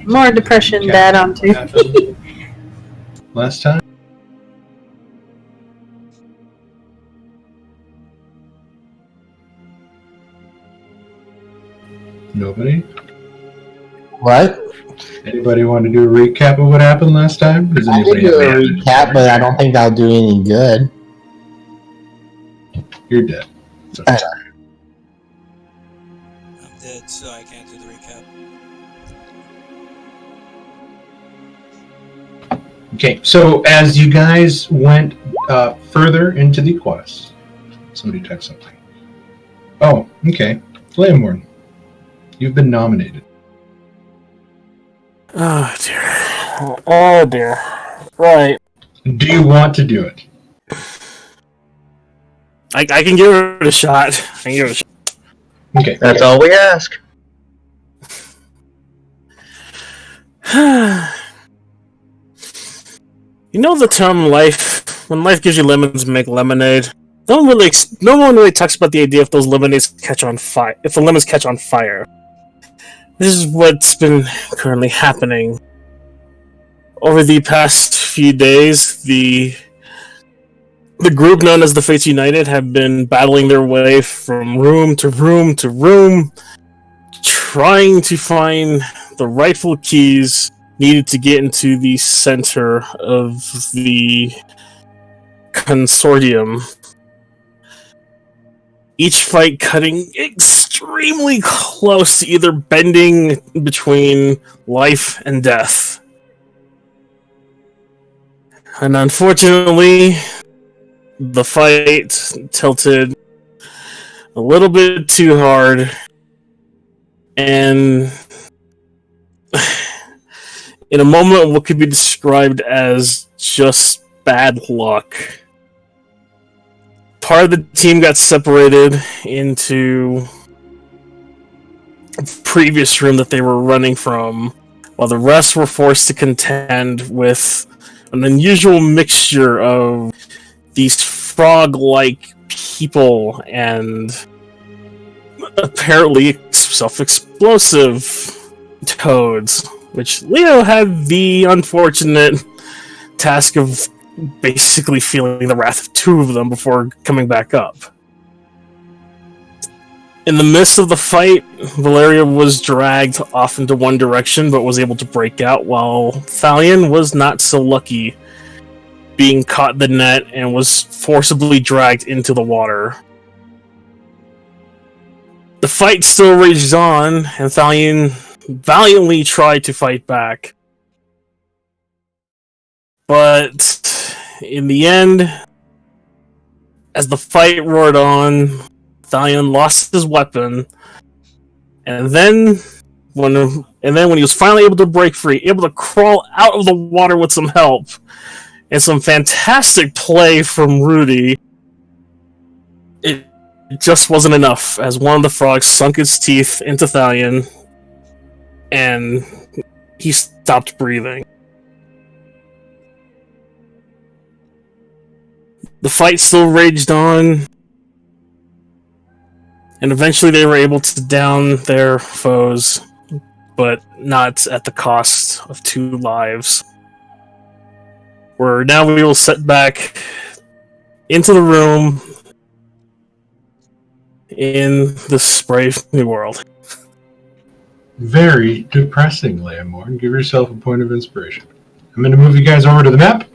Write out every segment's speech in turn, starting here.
more depression to add on to. Last time? Nobody? What? Anybody want to do a recap of what happened last time? Does I can anybody do a have recap, but I don't think that'll do any good. You're dead. So. I I'm dead, so I can't do the recap. Okay, so as you guys went further into the quest, somebody typed something. Oh, okay. Lamorn, you've been nominated. Oh dear. Oh dear. Right. Do you want to do it? I can give it a shot. Okay. That's all we ask. You know the term life? When life gives you lemons, make lemonade. No one really talks about the idea if those lemonades catch on fire. If the lemons catch on fire. This is what's been currently happening. Over the past few days, the group known as the Fates United have been battling their way from room to room to room, trying to find the rightful keys needed to get into the center of the consortium. Each fight cutting extremely close to either bending between life and death. And unfortunately, the fight tilted a little bit too hard, and in a moment of what could be described as just bad luck, part of the team got separated into a previous room that they were running from, while the rest were forced to contend with an unusual mixture of these frog-like people and apparently self-explosive toads, which Leo had the unfortunate task of basically feeling the wrath of two of them before coming back up. In the midst of the fight, Valeria was dragged off into one direction but was able to break out, while Thalion was not so lucky, being caught in the net and was forcibly dragged into the water. The fight still raged on, and Thalion valiantly tried to fight back. But in the end, as the fight roared on, Thalion lost his weapon, and then when he was finally able to break free, able to crawl out of the water with some help, and some fantastic play from Rudy, it just wasn't enough, as one of the frogs sunk its teeth into Thalion, and he stopped breathing. The fight still raged on, and eventually they were able to down their foes, but not at the cost of 2 lives. Where now we will set back into the room in this brave new world. Very depressing, Lamorn. Give yourself a point of inspiration. I'm going to move you guys over to the map.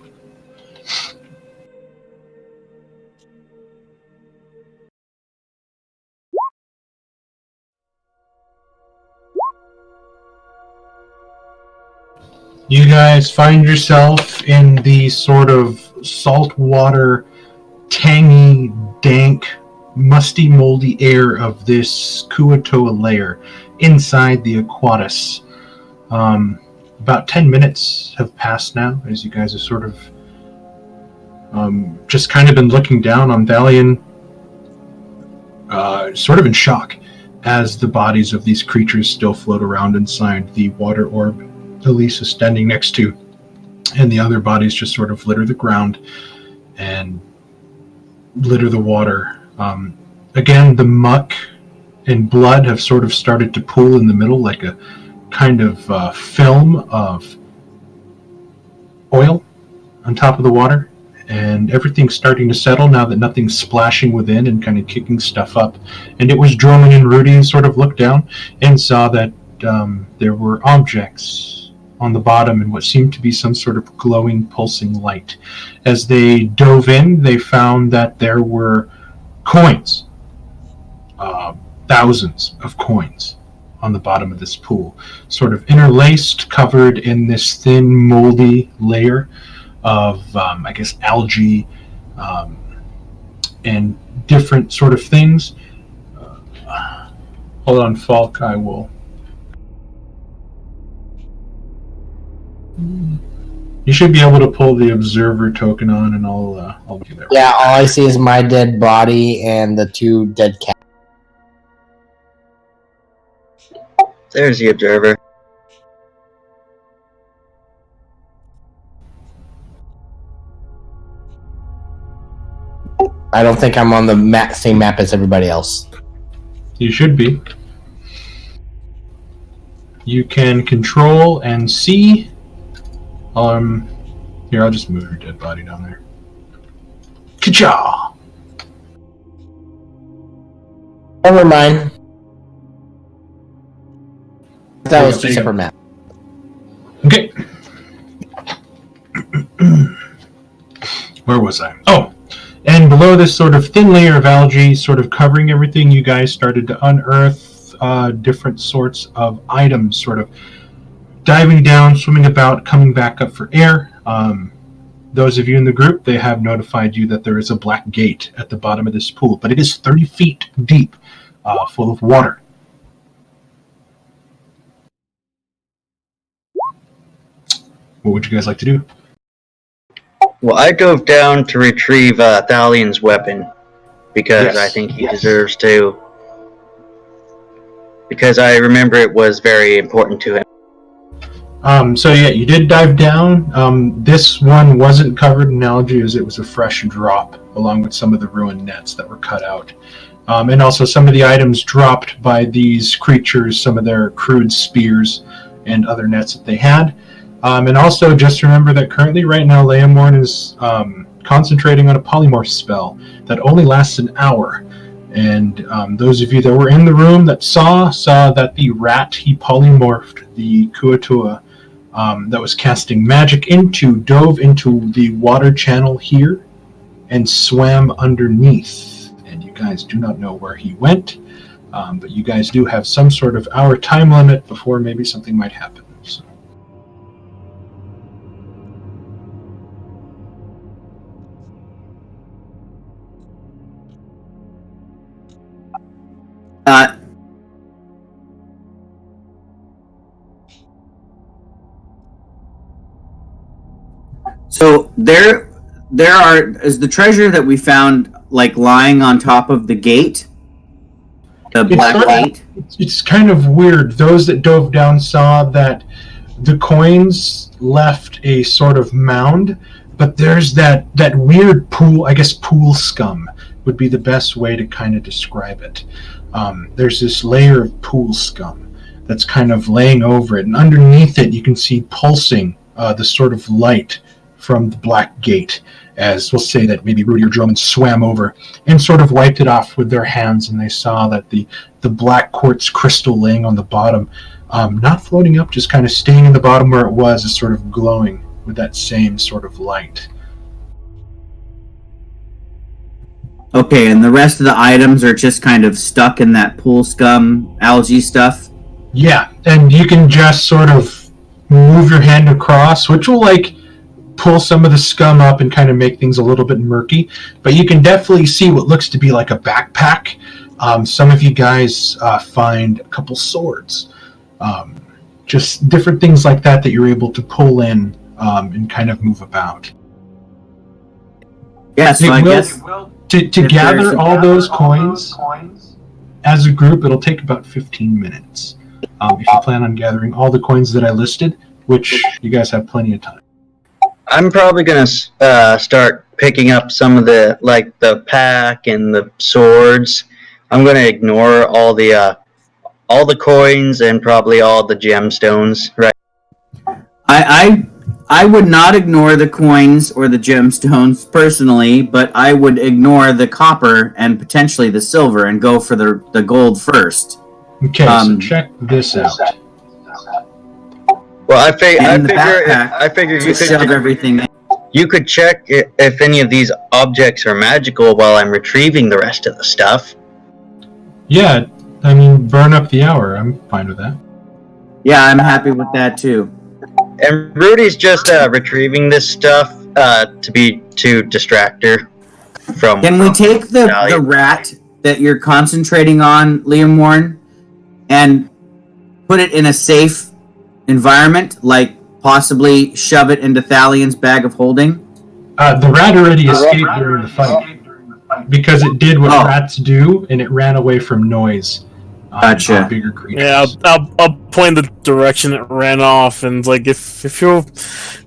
You guys find yourself in the sort of saltwater, tangy, dank, musty, moldy air of this Kuatoa layer inside the Aquatus. About 10 minutes have passed now, as you guys have sort of just kind of been looking down on Thalion, sort of in shock, as the bodies of these creatures still float around inside the water orb Elise is standing next to, and the other bodies just sort of litter the ground and litter the water. Again, the muck and blood have sort of started to pool in the middle like a kind of film of oil on top of the water, and everything's starting to settle now that nothing's splashing within and kind of kicking stuff up. And it was Drummond and Rudy sort of looked down and saw that there were objects on the bottom and what seemed to be some sort of glowing, pulsing light. As they dove in, they found that there were coins, thousands of coins on the bottom of this pool, sort of interlaced, covered in this thin, moldy layer of, I guess, algae and different sort of things. Hold on, Falk, I will... You should be able to pull the observer token on, and I'll be there. Yeah, all I see is my dead body and the 2 dead cats. There's the observer. I don't think I'm on the same map as everybody else. You should be. You can control and see. Here, I'll just move your dead body down there. Ka-cha! Never mind. That was 2 separate maps. Okay. Where was I? Oh! And below this sort of thin layer of algae sort of covering everything, you guys started to unearth different sorts of items, sort of diving down, swimming about, coming back up for air. Those of you in the group, they have notified you that there is a black gate at the bottom of this pool, but it is 30 feet deep, full of water. What would you guys like to do? Well, I dove down to retrieve Thalian's weapon because Yes. I think he deserves to. Because I remember it was very important to him. So yeah, you did dive down. This one wasn't covered in algae as it was a fresh drop, along with some of the ruined nets that were cut out. And also some of the items dropped by these creatures, some of their crude spears and other nets that they had. And also just remember that currently right now Leomorn is concentrating on a polymorph spell that only lasts an hour. And those of you that were in the room that saw that the rat he polymorphed the Kuatua that was casting magic dove into the water channel here and swam underneath. And you guys do not know where he went, but you guys do have some sort of hour time limit before maybe something might happen. So. So there is the treasure that we found like lying on top of the gate, the black gate. It's kind of weird. Those that dove down saw that the coins left a sort of mound, but there's that weird pool. I guess pool scum would be the best way to kind of describe it. There's this layer of pool scum that's kind of laying over it, and underneath it you can see pulsing the sort of light from the black gate, as we'll say that maybe Rudy or Drummond swam over and sort of wiped it off with their hands, and they saw that the black quartz crystal laying on the bottom, not floating up, just kind of staying in the bottom where it was, is sort of glowing with that same sort of light. Okay, and the rest of the items are just kind of stuck in that pool scum algae stuff? Yeah, and you can just sort of move your hand across, which will like pull some of the scum up and kind of make things a little bit murky, but you can definitely see what looks to be like a backpack. Some of you guys find a couple swords, just different things like that you're able to pull in and kind of move about. Yeah, so I guess to gather all those coins as a group, it'll take about 15 minutes. If you plan on gathering all the coins that I listed, which you guys have plenty of time. I'm probably gonna start picking up some of the pack and the swords. I'm gonna ignore all the all the coins and probably all the gemstones, right? I would not ignore the coins or the gemstones personally, but I would ignore the copper and potentially the silver and go for the gold first. Okay, so check this out. Well, I backpack figure to shove everything in. you could check if any of these objects are magical while I'm retrieving the rest of the stuff. Yeah, I mean, burn up the hour. I'm fine with that. Yeah, I'm happy with that too. And Rudy's just retrieving this stuff to distract her from. Can we take the rat that you're concentrating on, Liam Warren, and put it in a safe environment, like possibly shove it into Thalion's bag of holding? The rat already escaped during the fight because it did what rats do, and it ran away from noise. Gotcha. On bigger creatures. Yeah, I'll point the direction it ran off, and like if you're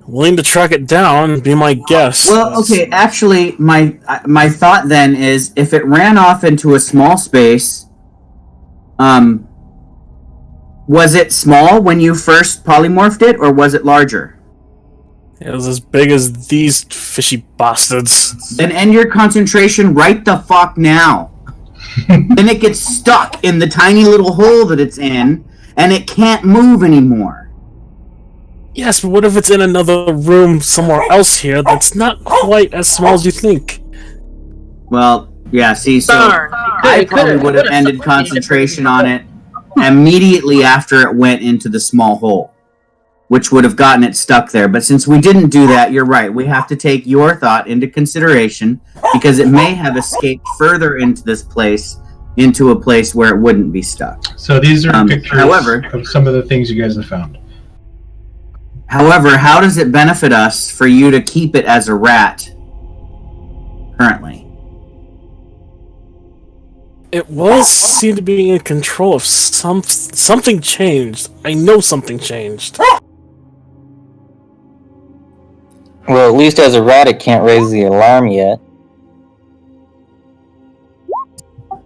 willing to track it down, be my guest. Well, okay. Actually, my thought then is if it ran off into a small space, was it small when you first polymorphed it, or was it larger? It was as big as these fishy bastards. Then end your concentration right the fuck now. Then it gets stuck in the tiny little hole that it's in, and it can't move anymore. Yes, but what if it's in another room somewhere else here that's not quite as small as you think? Well, yeah, see, so Darn. I probably would have ended concentration on it immediately after it went into the small hole, which would have gotten it stuck there. But since we didn't do that, you're right. We have to take your thought into consideration because it may have escaped further into this place, into a place where it wouldn't be stuck. So these are pictures however, of some of the things you guys have found. However, how does it benefit us for you to keep it as a rat currently? It was seemed to be in control of something changed. I know something changed. Well, at least as a rat, it can't raise the alarm yet.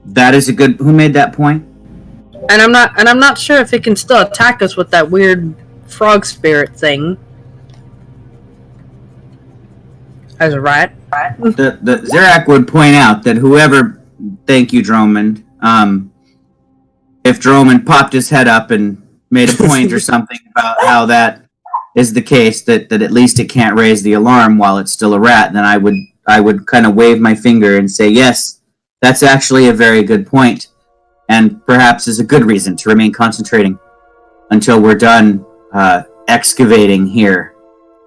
That is a good. Who made that point? And I'm not sure if it can still attack us with that weird frog spirit thing. As a rat. The Zerak would point out that whoever. Thank you, Dromond. If Dromond popped his head up and made a point or something about how that is the case, that at least it can't raise the alarm while it's still a rat, then I would kind of wave my finger and say, yes, that's actually a very good point, and perhaps is a good reason to remain concentrating until we're done excavating here,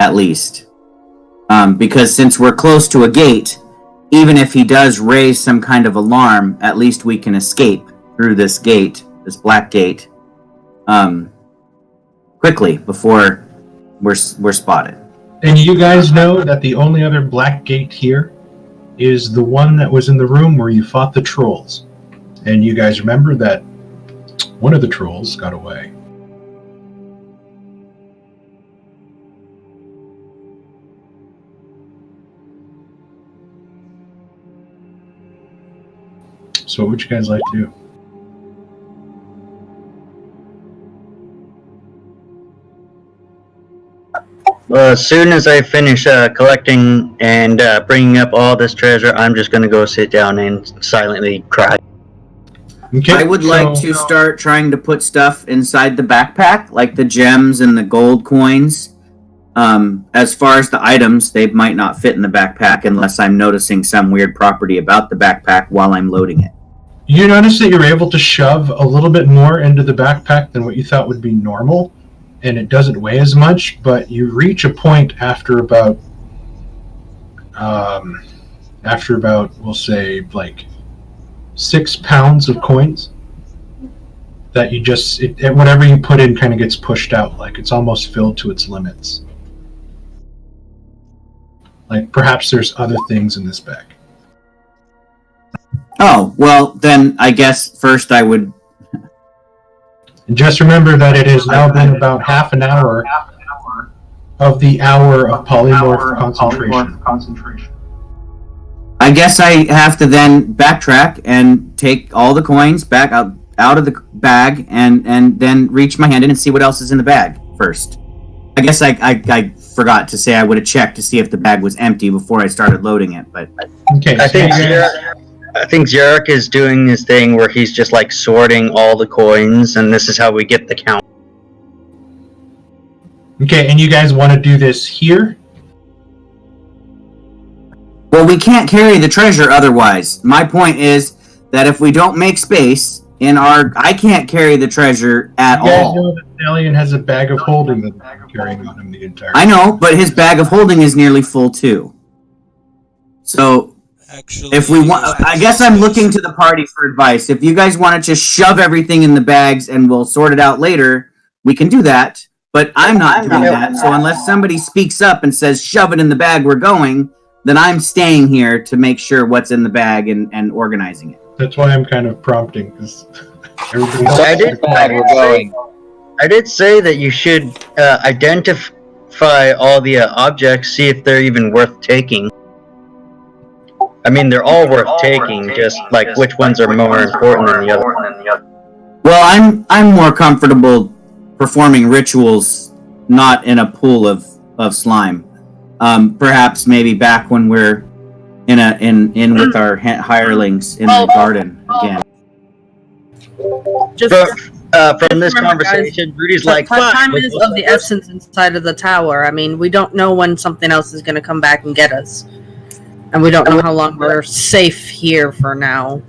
at least. Because since we're close to a gate, even if he does raise some kind of alarm, at least we can escape through this gate, this black gate, quickly before we're spotted. And you guys know that the only other black gate here is the one that was in the room where you fought the trolls. And you guys remember that one of the trolls got away. So what would you guys like to do? As soon as I finish collecting and bringing up all this treasure, I'm just going to go sit down and silently cry. Okay, I would like to start trying to put stuff inside the backpack, like the gems and the gold coins. As far as the items, they might not fit in the backpack unless I'm noticing some weird property about the backpack while I'm loading it. You notice that you're able to shove a little bit more into the backpack than what you thought would be normal, and it doesn't weigh as much, but you reach a point after about, we'll say, like 6 pounds of coins, that you just, whatever you put in kind of gets pushed out, like it's almost filled to its limits. Like perhaps there's other things in this bag. Oh, well, then I guess first I would... And just remember that it has now been about half an hour of the hour of polymorph concentration. I guess I have to then backtrack and take all the coins back out of the bag and then reach my hand in and see what else is in the bag first. I guess I forgot to say I would have checked to see if the bag was empty before I started loading it, but Okay. I so think you guys- I think Zarek is doing his thing where he's just like sorting all the coins, and this is how we get the count. Okay, and you guys want to do this here? well, we can't carry the treasure otherwise. My point is that if we don't make space in I can't carry the treasure at You guys all. know that Thalion has a bag of holding that he's carrying on him the entire I know, but his bag of holding is nearly full too. So Actually, if we want, I guess I'm looking to the party for advice. If you guys want to just shove everything in the bags and we'll sort it out later, we can do that. But I'm not doing that. So unless somebody speaks up and says, shove it in the bag, we're going, then I'm staying here to make sure what's in the bag and organizing it. That's why I'm kind of prompting, because everybody So I else. did. We're going. I did say that you should identify all the objects, see if they're even worth taking. I mean, they're all worth taking, just like which ones are more important than the other. Well, I'm more comfortable performing rituals not in a pool of slime. Perhaps maybe back when we're in with our hirelings in the garden again. Just From this remember, guys, conversation, Rudy's the like, "Fuck, time is of the essence inside of the tower. I mean, we don't know when something else is going to come back and get us. And we don't know how long we're safe here for now.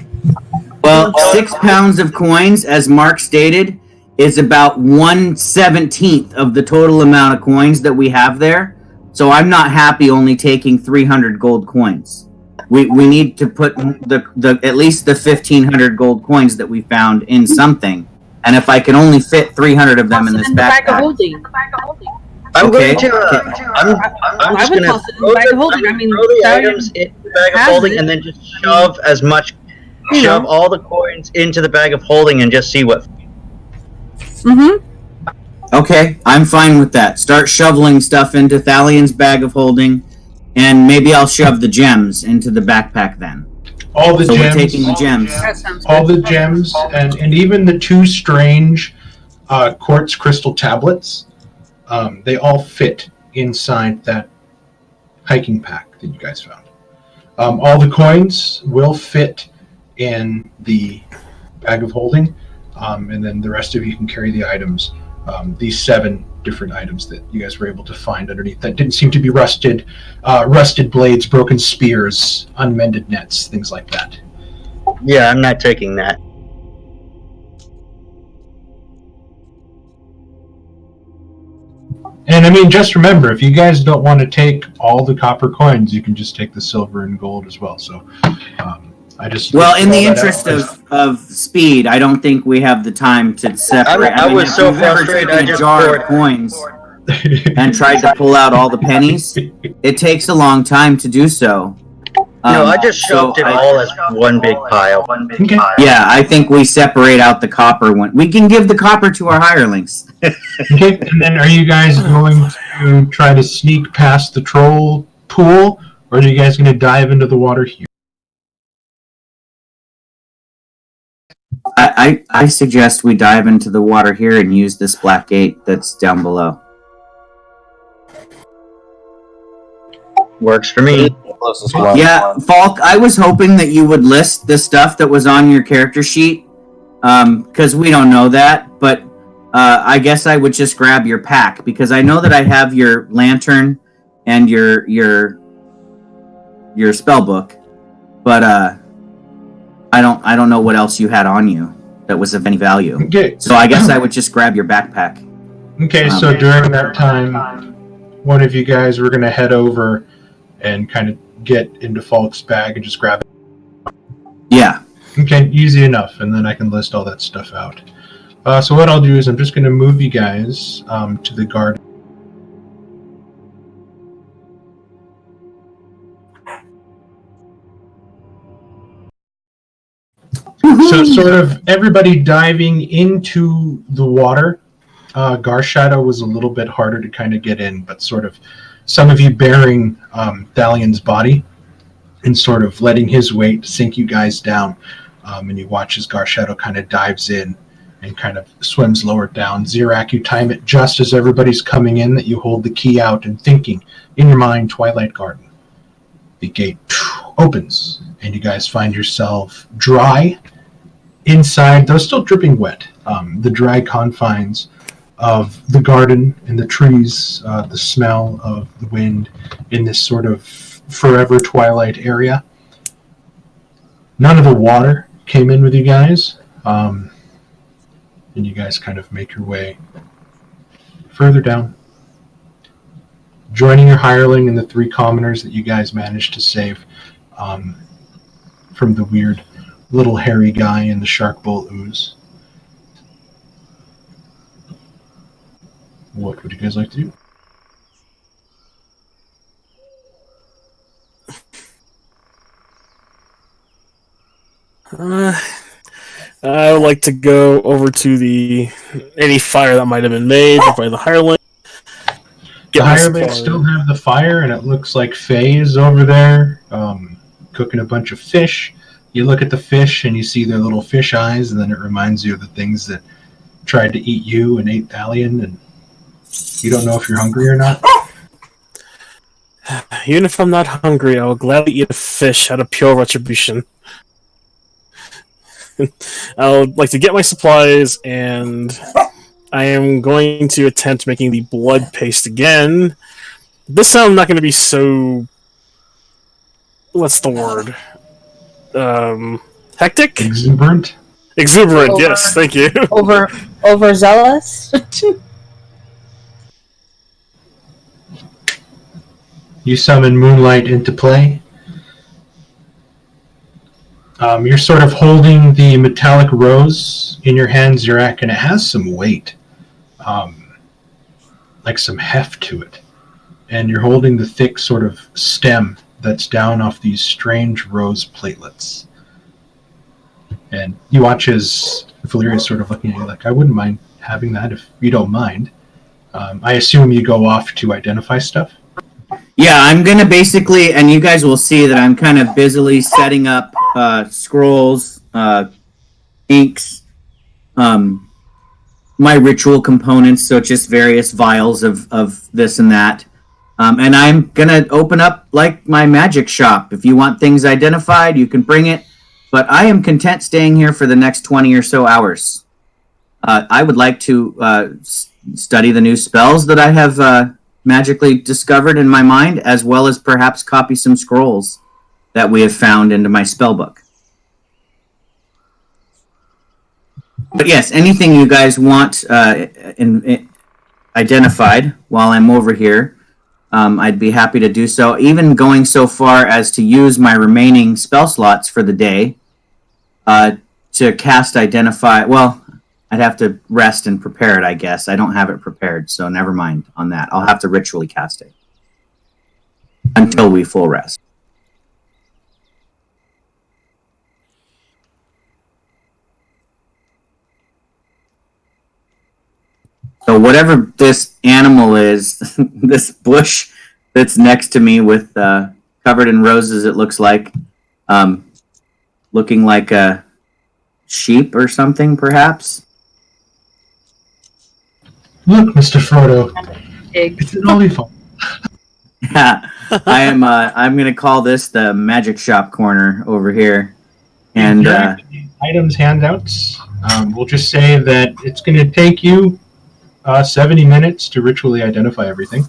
Well, 6 pounds of coins, as Mark stated, is about 1/17 of the total amount of coins that we have there. So I'm not happy only taking 300 gold coins. We need to put the at least the 1,500 gold coins that we found in something. And if I can only fit 300 of them in this bag of backpack, holding. I'm Okay. going to. I'm I just would going to toss it in the bag of holding. I mean, throw the Thalion items into the bag of has holding, it. and then just shove as much. You Shove know. all the coins into the bag of holding, and just see what. Mm-hmm. okay, I'm fine with that. Start shoveling stuff into Thalion's bag of holding, and maybe I'll shove the gems into the backpack then. All the So we're gems, taking the gems. That sounds all good. the gems, and even the two strange quartz crystal tablets, they all fit inside that hiking pack that you guys found. All the coins will fit in the bag of holding, and then the rest of you can carry the items. These 7 different items that you guys were able to find underneath that didn't seem to be rusted. Rusted blades, broken spears, unmended nets, things like that. Yeah, I'm not taking that. And I mean, just remember, if you guys don't want to take all the copper coins, you can just take the silver and gold as well. So, I just Well, in the throw that interest out. of speed, I don't think we have the time to separate. I was if so you've ever frustrated, taken I just a jar poured- of coins and tried to pull out all the pennies. It takes a long time to do so. No, I just so shoved it I- all as one big pile. Okay. Yeah, I think we separate out the copper one. We can give the copper to our hirelings. Okay, and then are you guys going to try to sneak past the troll pool, or are you guys going to dive into the water here? I suggest we dive into the water here and use this black gate that's down below. Works for me. Closest one. Yeah, Falk, I was hoping that you would list the stuff that was on your character sheet, because we don't know that, but I guess I would just grab your pack, because I know that I have your lantern and your spell book, but I don't know what else you had on you that was of any value. Okay, So I guess I would just grab your backpack. okay. So during that time, one of you guys were going to head over and kind of get into Falk's bag and just grab it. Yeah. Okay, easy enough, and then I can list all that stuff out. So what I'll do is I'm just going to move you guys to the garden. So sort of everybody diving into the water. Garshadow was a little bit harder to kind of get in, but sort of some of you bearing Thalion's body and sort of letting his weight sink you guys down. And you watch as Garshadow kind of dives in and kind of swims lower down. Zirak, you time it just as everybody's coming in that you hold the key out and thinking in your mind, Twilight Garden. The gate opens, and you guys find yourself dry inside, though still dripping wet. The dry confines of the garden and the trees, the smell of the wind in this sort of forever twilight area. None of the water came in with you guys, and you guys kind of make your way further down, joining your hireling and the 3 commoners that you guys managed to save from the weird little hairy guy in the shark bowl ooze. What would you guys like to do? I would like to go over to any fire that might have been made by the hireling. The hirelings still have the fire, and it looks like Faye is over there cooking a bunch of fish. You look at the fish, and you see their little fish eyes, and then it reminds you of the things that tried to eat you and ate Thalion, and you don't know if you're hungry or not. Even if I'm not hungry, I will gladly eat a fish out of pure retribution. I would like to get my supplies, and I am going to attempt making the blood paste again. This time I'm not going to be so... What's the word? Hectic? Exuberant? Exuberant, yes, thank you. Overzealous? You summon Moonlight into play. You're sort of holding the metallic rose in your hand, Zirak, and it has some weight. Like some heft to it. And you're holding the thick sort of stem that's down off these strange rose platelets. And you watch as Valeria's sort of looking at you like, I wouldn't mind having that if you don't mind. I assume you go off to identify stuff? Yeah, I'm going to basically, and you guys will see that I'm kind of busily setting up scrolls, inks, my ritual components, so just various vials of this and that. And I'm going to open up like my magic shop. If you want things identified, you can bring it. But I am content staying here for the next 20 or so hours. I would like to study the new spells that I have magically discovered in my mind, as well as perhaps copy some scrolls that we have found into my spell book. But yes, anything you guys want identified while I'm over here, I'd be happy to do so. Even going so far as to use my remaining spell slots for the day to cast identify. Well, I'd have to rest and prepare it, I guess. I don't have it prepared, so never mind on that. I'll have to ritually cast it until we full rest. So whatever this animal is, this bush that's next to me with covered in roses, it looks like, looking like a sheep or something, perhaps. Look, Mr. Frodo, Pig. it's an olifant. I'm gonna call this the magic shop corner over here, and Items handouts. We'll just say that it's going to take you 70 minutes to ritually identify everything,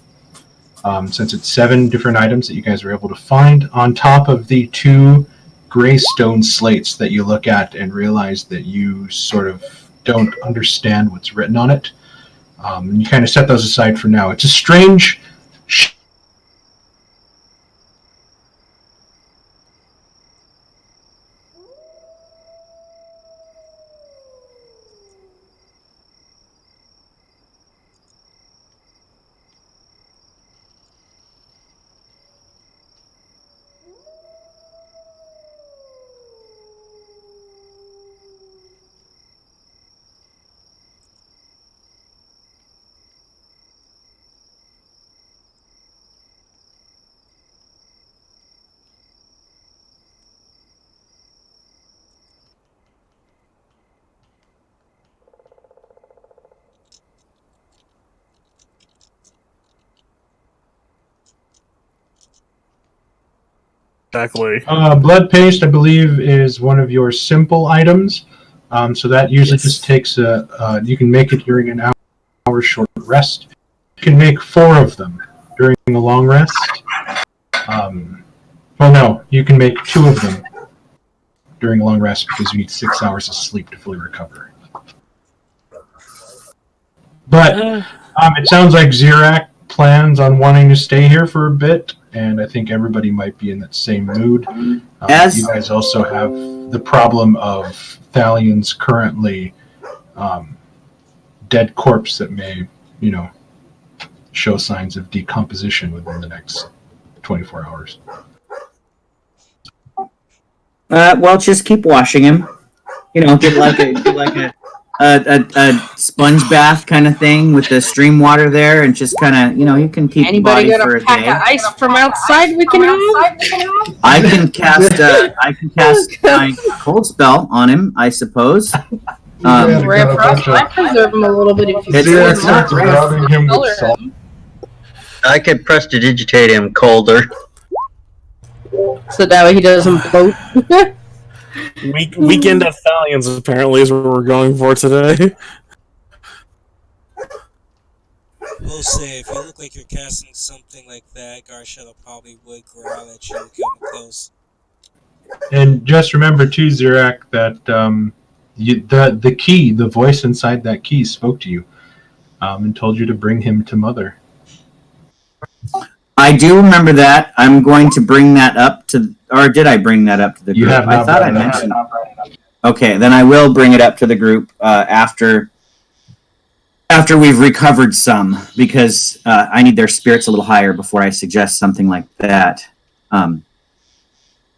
since it's 7 different items that you guys are able to find on top of the 2 gray stone slates that you look at and realize that you sort of don't understand what's written on it. And you kind of set those aside for now. It's a strange exactly? Blood paste, I believe, is one of your simple items. So that usually just takes you can make it during an hour short rest. You can make 4 of them during a long rest. Well, no, you can make 2 of them during a long rest because you need 6 hours of sleep to fully recover. But it sounds like Xerac plans on wanting to stay here for a bit, and I think everybody might be in that same mood. You guys also have the problem of Thalian's currently dead corpse that may, show signs of decomposition within the next 24 hours. Well, just keep washing him. Get like a sponge bath kind of thing with the stream water there, and just kind of, you can keep Anybody the got body for a a pack day. of ice from outside we can have? I can cast my cold spell on him, I suppose. Rare frost might preserve him a little bit if you It's not rare. rubbing him with salt. I could prestidigitate him colder. so that way he doesn't bloat. Weekend at Thalians apparently is what we're going for today. We'll say, if you look like you're casting something like that, Garshadow probably would growl at you coming close. And just remember too, Xerac, that the key, the voice inside that key spoke to you and told you to bring him to Mother. I do remember that. I'm going to bring that up to, or did I bring that up to the group? You have not I thought I brought it up. mentioned. Okay, then I will bring it up to the group after we've recovered some, because I need their spirits a little higher before I suggest something like that. And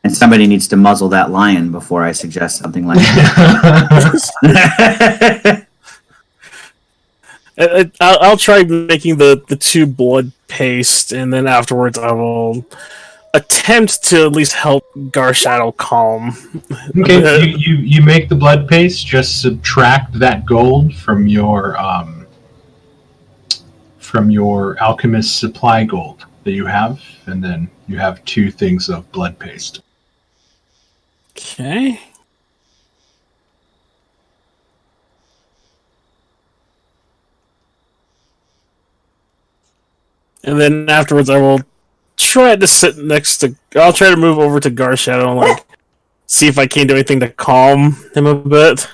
somebody needs to muzzle that lion before I suggest something like that. I'll try making the 2 blood paste, and then afterwards I will attempt to at least help Garshadow calm. Okay, you make the blood paste. Just subtract that gold from your alchemist supply gold that you have, and then you have 2 things of blood paste. Okay. And then afterwards, I will try to sit next to. I'll try to move over to Garshadow and see if I can do anything to calm him a bit.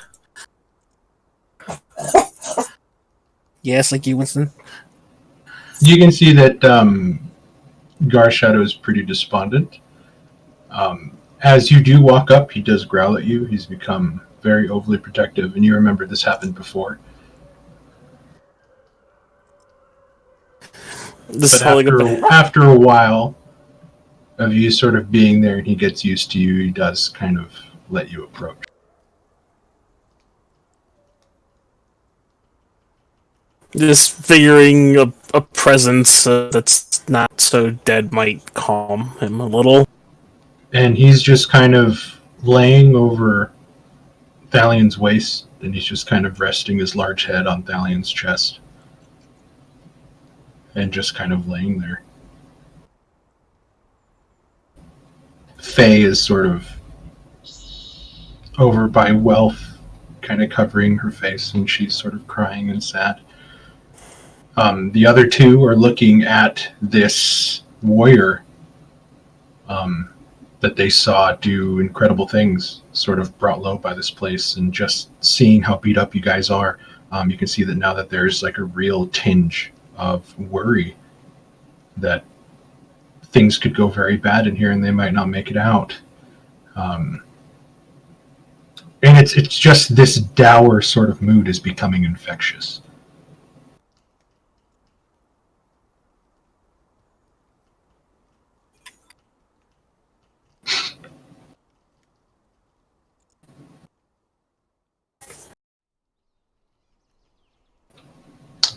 Yes, like you, Winston. You can see that Garshadow is pretty despondent. As you do walk up, he does growl at you. He's become very overly protective, and you remember this happened before. This But after a while of you sort of being there and he gets used to you, he does kind of let you approach. Just figuring a presence that's not so dead might calm him a little. And he's just kind of laying over Thalian's waist, and he's just kind of resting his large head on Thalian's chest. And just kind of laying there. Faye is sort of over by Wealth, kind of covering her face, and she's sort of crying and sad. The other 2 are looking at this warrior that they saw do incredible things, sort of brought low by this place, and just seeing how beat up you guys are, you can see that now that there's like a real tinge of worry that things could go very bad in here and they might not make it out. And it's just this dour sort of mood is becoming infectious.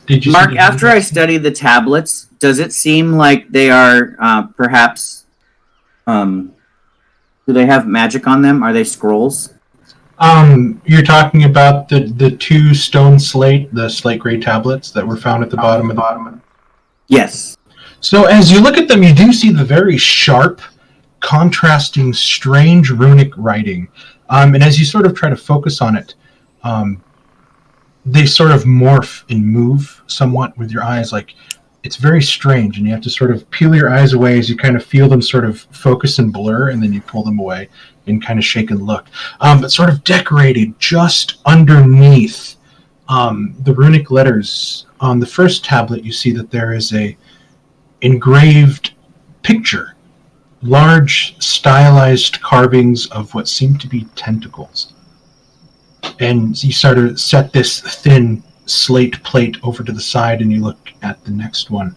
Did you Mark, after I study the tablets, does it seem like they are perhaps... do they have magic on them? Are they scrolls? You're talking about the 2 stone slate, the slate gray tablets that were found at the bottom of the... Yes. So as you look at them, you do see the very sharp contrasting, strange runic writing. And as you sort of try to focus on it, they sort of morph and move somewhat with your eyes. Like, it's very strange, and you have to sort of peel your eyes away as you kind of feel them sort of focus and blur, and then you pull them away and kind of shake and look. But sort of decorated just underneath the runic letters on the first tablet, you see that there is a engraved picture, large stylized carvings of what seem to be tentacles. And you sort of set this thin slate plate over to the side, and you look at the next one,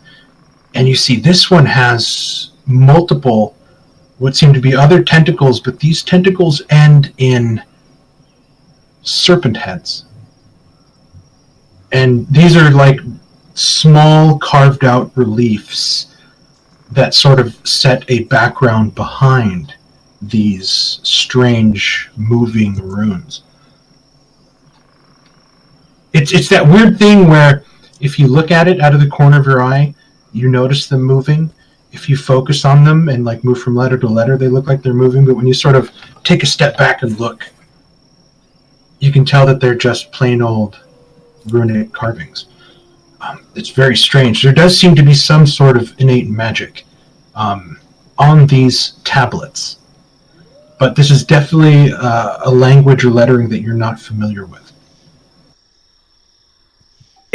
and you see this one has multiple what seem to be other tentacles, but these tentacles end in serpent heads. And these are like small carved out reliefs that sort of set a background behind these strange moving runes. It's that weird thing where if you look at it out of the corner of your eye, you notice them moving. If you focus on them and like move from letter to letter, they look like they're moving. But when you sort of take a step back and look, you can tell that they're just plain old runic carvings. It's very strange. There does seem to be some sort of innate magic on these tablets. But this is definitely a language or lettering that you're not familiar with.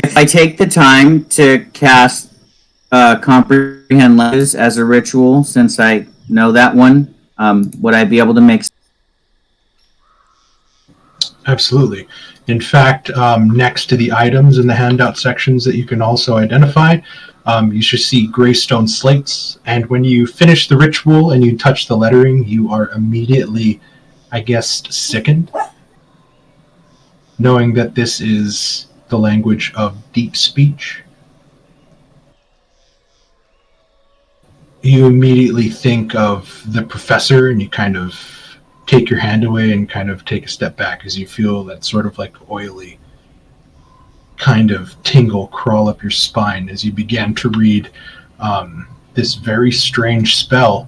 If I take the time to cast Comprehend Letters as a ritual, since I know that one, would I be able to make... Absolutely. In fact, next to the items in the handout sections that you can also identify, you should see greystone slates. And when you finish the ritual and you touch the lettering, you are immediately, I guess, sickened, knowing that this is the language of deep speech. You immediately think of the professor, and you kind of take your hand away and kind of take a step back as you feel that sort of like oily kind of tingle crawl up your spine as you begin to read this very strange spell,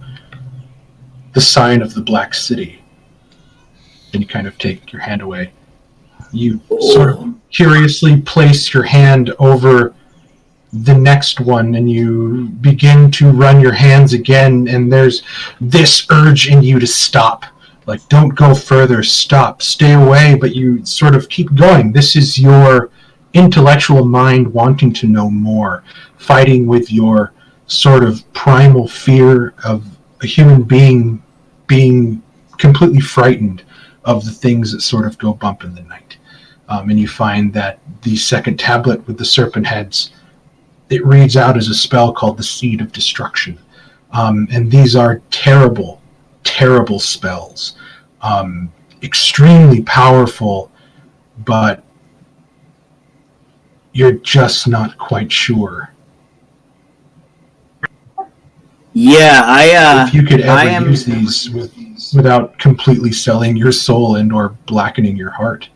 the Sign of the Black City. And you kind of take your hand away. You sort of curiously place your hand over the next one, and you begin to run your hands again, and there's this urge in you to stop. Like, don't go further, stop, stay away, but you sort of keep going. This is your intellectual mind wanting to know more, fighting with your sort of primal fear of a human being being completely frightened of the things that sort of go bump in the night. And you find that the second tablet with the serpent heads, it reads out as a spell called the Seed of Destruction. And these are terrible, terrible spells. Extremely powerful, but you're just not quite sure. Yeah, if you could ever use these without completely selling your soul and or blackening your heart.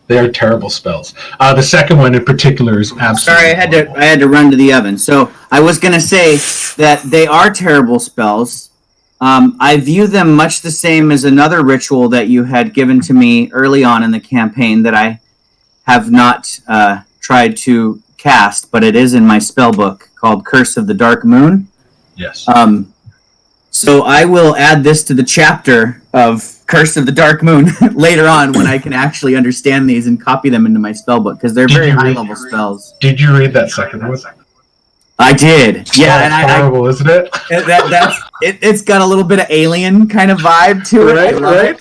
They are terrible spells. The second one in particular is absolutely... Sorry, I had to run to the oven. So I was going to say that they are terrible spells. I view them much the same as another ritual that you had given to me early on in the campaign that I have not tried to cast, but it is in my spell book called Curse of the Dark Moon. Yes. So I will add this to the chapter of Curse of the Dark Moon later on when I can actually understand these and copy them into my spellbook, because they're very high-level spells. Did you read that second one? I did. Yeah, and horrible, isn't it? It's got a little bit of Alien kind of vibe to it. Right.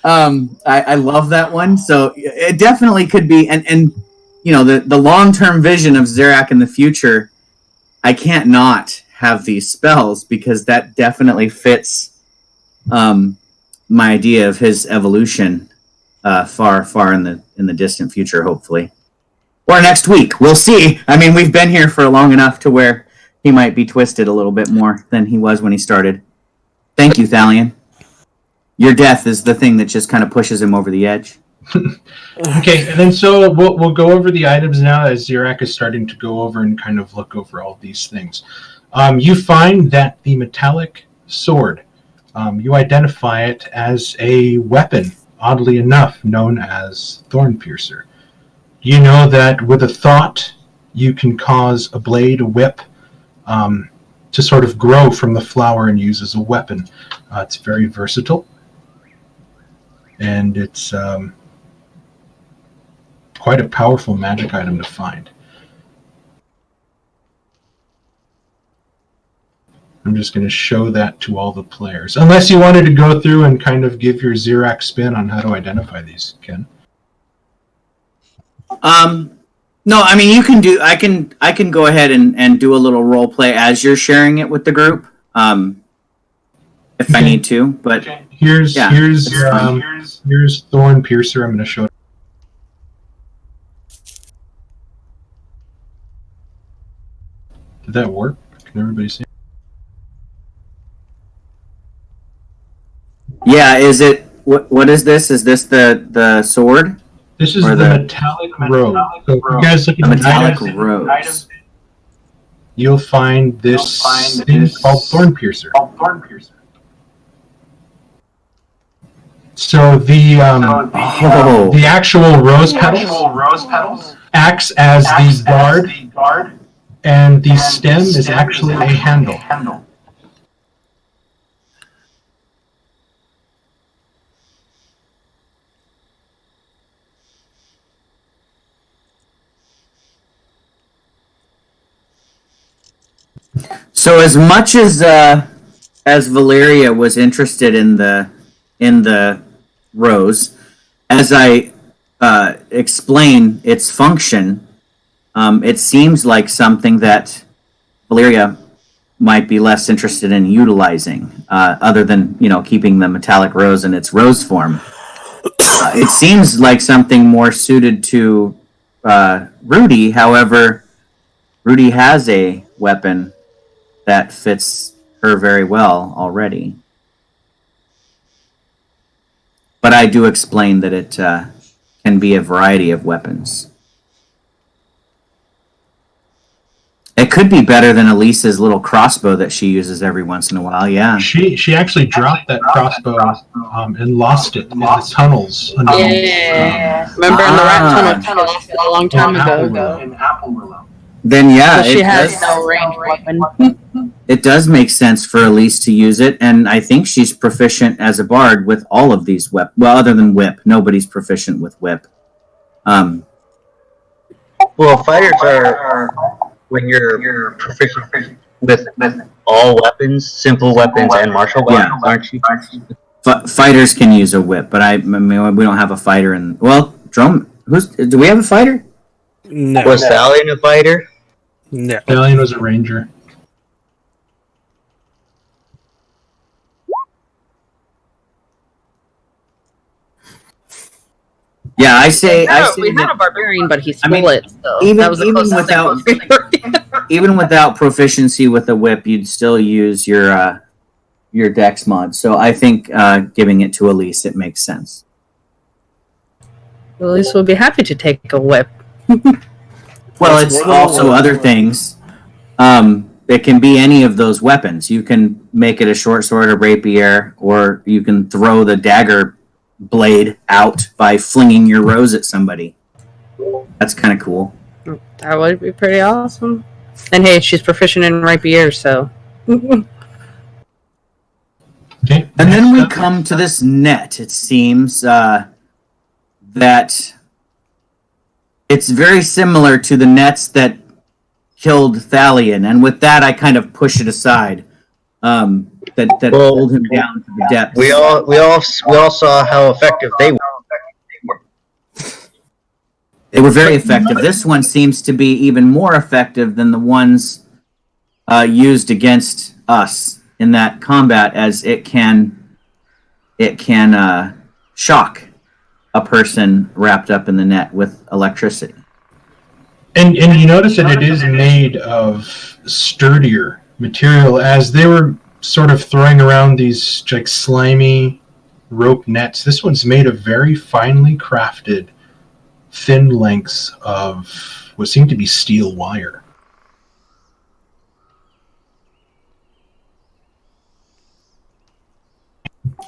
I love that one. So it definitely could be, and you know, the long-term vision of Xerac in the future, I can't not have these spells, because that definitely fits my idea of his evolution far in the distant future, hopefully. Or next week. We'll see. I mean, we've been here for long enough to where he might be twisted a little bit more than he was when he started. Thank you, Thalion. your death is the thing that just kind of pushes him over the edge. Okay, and then so we'll go over the items now as Zirak is starting to go over and kind of look over all these things. You find that the metallic sword, you identify it as a weapon, oddly enough, known as Thornpiercer. You know that with a thought, you can cause a blade, a whip, to sort of grow from the flower and use as a weapon. It's very versatile, and it's quite a powerful magic item to find. I'm just going to show that to all the players. Unless you wanted to go through and kind of give your Zirak spin on how to identify these, Ken. No, I mean you can do. I can go ahead and do a little role play as you're sharing it with the group, if I need to. But here's yeah, here's Thornpiercer. I'm going to show it. Did that work? Can everybody see? Yeah, is it what is this? Is this the sword? This is Or the the metallic robe. So if you guys look The at the metallic items, rose. you'll find this thing called Thornpiercer. So the actual rose petals acts as the guard, and the stem is actually a handle. So as much as Valeria was interested in the rose, as I explain its function, it seems like something that Valeria might be less interested in utilizing, other than keeping the metallic rose in its rose form. It seems like something more suited to Rudy. However, Rudy has a weapon that fits her very well already. But I do explain that it can be a variety of weapons. It could be better than Elisa's little crossbow that she uses every once in a while, yeah. She actually dropped that crossbow and lost it in the tunnels. Yeah. Remember in the rat tunnel, she lost it a long time ago. Then yeah, So she has no ranged weapon. it does make sense for Elise to use it, and I think she's proficient as a bard with all of these weapons. Well, other than whip, nobody's proficient with whip. Well, fighters are when you're proficient with all weapons, simple weapons, and martial weapons, aren't you? Fighters can use a whip, but I mean, we don't have a fighter in. Well, do we have a fighter? No. Was Stallion a fighter? No. Stallion was a ranger. Yeah, I say We had a barbarian, but he I mean, split. So even- that was the even closest without- thing was even without proficiency with a whip, you'd still use your dex mod. So I think giving it to Elise, it makes sense. At least we'll be happy to take a whip. Well, it's also other things. It can be any of those weapons. You can make it a short sword, a rapier, or you can throw the dagger blade out by flinging your rose at somebody. That's kind of cool. That would be pretty awesome. And hey, she's proficient in rapier, so. Okay. And then we come to this net. It seems that it's very similar to the nets that killed Thalion, and with that, I kind of push it aside. That pulled him down to the depths. We all saw how effective they were. They were very effective. This one seems to be even more effective than the ones used against us in that combat, as it can shock a person wrapped up in the net with electricity. And you notice that it is made of sturdier material, as they were sort of throwing around these like slimy rope nets. This one's made of very finely crafted, thin lengths of what seem to be steel wire.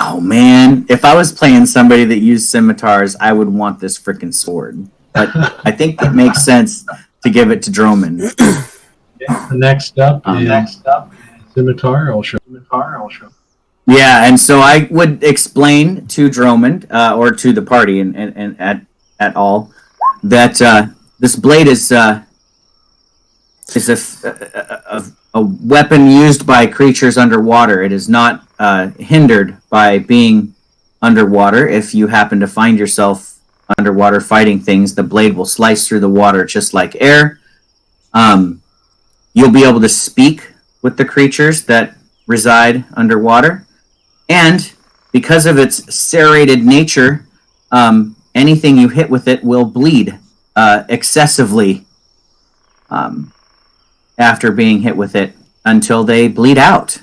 Oh man, if I was playing somebody that used scimitars, I would want this freaking sword. But I think it makes sense to give it to Droman. The next up is scimitar. I'll show. Yeah, and so I would explain to Dromond, or to the party and at all, that this blade is a weapon used by creatures underwater. It is not hindered by being underwater. If you happen to find yourself underwater fighting things, the blade will slice through the water just like air. You'll be able to speak with the creatures that reside underwater. And because of its serrated nature, anything you hit with it will bleed excessively after being hit with it until they bleed out.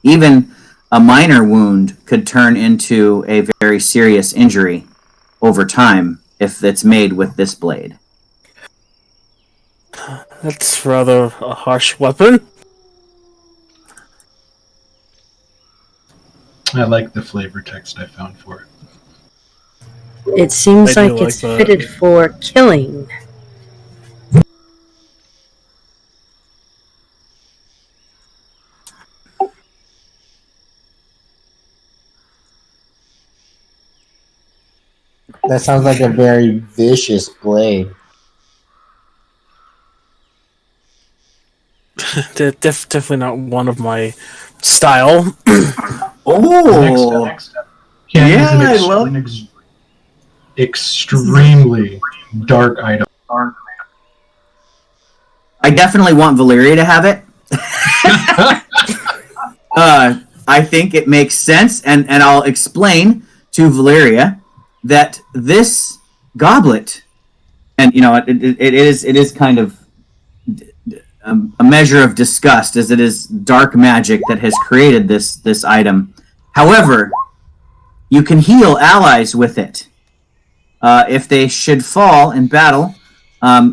Even a minor wound could turn into a very serious injury over time if it's made with this blade. That's rather a harsh weapon. I like the flavor text I found for it. It seems I do like like it's that. fitted for killing. That sounds like a very vicious blade. Definitely not one of my style. Oh! Next up. Ken Yeah, I is love- an extremely dark item. I definitely want Valeria to have it. I think it makes sense, and I'll explain to Valeria that this goblet, and you know, it is kind of a measure of disgust, as it is dark magic that has created this item. However, you can heal allies with it. If they should fall in battle,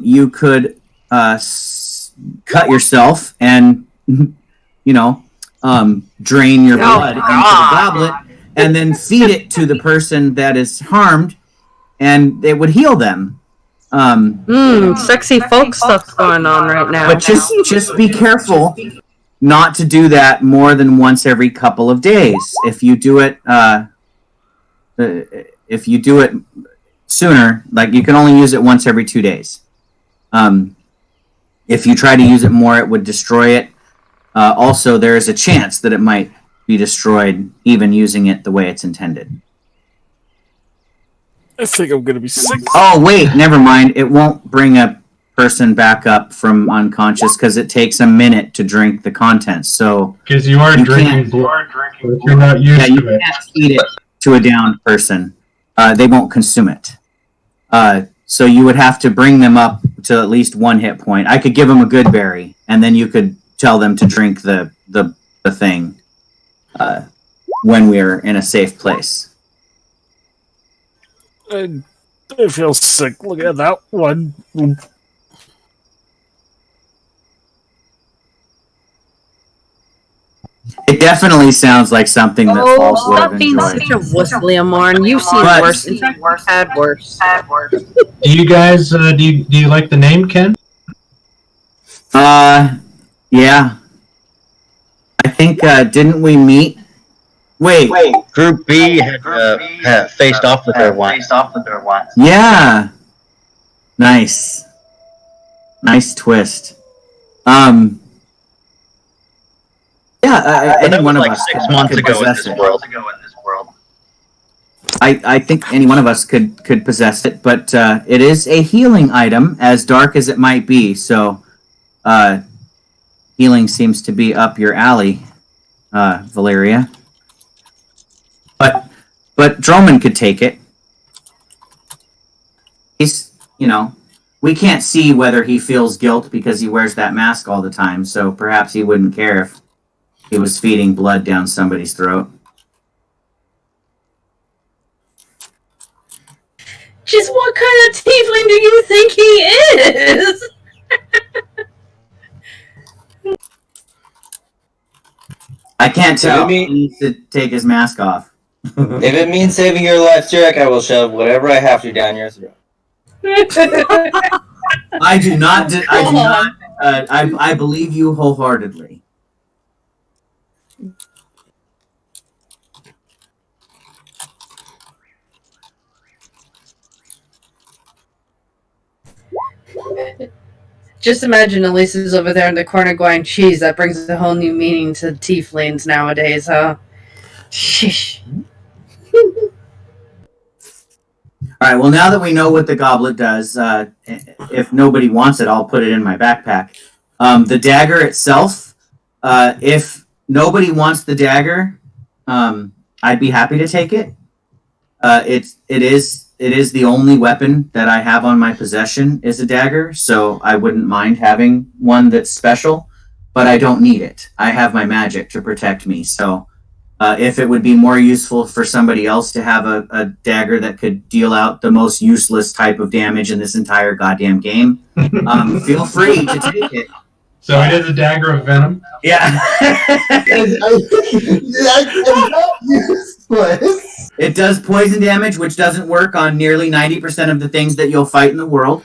you could cut yourself and drain your blood into the goblet, and then feed it to the person that is harmed, and it would heal them. Sexy folk stuff going on right now. But just be careful not to do that more than once every couple of days. If you do it sooner, like you can only use it once every 2 days. If you try to use it more, it would destroy it. Also, there is a chance that it might be destroyed even using it the way it's intended. I think I'm gonna be sick. Oh, wait, never mind. It won't bring a person back up from unconscious because it takes a minute to drink the contents. So Because you are You drinking can't- blood. If you're not used you to it. can't feed it to a downed person. They won't consume it. So you would have to bring them up to at least 1 hit point. I could give them a good berry, and then you could tell them to drink the thing when we're in a safe place. I feel sick. Look at that one. It definitely sounds like something that Oh, Falls would have stop being enjoyed. such a wuss, Leomorn. You've seen But- worse. In fact, worse. Had worse. Do you guys do you like the name, Ken? Yeah. I think didn't we meet? Wait. Group B had faced off with her once. Yeah. Nice. Nice twist. Yeah, any That one was of like us 6 could months ago in possess this it. world. I think any one of us could possess it, but it is a healing item, as dark as it might be. So, healing seems to be up your alley, Valeria. But Droman could take it. He's, we can't see whether he feels guilt because he wears that mask all the time. So perhaps he wouldn't care if he was feeding blood down somebody's throat. Just what kind of tiefling do you think he is? I can't tell. Maybe- He needs to take his mask off. If it means saving your life, Zurek, I will shove whatever I have to down your throat. I do not. I believe you wholeheartedly. Just imagine Elisa's over there in the corner going, "Geez, that brings a whole new meaning to tieflings nowadays, huh?" Sheesh. All right. Well, now that we know what the goblet does, if nobody wants it, I'll put it in my backpack. The dagger itself, if nobody wants the dagger, I'd be happy to take it. It is the only weapon that I have on my possession is a dagger, so I wouldn't mind having one that's special, but I don't need it. I have my magic to protect me, so if it would be more useful for somebody else to have a dagger that could deal out the most useless type of damage in this entire goddamn game, feel free to take it. So it is a dagger of venom. Yeah. Useless. It does poison damage, which doesn't work on nearly 90% of the things that you'll fight in the world.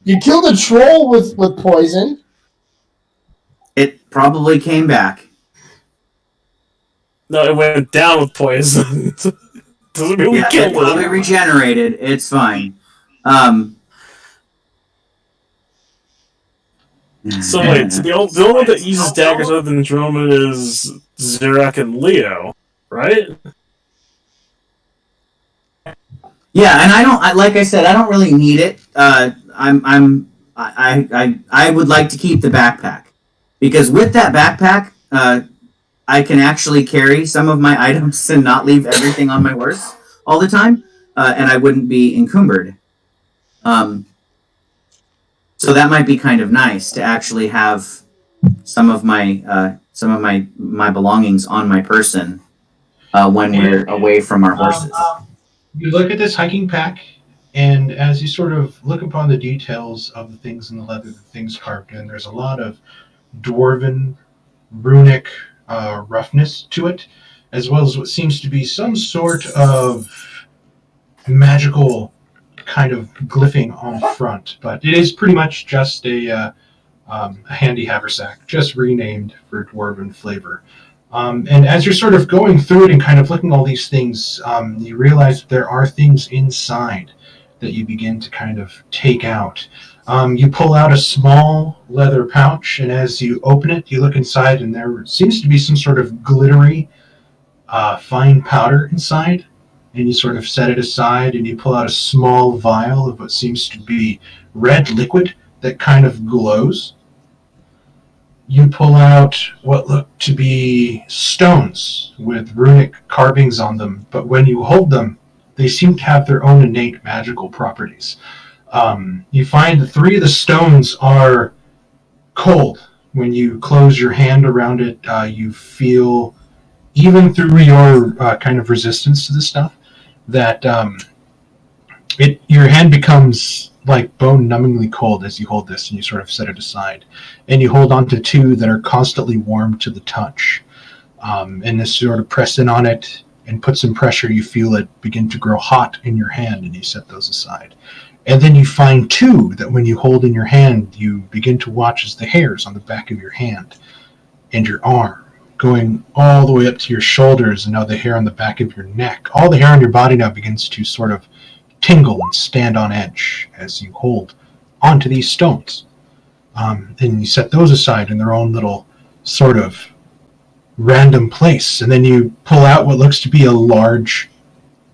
You killed a troll with poison. It probably came back. No, it went down with poison. Doesn't mean we Yeah, it killed probably it. regenerated. It's fine. So wait, so the only one that uses daggers other than Droman is Zurek and Leo, right? Yeah, and like I said, I don't really need it. I would like to keep the backpack because with that backpack, I can actually carry some of my items and not leave everything on my horse all the time, and I wouldn't be encumbered. So that might be kind of nice to actually have some of my belongings on my person when we're away from our horses. You look at this hiking pack, and as you sort of look upon the details of the things in the leather, the things carved in, there's a lot of dwarven, runic roughness to it, as well as what seems to be some sort of magical kind of glyphing on front. But it is pretty much just a handy haversack, just renamed for dwarven flavor. And as you're sort of going through it and kind of looking at all these things, you realize there are things inside that you begin to kind of take out. You pull out a small leather pouch, and as you open it, you look inside, and there seems to be some sort of glittery, fine powder inside. And you sort of set it aside, and you pull out a small vial of what seems to be red liquid that kind of glows. You pull out what look to be stones with runic carvings on them, but when you hold them, they seem to have their own innate magical properties. You find that 3 of the stones are cold. When you close your hand around it, you feel, even through your kind of resistance to the stuff, that your hand becomes like bone-numbingly cold as you hold this, and you sort of set it aside. And you hold on to 2 that are constantly warm to the touch. And as you sort of press in on it and put some pressure, you feel it begin to grow hot in your hand, and you set those aside. And then you find 2 that when you hold in your hand, you begin to watch as the hairs on the back of your hand and your arm, going all the way up to your shoulders, and now the hair on the back of your neck. All the hair on your body now begins to sort of tingle and stand on edge as you hold onto these stones. And you set those aside in their own little sort of random place. And then you pull out what looks to be a large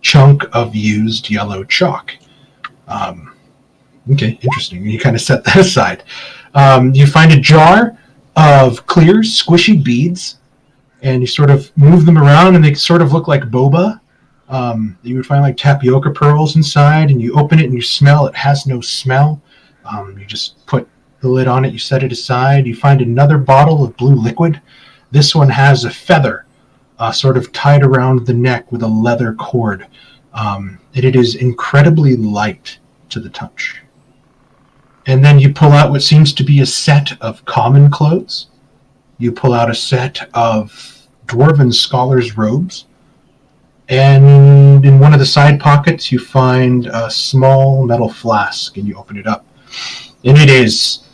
chunk of used yellow chalk. Okay, interesting. You kind of set that aside. You find a jar of clear, squishy beads, and you sort of move them around, and they sort of look like boba. You would find like tapioca pearls inside, and you open it and you smell. It has no smell. You just put the lid on it, you set it aside. You find another bottle of blue liquid. This one has a feather sort of tied around the neck with a leather cord. And it is incredibly light to the touch. And then you pull out what seems to be a set of common clothes. You pull out a set of dwarven scholars' robes. And in one of the side pockets, you find a small metal flask, and you open it up. And it is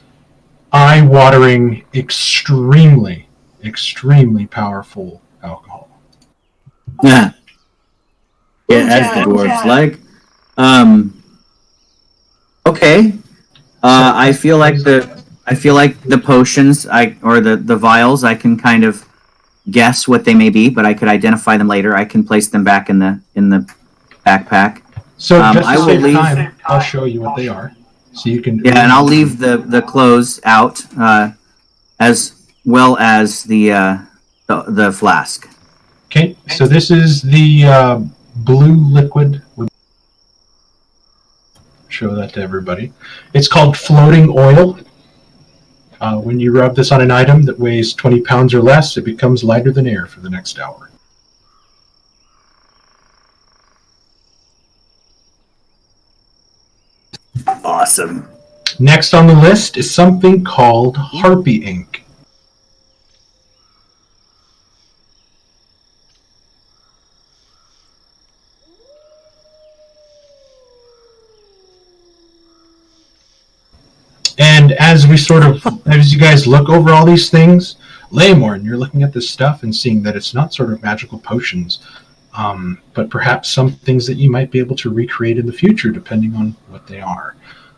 eye-watering, extremely, extremely powerful alcohol. Yeah. Yeah, as the dwarves like. Okay. I feel like the potions or the vials, I can kind of guess what they may be, but I could identify them later. I can place them back in the backpack. So just I to will save leave. time, I'll show you what they are, so you can. Yeah, and I'll leave the clothes out, as well as the flask. Okay, so this is the blue liquid. Show that to everybody. It's called floating oil. When you rub this on an item that weighs 20 pounds or less, it becomes lighter than air for the next hour. Awesome. Next on the list is something called Harpy ink. And as you guys look over all these things, Laymorn, you're looking at this stuff and seeing that it's not sort of magical potions, but perhaps some things that you might be able to recreate in the future, depending on what they are.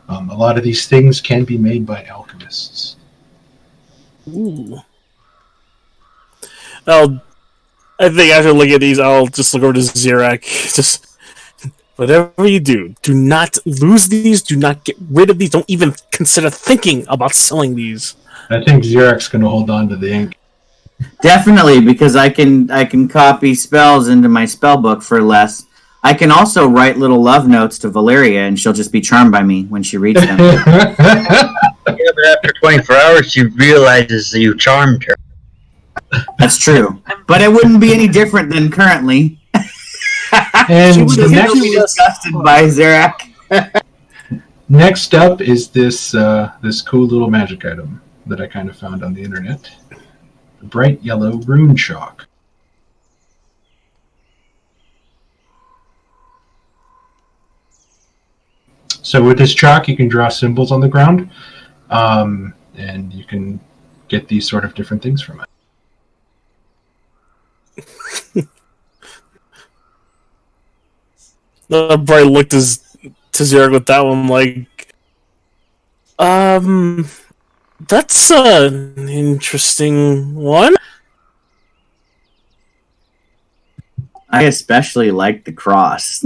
A lot of these things can be made by alchemists. Ooh. I think after looking at these, I'll just look over to Zirak. Just whatever you do not lose these. Do not get rid of these. Don't even consider thinking about selling these. I think Zirak's going to hold on to the ink. Definitely, because I can copy spells into my spell book for less. I can also write little love notes to Valeria, and she'll just be charmed by me when she reads them. Yeah, but after 24 hours, she realizes that you charmed her. That's true, but it wouldn't be any different than currently. And She would the still be disgusted by Zerak. next up is this cool little magic item that I kind of found on the internet. The bright yellow rune chalk. So with this chalk, you can draw symbols on the ground, and you can get these sort of different things from it. Bright looked to Zirak with that one like, that's an interesting one. I especially like the cross.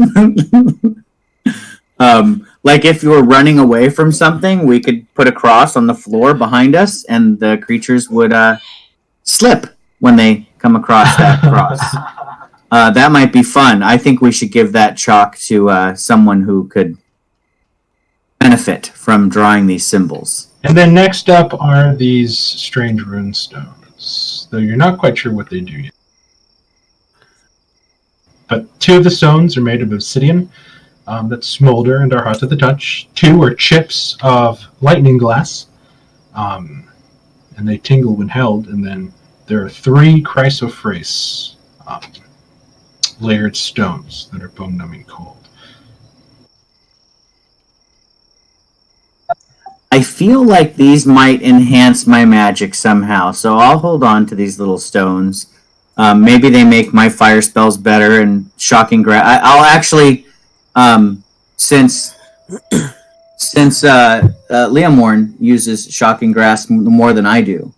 Like if you were running away from something, we could put a cross on the floor behind us, and the creatures would slip when they come across that cross. That might be fun. I think we should give that chalk to someone who could benefit from drawing these symbols. And then next up are these strange rune stones, though you're not quite sure what they do yet. But 2 of the stones are made of obsidian that smolder and are hot to the touch. 2 are chips of lightning glass, and they tingle when held. And then there are 3 chrysoprase layered stones that are bone-numbing cold. I feel like these might enhance my magic somehow, so I'll hold on to these little stones. Maybe they make my fire spells better and shocking grass. I'll actually, since Leomorn uses shocking grass more than I do,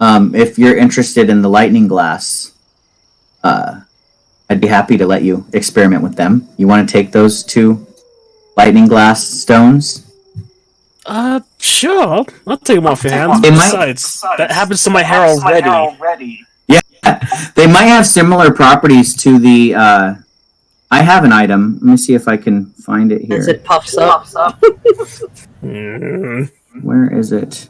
if you're interested in the lightning glass, I'd be happy to let you experiment with them. You want to take those 2 lightning glass stones? Sure. I'll take them off your hands. Besides, that happens to my hair already. Yeah, they might have similar properties to the. I have an item. Let me see if I can find it here. As it puffs up. Where is it?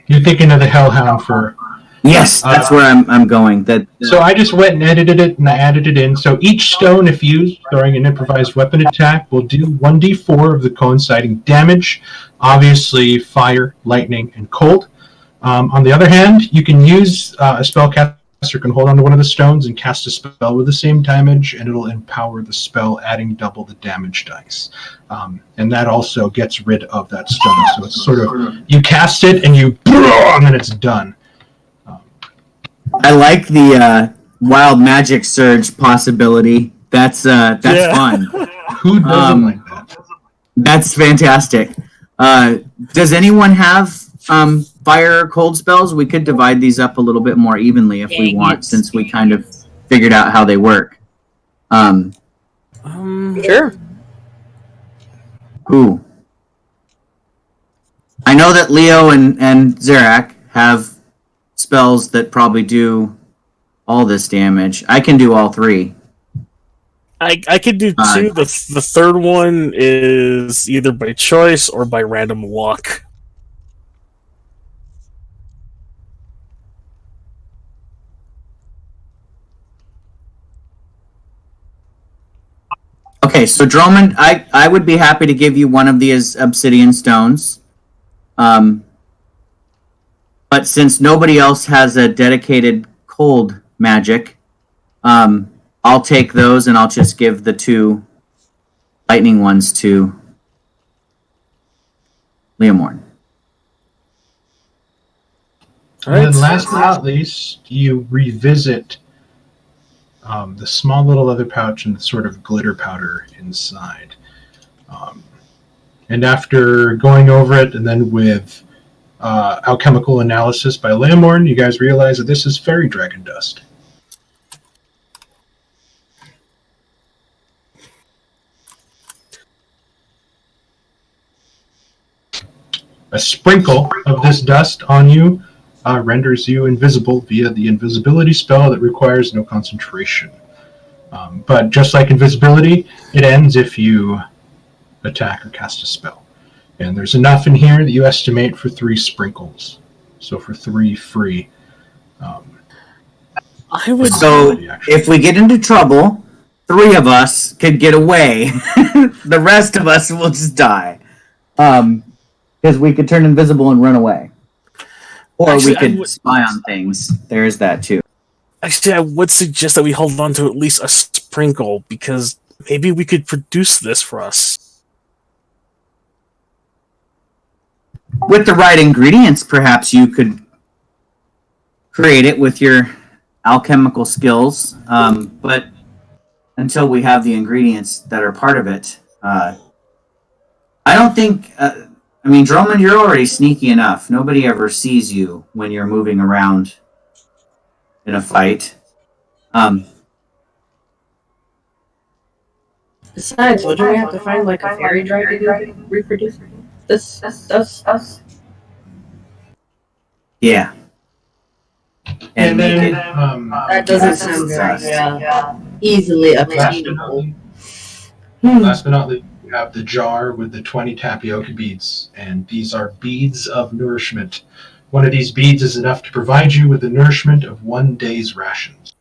You're thinking of the Hellhound for Yes, that's where I'm going. So I just went and edited it, and I added it in. So each stone, if used during an improvised weapon attack, will do 1d4 of the coinciding damage. Obviously, fire, lightning, and cold. On the other hand, you can use a spellcaster can hold onto one of the stones and cast a spell with the same damage, and it'll empower the spell, adding double the damage dice. And that also gets rid of that stone. So it's sort of, you cast it, and and then it's done. I like the wild magic surge possibility. That's fun. Who doesn't like that? That's fantastic. Does anyone have fire or cold spells? We could divide these up a little bit more evenly if we want, since we kind of figured out how they work. Sure. Ooh. I know that Leo and Zarak have spells that probably do all this damage. I can do all three. I could do two. The third one is either by choice or by random luck. Okay, so Drummond, I would be happy to give you one of these obsidian stones. But since nobody else has a dedicated cold magic, I'll take those and I'll just give the two lightning ones to Leomorn. And then last but not least, you revisit the small little leather pouch and the sort of glitter powder inside. And after going over it, and then with alchemical analysis by Leomorn, you guys realize that this is fairy dragon dust. A sprinkle of this dust on you renders you invisible via the invisibility spell that requires no concentration. But just like invisibility, it ends if you attack or cast a spell. And there's enough in here that you estimate for 3 sprinkles. So for 3 free. I would. So if we get into trouble, 3 of us could get away. The rest of us will just die. Because we could turn invisible and run away. Or Actually, we could spy on things. There's that too. Actually, I would suggest that we hold on to at least a sprinkle, because maybe we could produce this for us. With the right ingredients, perhaps you could create it with your alchemical skills. But until we have the ingredients that are part of it, I don't think... I mean, Drummond, you're already sneaky enough. Nobody ever sees you when you're moving around in a fight. Besides, wouldn't we have to find like a fairy dragon to reproduce this dust? Yeah. And then, That doesn't sound very easily obtainable. last but not least, you have the jar with the 20 tapioca beads, and these are beads of nourishment. One of these beads is enough to provide you with the nourishment of 1 day's rations.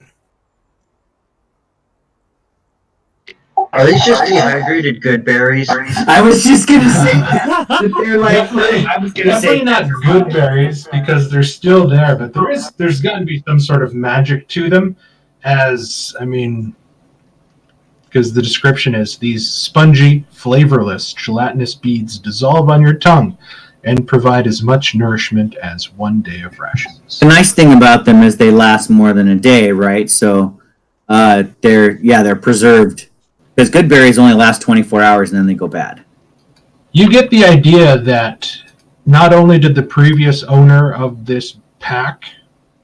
Are these just dehydrated good berries? I was just going to say that. They're like, I was going to say Definitely not good berries, because they're still there, but there's got to be some sort of magic to them, because the description is these spongy, flavorless, gelatinous beads dissolve on your tongue and provide as much nourishment as 1 day of rations. The nice thing about them is they last more than a day, right? So they're preserved. Because good berries only last 24 hours and then they go bad. You get the idea that not only did the previous owner of this pack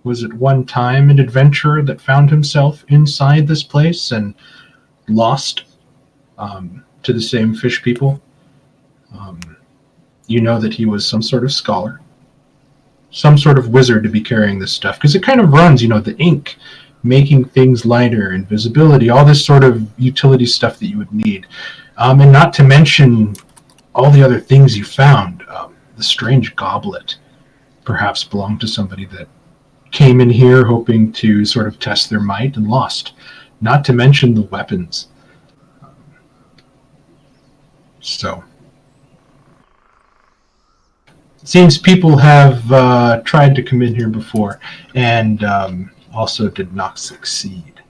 was at one time an adventurer that found himself inside this place and lost to the same fish people. You know that he was some sort of scholar, some sort of wizard to be carrying this stuff, because it kind of runs, the ink, making things lighter, invisibility, all this sort of utility stuff that you would need. And not to mention all the other things you found. The strange goblet perhaps belonged to somebody that came in here hoping to sort of test their might and lost. Not to mention the weapons. So, it seems people have tried to come in here before and also did not succeed.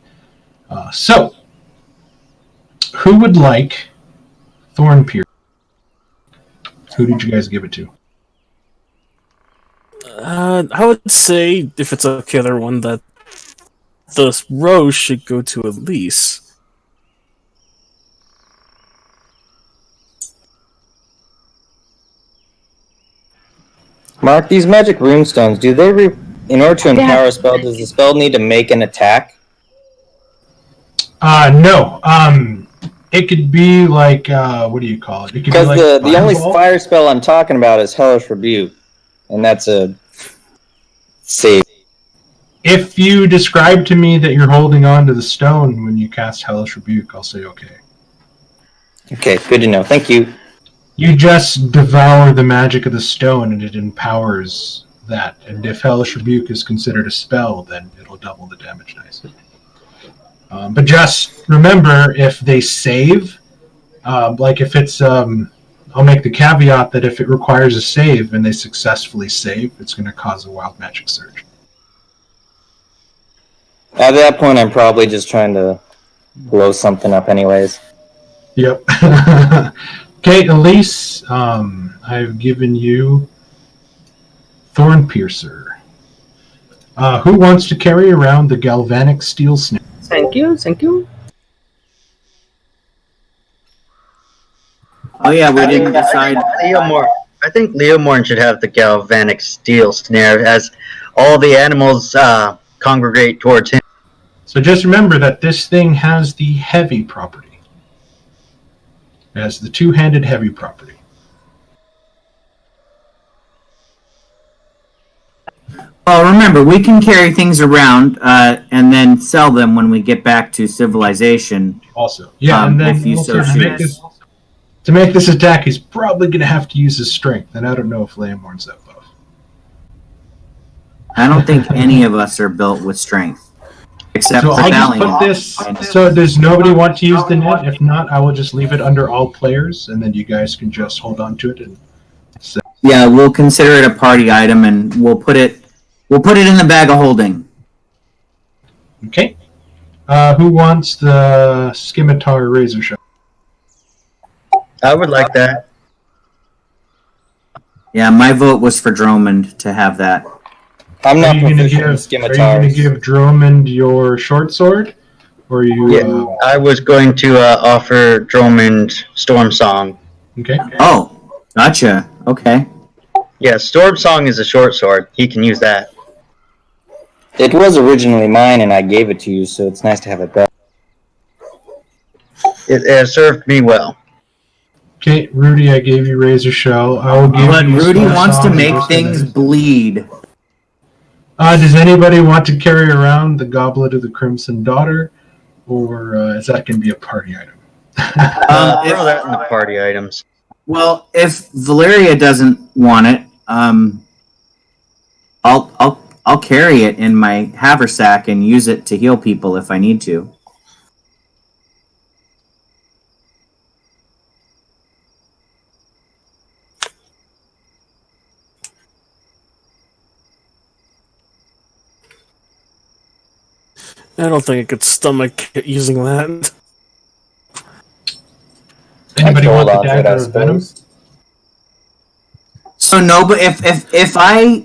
So, who would like Thornpiercer? Who did you guys give it to? I would say, if it's okay, other one, that the rose should go to Elise. Mark, these magic runestones, do they in order to empower a spell, does the spell need to make an attack? No. It could be like, what do you call it? It could Because be like the only Fireball. fire spell I'm talking about is Hellish Rebuke, and that's a save. If you describe to me that you're holding on to the stone when you cast Hellish Rebuke, I'll say okay. Okay, good to know. Thank you. You just devour the magic of the stone and it empowers that. And if Hellish Rebuke is considered a spell, then it'll double the damage dice. But just remember, if they save, like if it's, I'll make the caveat that if it requires a save and they successfully save, it's going to cause a wild magic surge. At that point, I'm probably just trying to blow something up anyways. Yep. Okay, Elise, I've given you Thornpiercer. Who wants to carry around the galvanic steel snare? Thank you, thank you. Oh yeah, we didn't decide. I think Leomorn should have the galvanic steel snare as all the animals congregate towards him. So just remember that this thing has the heavy property. It has the two-handed heavy property. Well, remember, we can carry things around and then sell them when we get back to civilization. Also, yeah, and then if you also so choose. to make this attack, he's probably going to have to use his strength, and I don't know if Leomorn's that buff. I don't think any of us are built with strength, except So for I'll just Valiant. put this. So does nobody want to use the net? If not, I will just leave it under all players, and then you guys can just hold on to it. And Yeah, we'll consider it a party item, and we'll put it in the bag of holding. okay. Who wants the scimitar razor shot? I would like that. Yeah, my vote was for Dromond to have that. I'm not Are you going to proficient in give scimitars. Dromond your short sword, or are you? Yeah, I was going to offer Dromond Storm Song. Okay. Oh, gotcha. Okay. Yeah, Storm Song is a short sword. He can use that. It was originally mine, and I gave it to you, so it's nice to have it back. It has served me well. Okay, Rudy, I gave you razor shell. I will give But you. Rudy Storm wants to Song make and things bleed. Does anybody want to carry around the Goblet of the Crimson Daughter, or is that going to be a party item? Throw that in the party items. Well, if Valeria doesn't want it, I'll carry it in my haversack and use it to heal people if I need to. I don't think I could stomach using that. Anybody hold want on the to it, I dagger of venom? suppose. So no, but if I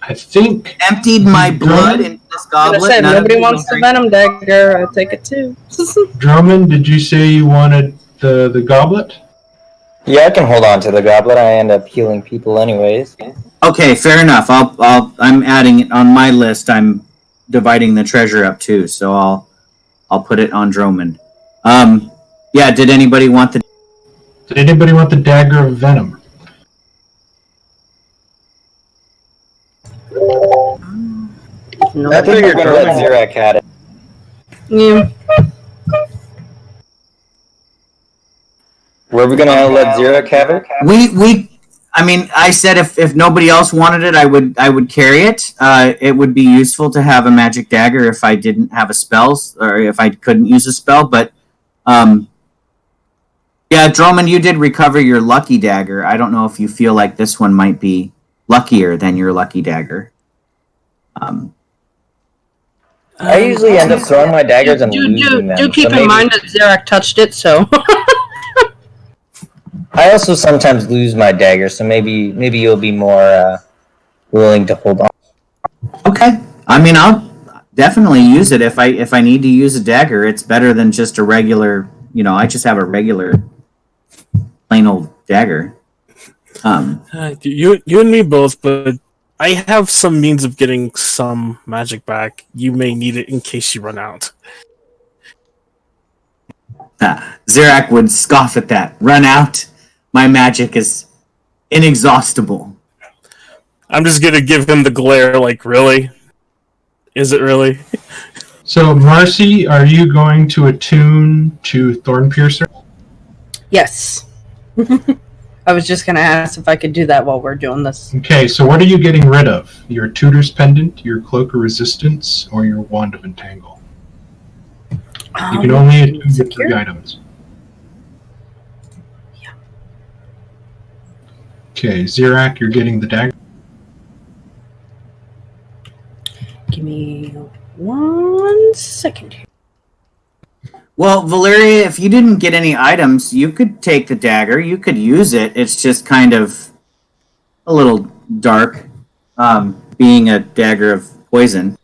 I think emptied my blood into this I goblet, said none of nobody you wants will the drink- venom dagger. I'll take it too. Drummond, did you say you wanted the goblet? Yeah, I can hold on to the goblet. I end up healing people anyways. Okay, fair enough. I'm adding it on my list. I'm dividing the treasure up too, so I'll put it on Dromond. Yeah. Did anybody want the? Did anybody want the dagger of venom? No. I think we're gonna let Zirak have it. Yeah. Were we gonna let Zirak have it? I mean, I said if nobody else wanted it, I would carry it. It would be useful to have a magic dagger if I didn't have a spell or if I couldn't use a spell. But yeah, Droman, you did recover your lucky dagger. I don't know if you feel like this one might be luckier than your lucky dagger. I usually end up throwing my daggers and losing them. Do keep so in mind that Xerac touched it, so. I also sometimes lose my dagger, so maybe you'll be more willing to hold on. Okay. I mean, I'll definitely use it if I need to use a dagger. It's better than just a regular. I just have a regular, plain old dagger. You and me both, but I have some means of getting some magic back. You may need it in case you run out. Xerac would scoff at that. Run out. My magic is inexhaustible. I'm just gonna give him the glare, like, really? Is it really? So, Marcy, are you going to attune to Thornpiercer? Yes. I was just going to ask if I could do that while we're doing this. Okay, so what are you getting rid of? Your Tutor's Pendant, your Cloak of Resistance, or your Wand of Entangle? You can only attune to 3 items. Yeah. Okay, Xerac, you're getting the dagger. Give me 1 second here. Well, Valeria, if you didn't get any items, you could take the dagger. You could use it. It's just kind of a little dark, being a dagger of poison.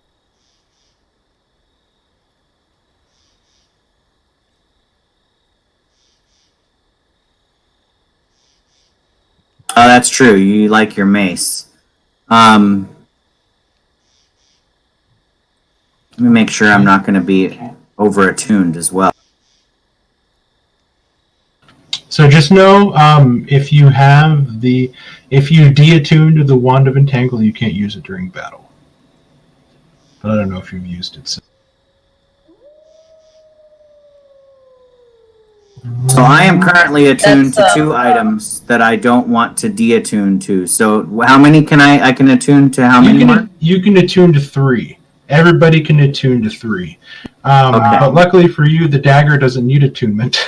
Oh, that's true. You like your mace. Let me make sure I'm not going to be over-attuned as well. So just know, if you de-attune to the Wand of Entangle, you can't use it during battle. But I don't know if you've used it since. So I am currently attuned to 2 items that I don't want to de-attune to. So how many can I can attune to? How many more? You can attune to 3. Everybody can attune to 3. Okay. But luckily for you, the dagger doesn't need attunement.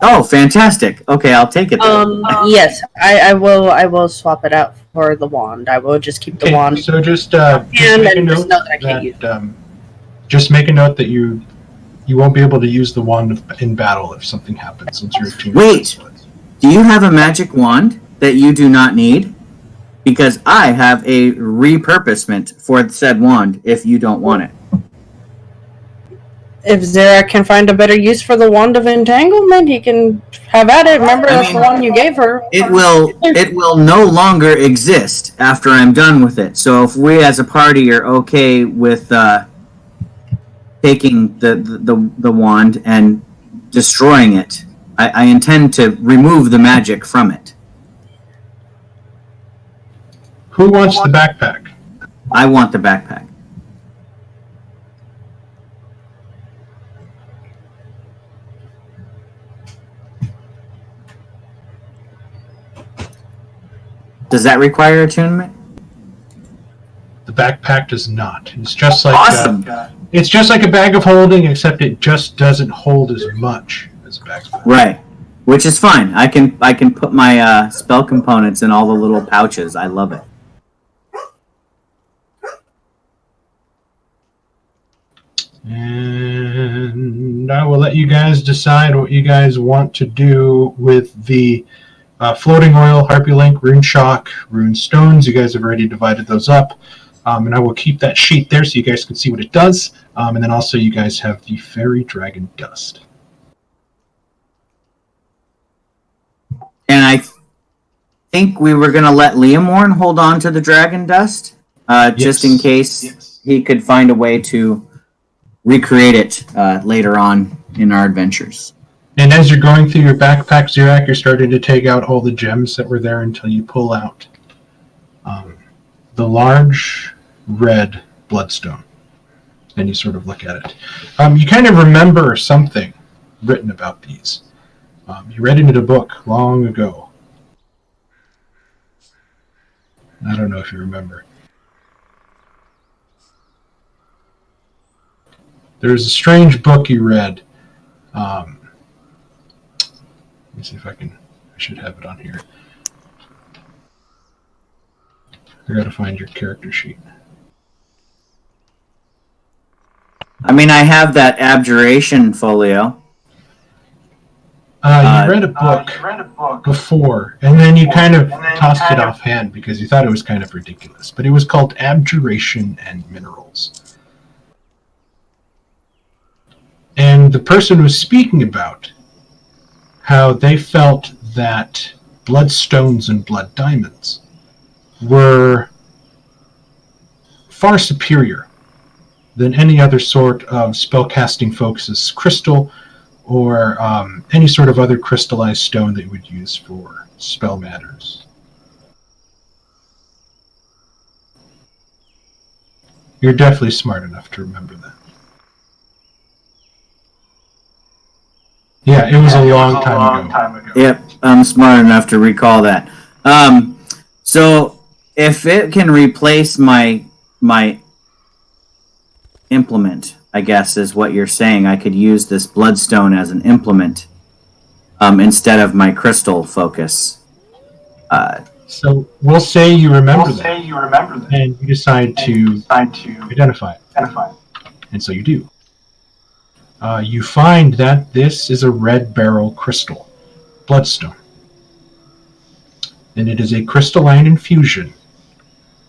Oh, fantastic. Okay, I'll take it then. Yes, I will swap it out for the wand. I will just keep the Okay, wand. so just And make a then just note know that I can't use that just make a note that you won't be able to use the wand in battle if something happens since you're attuned. Wait. Do you have a magic wand that you do not need? Because I have a repurposement for said wand if you don't want it. If Xerac can find a better use for the Wand of Entanglement, he can have at it. Remember, that's the one you gave her. It will no longer exist after I'm done with it. So if we as a party are okay with taking the wand and destroying it, I intend to remove the magic from it. Who wants the backpack? I want the backpack. Does that require attunement? The backpack does not. It's just like Awesome. It's just like a bag of holding, except it just doesn't hold as much as a backpack. Right, which is fine. I can put my spell components in all the little pouches. I love it. And I will let you guys decide what you guys want to do with the floating oil, Harpy Link, Rune Shock, Rune Stones. You guys have already divided those up. And I will keep that sheet there so you guys can see what it does. And then also you guys have the Fairy Dragon Dust. And I think we were going to let Leomorn hold on to the Dragon Dust, just in case he could find a way to recreate it later on in our adventures. And as you're going through your backpack, Xerac, you're starting to take out all the gems that were there until you pull out the large red bloodstone. And you sort of look at it. You kind of remember something written about these. You read it in a book long ago. I don't know if you remember. There's a strange book you read. Let me see if I should have it on here. I gotta find your character sheet. I mean, I have that abjuration folio. You read a book before, and then you kind of tossed it offhand because you thought it was kind of ridiculous. But it was called Abjuration and Minerals. And the person was speaking about how they felt that bloodstones and blood diamonds were far superior than any other sort of spellcasting focus crystal or any sort of other crystallized stone that you would use for spell matters. You're definitely smart enough to remember that. Yeah, it was a long time ago. Yep, I'm smart enough to recall that. So if it can replace my implement, I guess is what you're saying, I could use this bloodstone as an implement instead of my crystal focus. So we'll say you remember that, and you decide to identify it. And so you do. You find that this is a red beryl crystal, bloodstone. And it is a crystalline infusion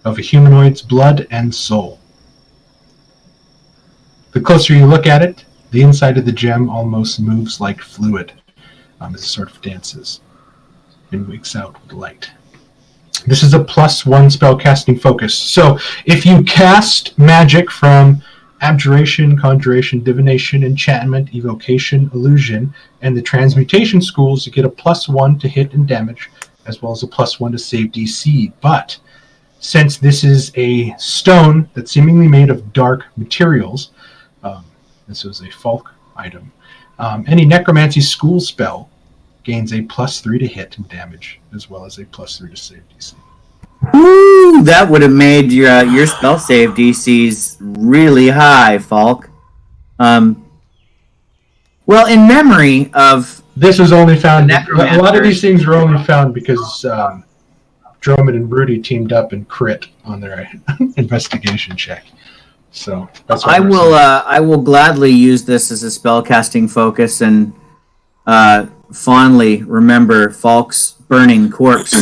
of a humanoid's blood and soul. The closer you look at it, the inside of the gem almost moves like fluid as it sort of dances and wakes out with light. This is a +1 spellcasting focus. So if you cast magic from Abjuration, Conjuration, Divination, Enchantment, Evocation, Illusion, and the Transmutation schools, you get a +1 to hit and damage, as well as a +1 to save DC. But since this is a stone that's seemingly made of dark materials, this is a Falk item, any Necromancy school spell gains a +3 to hit and damage, as well as a +3 to save DC. Ooh, that would have made your spell save DCs really high, Falk. Well, in memory of this was only found. A Necromancer. lot of these things were only found because Drummond and Rudy teamed up and crit on their investigation check. So that's what I will gladly use this as a spellcasting focus and fondly remember Falk's burning corpse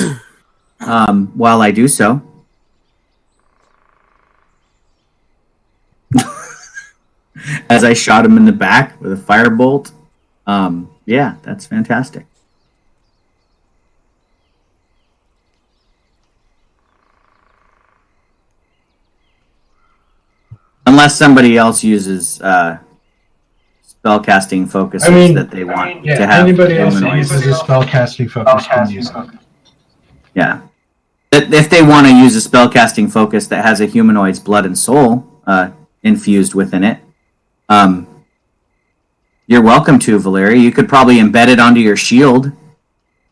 while I do so. As I shot him in the back with a firebolt. Yeah, that's fantastic. Unless somebody else uses spellcasting focuses that they want to have. Anybody else that uses a spellcasting focus can use it. Yeah. If they want to use a spellcasting focus that has a humanoid's blood and soul infused within it, you're welcome to, Valeria. You could probably embed it onto your shield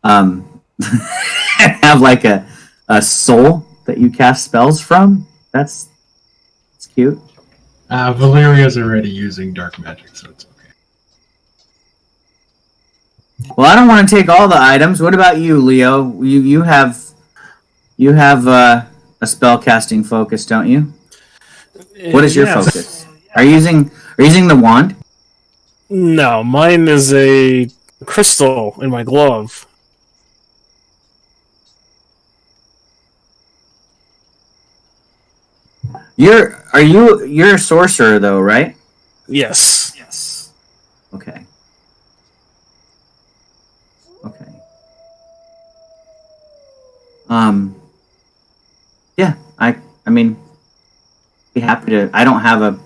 and have like a soul that you cast spells from. That's cute. Valeria's already using dark magic, so it's okay. Well, I don't want to take all the items. What about you, Leo? You have a spellcasting focus, don't you? What is your focus? Are you using the wand? No, mine is a crystal in my glove. You're a sorcerer though, right? Yes. Okay. Yeah, I mean, be happy to. I don't have a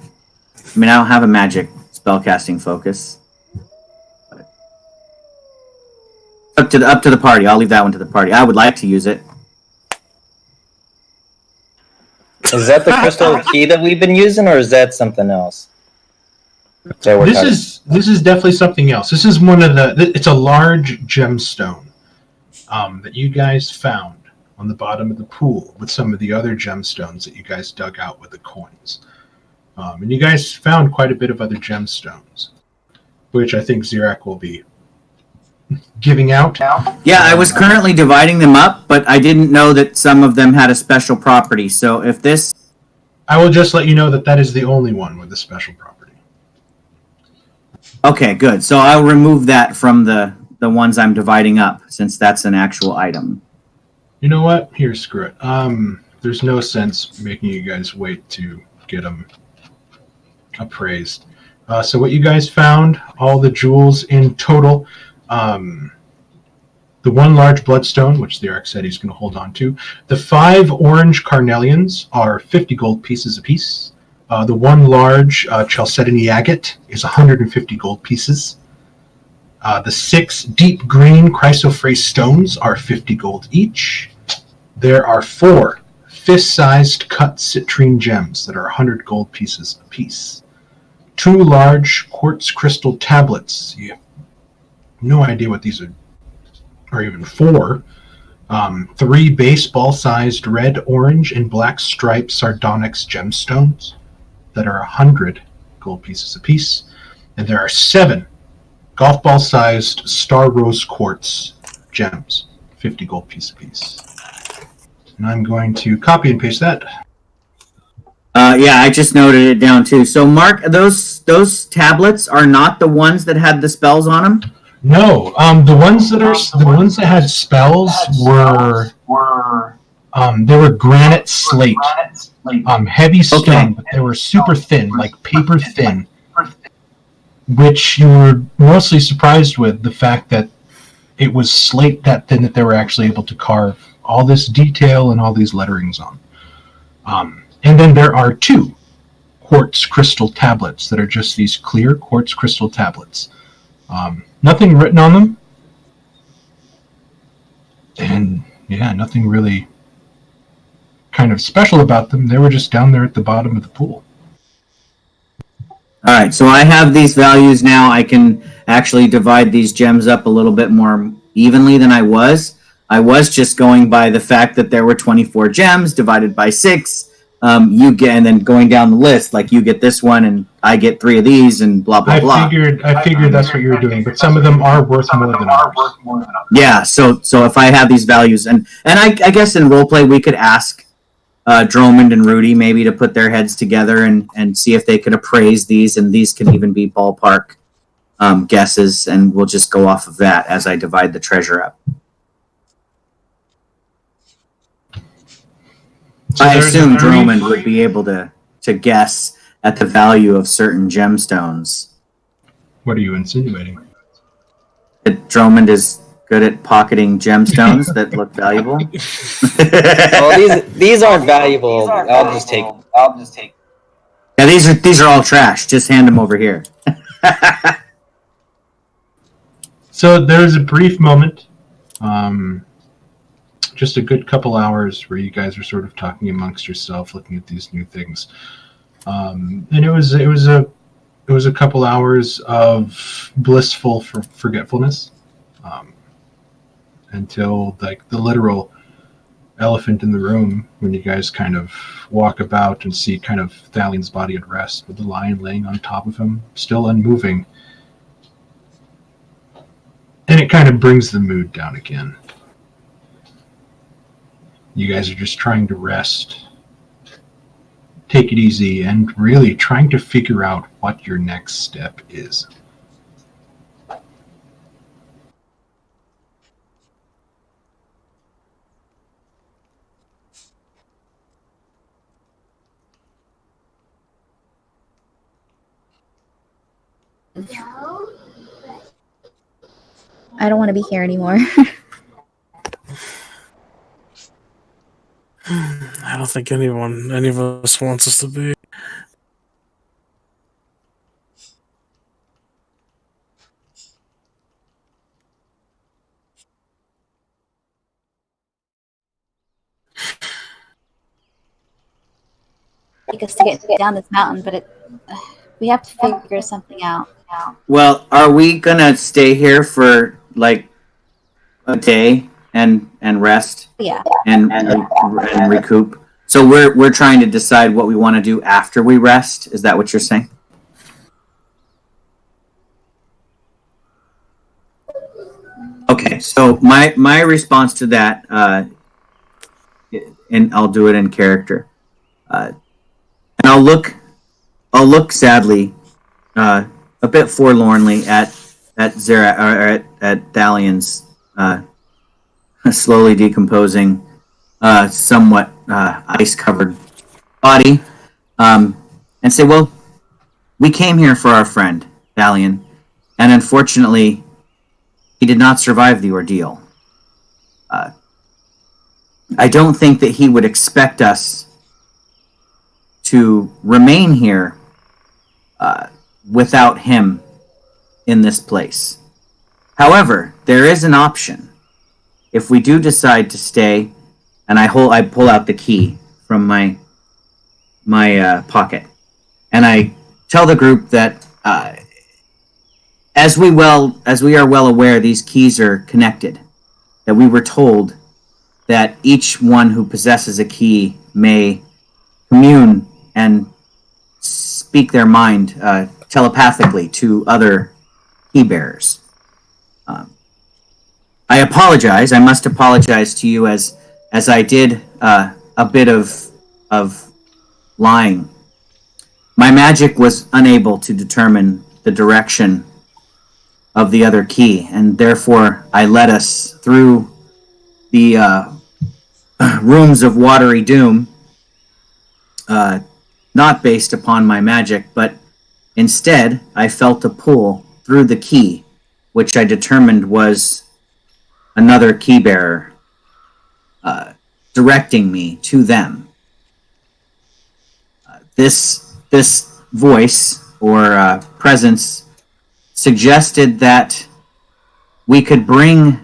magic spellcasting focus. Up to the party. I'll leave that one to the party. I would like to use it. Is that the crystal key that we've been using, or is that something else? This is definitely something else. This is one of it's a large gemstone that you guys found on the bottom of the pool with some of the other gemstones that you guys dug out with the coins. And you guys found quite a bit of other gemstones, which I think Zirak will be giving out. Yeah, I was currently dividing them up, but I didn't know that some of them had a special property. So if this... I will just let you know that that is the only one with a special property. Okay, good. So I'll remove that from the ones I'm dividing up, since that's an actual item. You know what? Here, screw it. There's no sense making you guys wait to get them appraised. So what you guys found, all the jewels in total, the one large bloodstone, which the Ark said he's going to hold on to. The 5 orange carnelians are 50 gold pieces apiece. The one large chalcedony agate is 150 gold pieces. The 6 deep green chrysoprase stones are 50 gold each. There are 4 fist-sized cut citrine gems that are 100 gold pieces apiece. 2 large quartz crystal tablets. You have no idea what these are, or even 4. 3 baseball-sized red, orange, and black striped sardonyx gemstones that are 100 gold pieces apiece. And there are 7 golf ball-sized star rose quartz gems, 50 gold piece apiece. And I'm going to copy and paste that. Yeah, I just noted it down too. So, Mark, those tablets are not the ones that had the spells on them? No, the ones that had spells were they were granite slate, heavy stone, Okay. but they were super thin, like paper thin, which you were mostly surprised with the fact that it was slate that thin that they were actually able to carve all this detail and all these letterings on. And then there are 2 quartz crystal tablets that are just these clear quartz crystal tablets. Nothing written on them. And yeah, nothing really kind of special about them. They were just down there at the bottom of the pool. All right, so I have these values now. I can actually divide these gems up a little bit more evenly than I was. I was just going by the fact that there were 24 gems divided by 6. You get, and then going down the list, like you get this one, and I get 3 of these, and blah blah blah. I figured that's what you were doing, but some of them are worth more than others. Yeah, so if I have these values, and I guess in roleplay we could ask Dromond and Rudy maybe to put their heads together and see if they could appraise these, and these can even be ballpark guesses, and we'll just go off of that as I divide the treasure up. So I there's assume a brief- Dromond would be able to guess at the value of certain gemstones. What are you insinuating? That Dromond is good at pocketing gemstones that look valuable. Well, these aren't valuable. I'll just take. Yeah, these are all trash. Just hand them over here. So there's a brief moment, just a good couple hours where you guys are sort of talking amongst yourself, looking at these new things, and it was a couple hours of blissful forgetfulness, until like the literal elephant in the room when you guys kind of walk about and see kind of Thalian's body at rest with the lion laying on top of him, still unmoving. And it kind of brings the mood down again. You guys are just trying to rest, take it easy, and really trying to figure out what your next step is. I don't want to be here anymore. I don't think any of us wants us to be. Take us to get down this mountain, but we have to figure something out. Well, are we gonna stay here for like a day and rest Yeah. and recoup. So we're trying to decide what we want to do after we rest. Is that what you're saying? Okay, so my response to that, and I'll do it in character, and I'll look sadly, a bit forlornly at Zera or at Thalian's slowly decomposing, somewhat ice-covered body, and say, well, we came here for our friend Thalian, and unfortunately, he did not survive the ordeal. I don't think that he would expect us to remain here without him in this place. However, there is an option. If we do decide to stay, and I pull out the key from my pocket, and I tell the group that as we are well aware, these keys are connected. That we were told that each one who possesses a key may commune and speak their mind telepathically to other key bearers. I apologize. I must apologize to you as I did a bit of lying. My magic was unable to determine the direction of the other key, and therefore I led us through the rooms of watery doom, not based upon my magic, but instead I felt a pull through the key, which I determined was another key bearer directing me to them. This voice or presence suggested that we could bring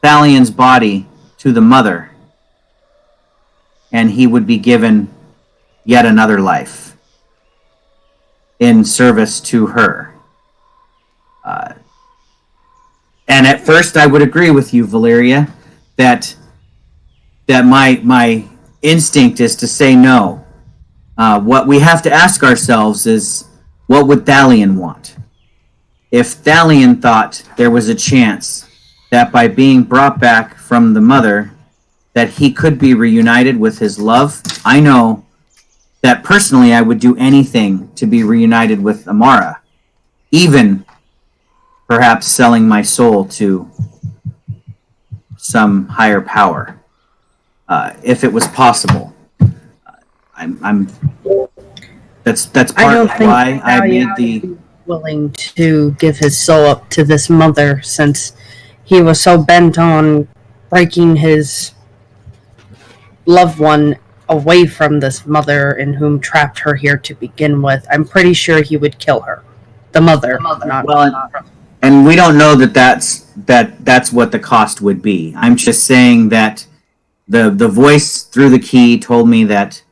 Thalian's body to the mother, and he would be given yet another life in service to her. And at first I would agree with you, Valeria, that my instinct is to say no. What we have to ask ourselves is, what would Thalian want? If Thalian thought there was a chance that by being brought back from the mother, that he could be reunited with his love, I know that personally I would do anything to be reunited with Amara, even perhaps selling my soul to some higher power, if it was possible. That's part of why I made the willing to give his soul up to this mother, since he was so bent on breaking his loved one away from this mother in whom trapped her here to begin with. I'm pretty sure he would kill her. The mother. And we don't know that's what the cost would be. I'm just saying that the voice through the key told me that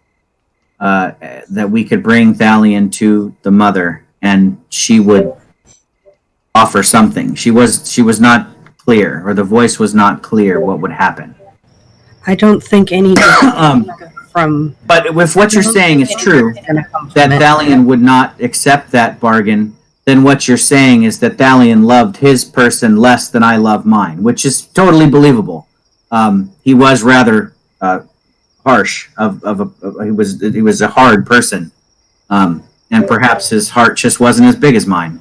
that we could bring Thalian to the mother, and she would offer something. She was not clear, or the voice was not clear what would happen. I don't think any from. But if what you're saying is true, that Thalian would not accept that bargain, then what you're saying is that Thalian loved his person less than I love mine, which is totally believable. He was rather harsh. He was a hard person, and perhaps his heart just wasn't as big as mine.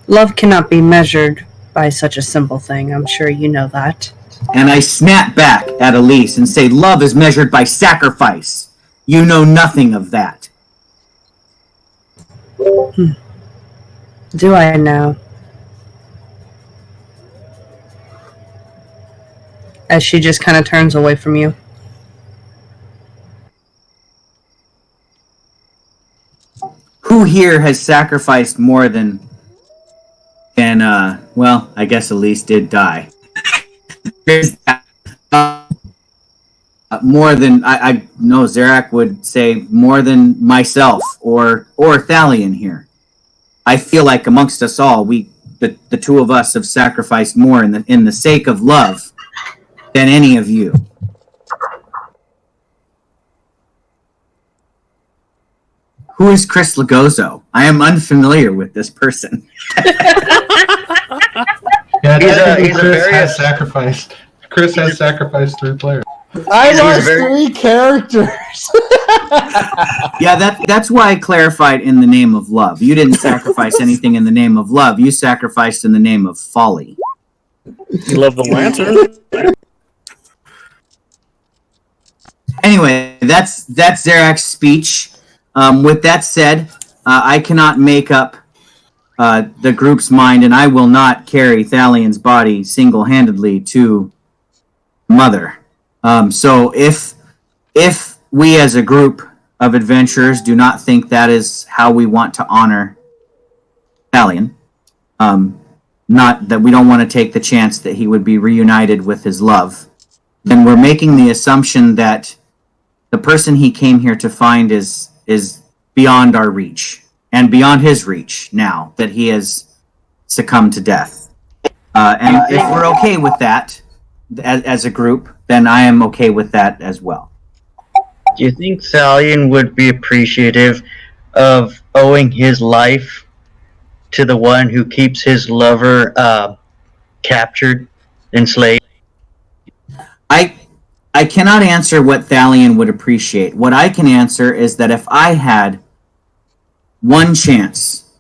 Love cannot be measured by such a simple thing. I'm sure you know that. And I snap back at Elise and say, love is measured by sacrifice. You know nothing of that. Do I now? As she just kind of turns away from you. Who here has sacrificed more than well, I guess Elise did die. More than I know, Zarak would say more than myself or Thalian here. I feel like amongst us all, the two of us have sacrificed more in the sake of love than any of you. Who is Chris Lagozo? I am unfamiliar with this person. Yeah, he's a Chris very- has sacrificed. Chris has sacrificed 3 players. I He's a lost very- 3 characters. Yeah, that's why I clarified in the name of love. You didn't sacrifice anything in the name of love. You sacrificed in the name of folly. You love the lantern. Anyway, that's Zarak's speech. With that said, I cannot make up the group's mind, and I will not carry Thalion's body single-handedly to Mother. So if we as a group of adventurers do not think that is how we want to honor Thalion, not that we don't want to take the chance that he would be reunited with his love, then we're making the assumption that the person he came here to find is beyond our reach and beyond his reach now that he has succumbed to death. And if we're okay with that as a group, then I am okay with that as well. Do you think Thalion would be appreciative of owing his life to the one who keeps his lover captured, enslaved? I cannot answer what Thalion would appreciate. What I can answer is that if I had one chance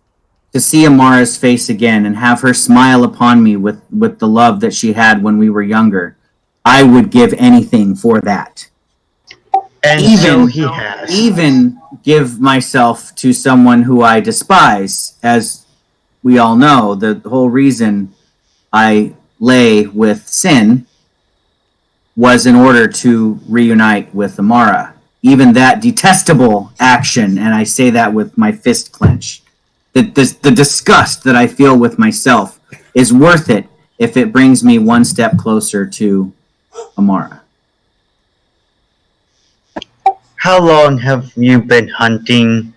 to see Amara's face again and have her smile upon me with the love that she had when we were younger, I would give anything for that. And so he has. Even give myself to someone who I despise. As we all know, the whole reason I lay with Sin was in order to reunite with Amara. Even that detestable action, and I say that with my fist clenched, the disgust that I feel with myself is worth it if it brings me one step closer to Amara. How long have you been hunting?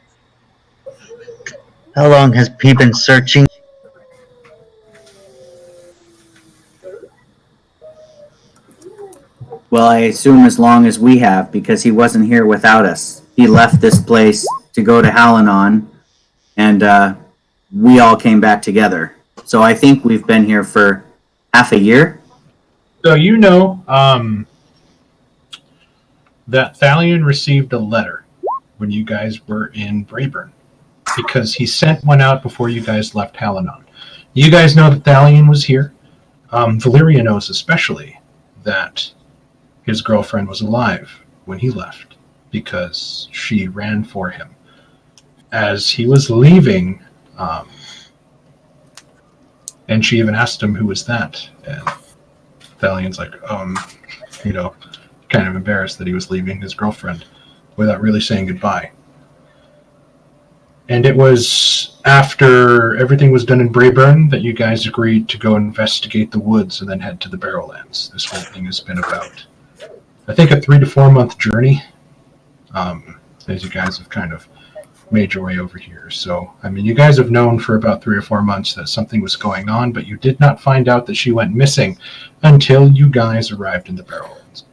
How long has he been searching? Well, I assume as long as we have, because he wasn't here without us. He left this place to go to Halanon, and we all came back together. So I think we've been here for half a year. So you know that Thalion received a letter when you guys were in Brayburn, because he sent one out before you guys left Halanon. You guys know that Thalion was here. Valyria knows especially that his girlfriend was alive when he left, because she ran for him. As he was leaving, and she even asked him, who was that? And Thalion's like, kind of embarrassed that he was leaving his girlfriend without really saying goodbye. And it was after everything was done in Brayburn that you guys agreed to go investigate the woods and then head to the Barrowlands. This whole thing has been about, I think, a 3 to 4 month journey, as you guys have kind of made your way over here. So, I mean, you guys have known for about 3 or 4 months that something was going on, but you did not find out that she went missing until you guys arrived in the Barrowlands.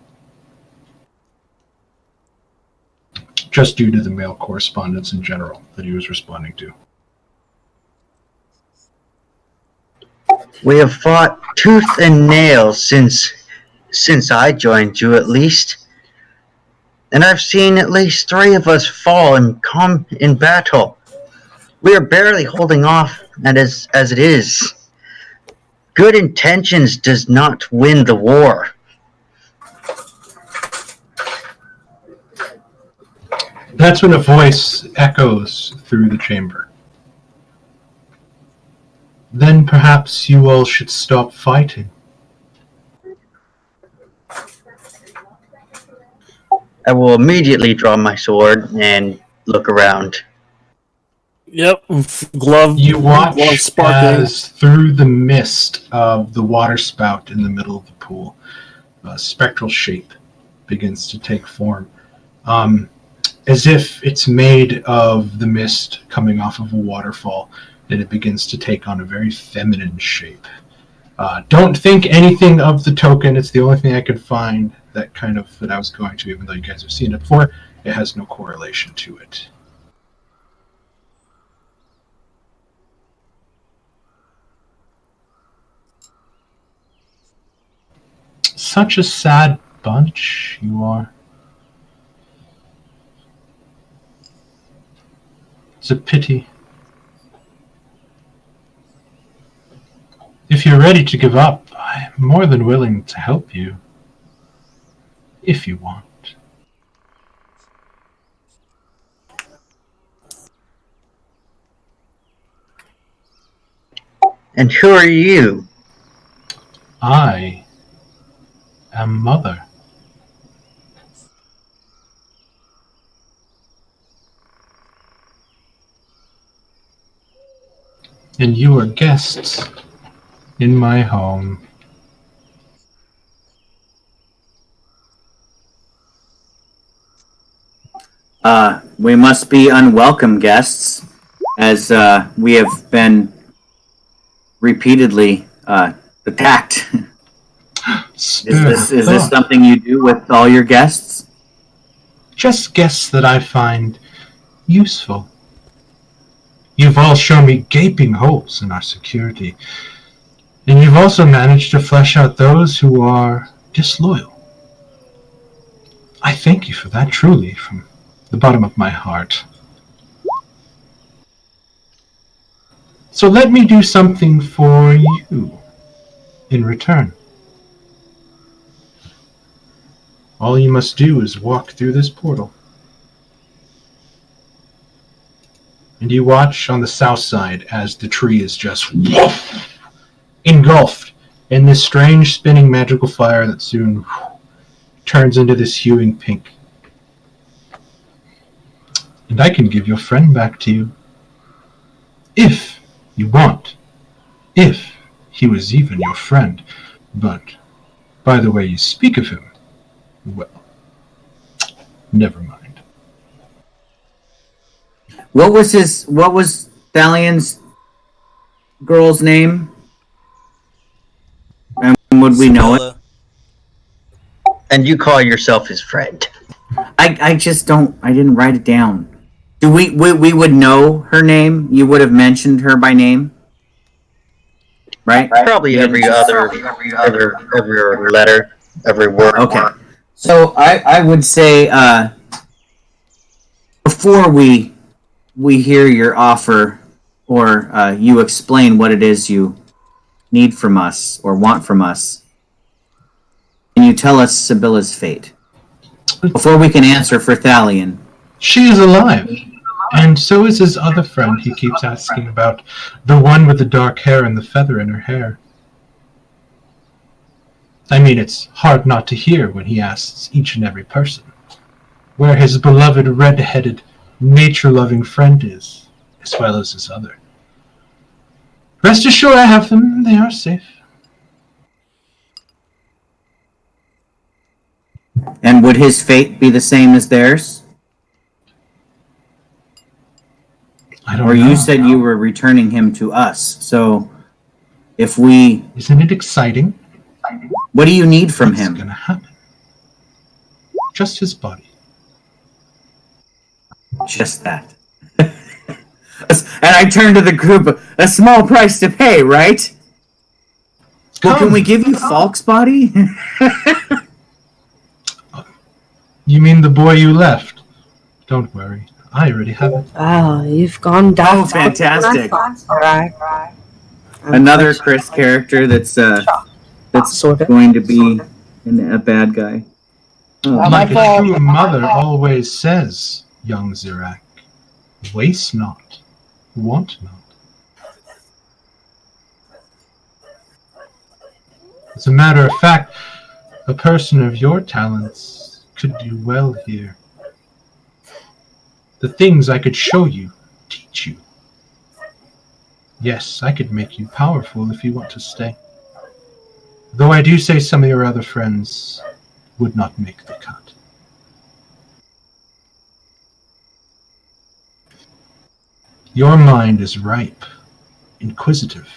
Just due to the mail correspondence in general that he was responding to. We have fought tooth and nail since I joined you, at least. And I've seen at least 3 of us fall in battle. We are barely holding off as it is. Good intentions does not win the war. That's when a voice echoes through the chamber. Then perhaps you all should stop fighting. I will immediately draw my sword and look around. Yep, glove. You watch glove sparkling. as through the mist of the water spout in the middle of the pool, a spectral shape begins to take form. As if it's made of the mist coming off of a waterfall. and it begins to take on a very feminine shape. Don't think anything of the token. It's the only thing I could find that I was going to, even though you guys have seen it before. It has no correlation to it. Such a sad bunch you are. It's a pity. If you're ready to give up, I'm more than willing to help you. If you want. And who are you? I am Mother. And you are guests in my home. We must be unwelcome guests, as we have been repeatedly attacked. Is this something you do with all your guests? Just guests that I find useful. You've all shown me gaping holes in our security, and you've also managed to flesh out those who are disloyal. I thank you for that, truly, from the bottom of my heart. So let me do something for you in return. All you must do is walk through this portal. And you watch on the south side as the tree is just engulfed in this strange spinning magical fire that soon turns into this hewing pink. And I can give your friend back to you. If you want. If he was even your friend. But, by the way you speak of him, well, never mind. What was Thalion's girl's name? And would we know it? And you call yourself his friend. I didn't write it down. Do we would know her name? You would have mentioned her by name? Right? Probably every other letter, every word. Okay. So I would say before we hear your offer or you explain what it is you need from us or want from us, can you tell us Sibylla's fate? Before we can answer for Thalion. She is alive. And so is his other friend he keeps asking about. The one with the dark hair and the feather in her hair. I mean, it's hard not to hear when he asks each and every person where his beloved red-headed, nature-loving friend is, as well as his other. Rest assured I have them. They are safe. And would his fate be the same as theirs? I don't know. Or you said you were returning him to us. So if we... Isn't it exciting? What do you need from him? What's going to happen? Just his body. Just that. And I turn to the group. A small price to pay, right? Well, can we give you Falk's body? You mean the boy you left? Don't worry. I already have it. Wow, you've gone down. Oh, fantastic. Right. Another Chris character that's going to be a bad guy. Oh. Like a true mother always says, young Zirak, waste not, want not. As a matter of fact, a person of your talents could do well here. The things I could show you, teach you. Yes, I could make you powerful if you want to stay. Though I do say some of your other friends would not make the cut. Your mind is ripe inquisitive,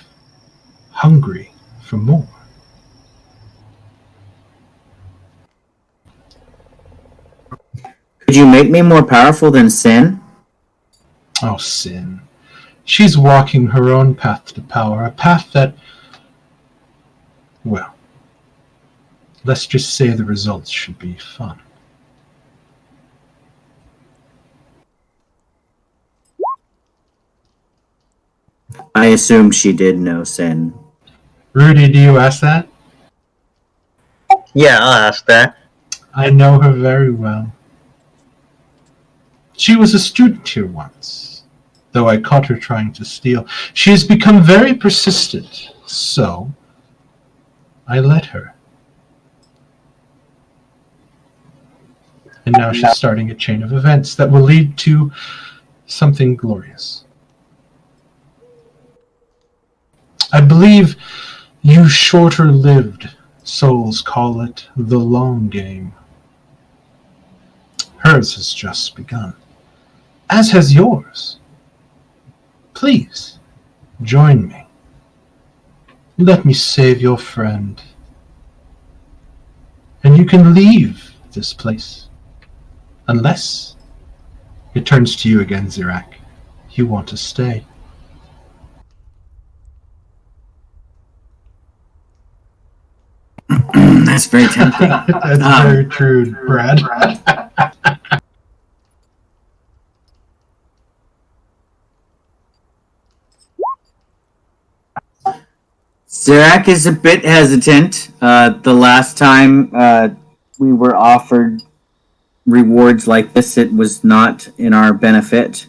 hungry for more. Could you make me more powerful than Sin? Oh, Sin. She's walking her own path to power, a path that, well, let's just say the results should be fun. I assume she did know Sin. Rudy, do you ask that? Yeah, I'll ask that. I know her very well. She was a student here once, though I caught her trying to steal. She has become very persistent, so I let her. And now she's starting a chain of events that will lead to something glorious. I believe you shorter-lived souls call it the long game. Hers has just begun, as has yours. Please, join me. Let me save your friend. And you can leave this place. Unless it turns to you again, Zirak. You want to stay. That's very tempting. That's very true, Brad. Zirak is a bit hesitant. The last time we were offered rewards like this, it was not in our benefit.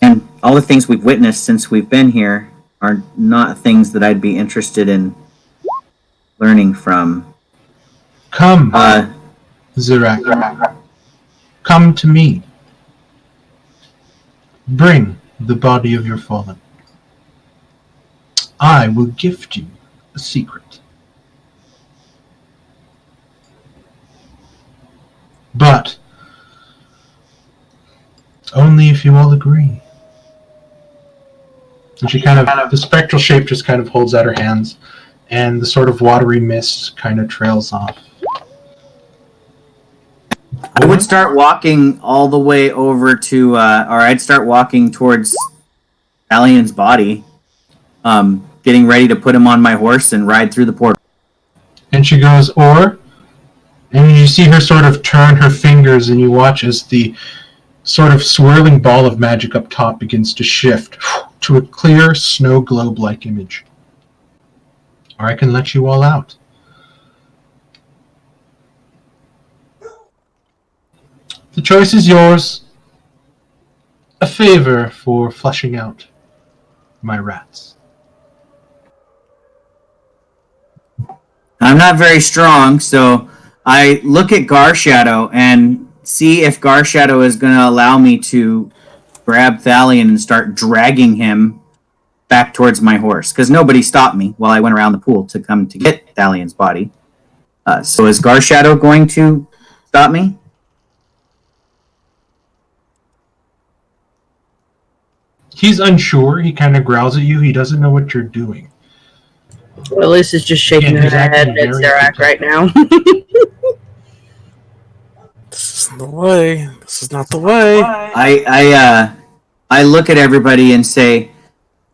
And all the things we've witnessed since we've been here are not things that I'd be interested in learning from. Come, Zirak. Come to me. Bring the body of your fallen. I will gift you a secret. But only if you all agree. And she the spectral shape just kind of holds out her hands, and the sort of watery mist kind of trails off. I would start walking all the way over to, or I'd start walking towards Alien's body, getting ready to put him on my horse and ride through the portal. And she goes, and you see her sort of turn her fingers, and you watch as the sort of swirling ball of magic up top begins to shift to a clear snow globe-like image. Or I can let you all out. The choice is yours. A favor for flushing out my rats. I'm not very strong, so I look at Garshadow and see if Garshadow is going to allow me to grab Thalion and start dragging him back towards my horse. Because nobody stopped me while I went around the pool to come to get Thalion's body. So is Garshadow going to stop me? He's unsure. He kind of growls at you. He doesn't know what you're doing. Elise is just shaking Yeah, her he's head acting at very Zarak right now. This isn't the way. This is not the way. I look at everybody and say,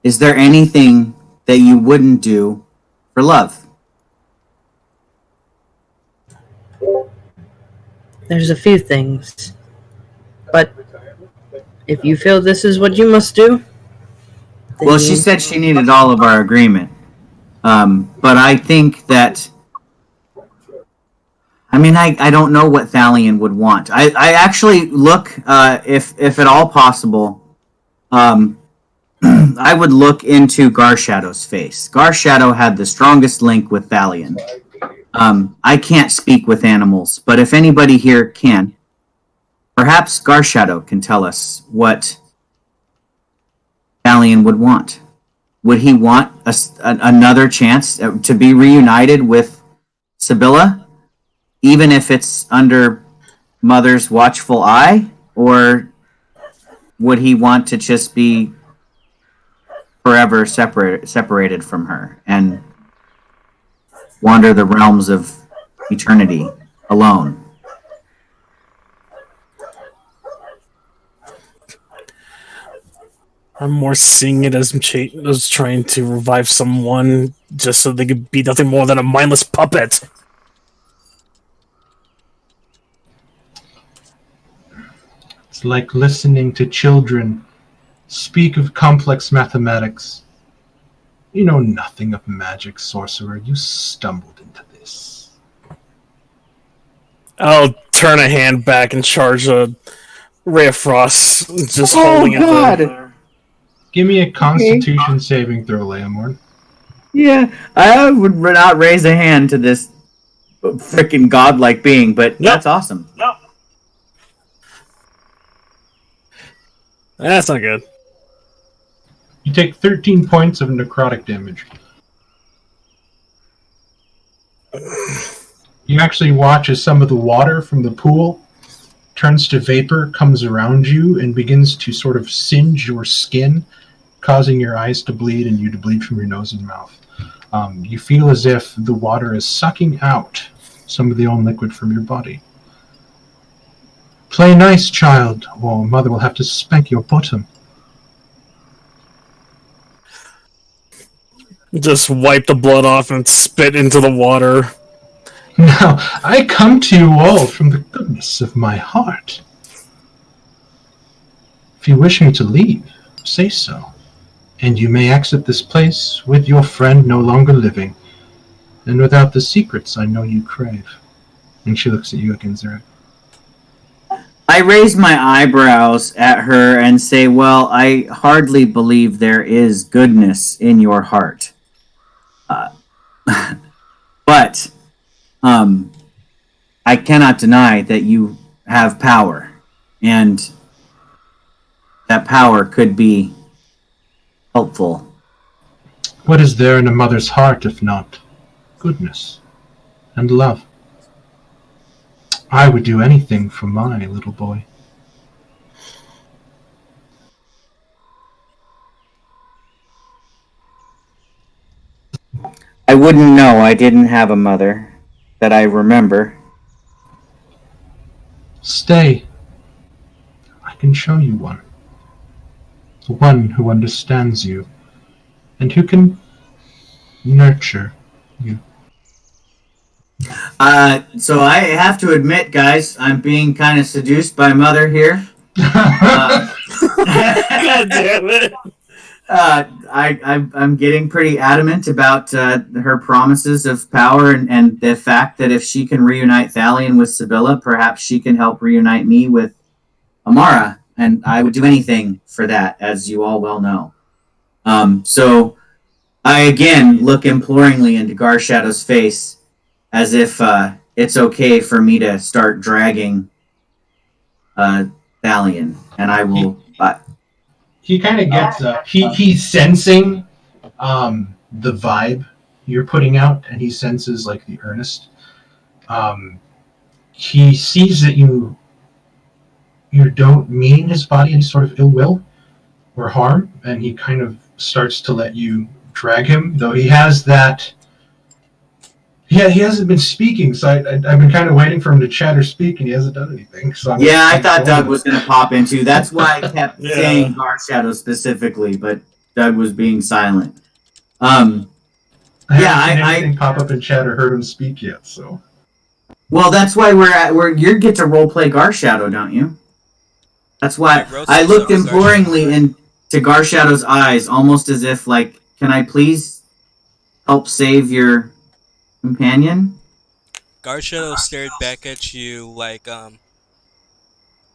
is there anything that you wouldn't do for love? There's a few things. But if you feel this is what you must do... Well, she said she needed all of our agreement. But I think that... I mean, I don't know what Thalion would want. I actually look, if at all possible, I would look into Garshadow's face. Garshadow had the strongest link with Thalion. I can't speak with animals, but if anybody here can, perhaps Garshadow can tell us what Thalion would want. Would he want another chance to be reunited with Sibylla? Even if it's under Mother's watchful eye? Or would he want to just be forever separated from her and wander the realms of eternity alone? I'm more seeing it as as trying to revive someone just so they could be nothing more than a mindless puppet. It's like listening to children speak of complex mathematics. You know nothing of magic, sorcerer. You stumbled into this. I'll turn a hand back and charge a ray of frost, just holding it there. Give me a Constitution saving throw, Leomord. Yeah, I would not raise a hand to this freaking godlike being, but that's awesome. No. That's not good. You take 13 points of necrotic damage. You actually watch as some of the water from the pool turns to vapor, comes around you, and begins to sort of singe your skin, causing your eyes to bleed and you to bleed from your nose and mouth. You feel as if the water is sucking out some of the own liquid from your body. Play nice, child, or mother will have to spank your bottom. Just wipe the blood off and spit into the water. Now, I come to you all from the goodness of my heart. If you wish me to leave, say so, and you may exit this place with your friend no longer living, and without the secrets I know you crave. And she looks at you again, Zarek. I raise my eyebrows at her and say, well, I hardly believe there is goodness in your heart. But I cannot deny that you have power, and that power could be helpful. What is there in a mother's heart if not goodness and love? I would do anything for my little boy. I wouldn't know. I didn't have a mother that I remember. Stay. I can show you one. One who understands you, and who can nurture you. So I have to admit, guys, I'm being kind of seduced by Mother here. God damn it! I'm getting pretty adamant about her promises of power and the fact that if she can reunite Thalion with Sibylla, perhaps she can help reunite me with Amara, and I would do anything for that, as you all well know. So I again look imploringly into Garshadow's face, as if it's okay for me to start dragging Thalion, and I will. He kind of gets he's sensing the vibe you're putting out, and he senses like the earnest. He sees that you don't mean his body any sort of ill will or harm, and he kind of starts to let you drag him, though he has that. Yeah, he hasn't been speaking, so I've been kind of waiting for him to chat or speak, and he hasn't done anything. So I thought Doug was going to pop into. That's why I kept saying Garshadow specifically, but Doug was being silent. I didn't pop up in chat or heard him speak yet. So, well, that's why you get to roleplay Garshadow, don't you? That's why I looked imploringly into Garshadow's eyes, almost as if, like, can I please help save your companion? Garshadow stared back at you like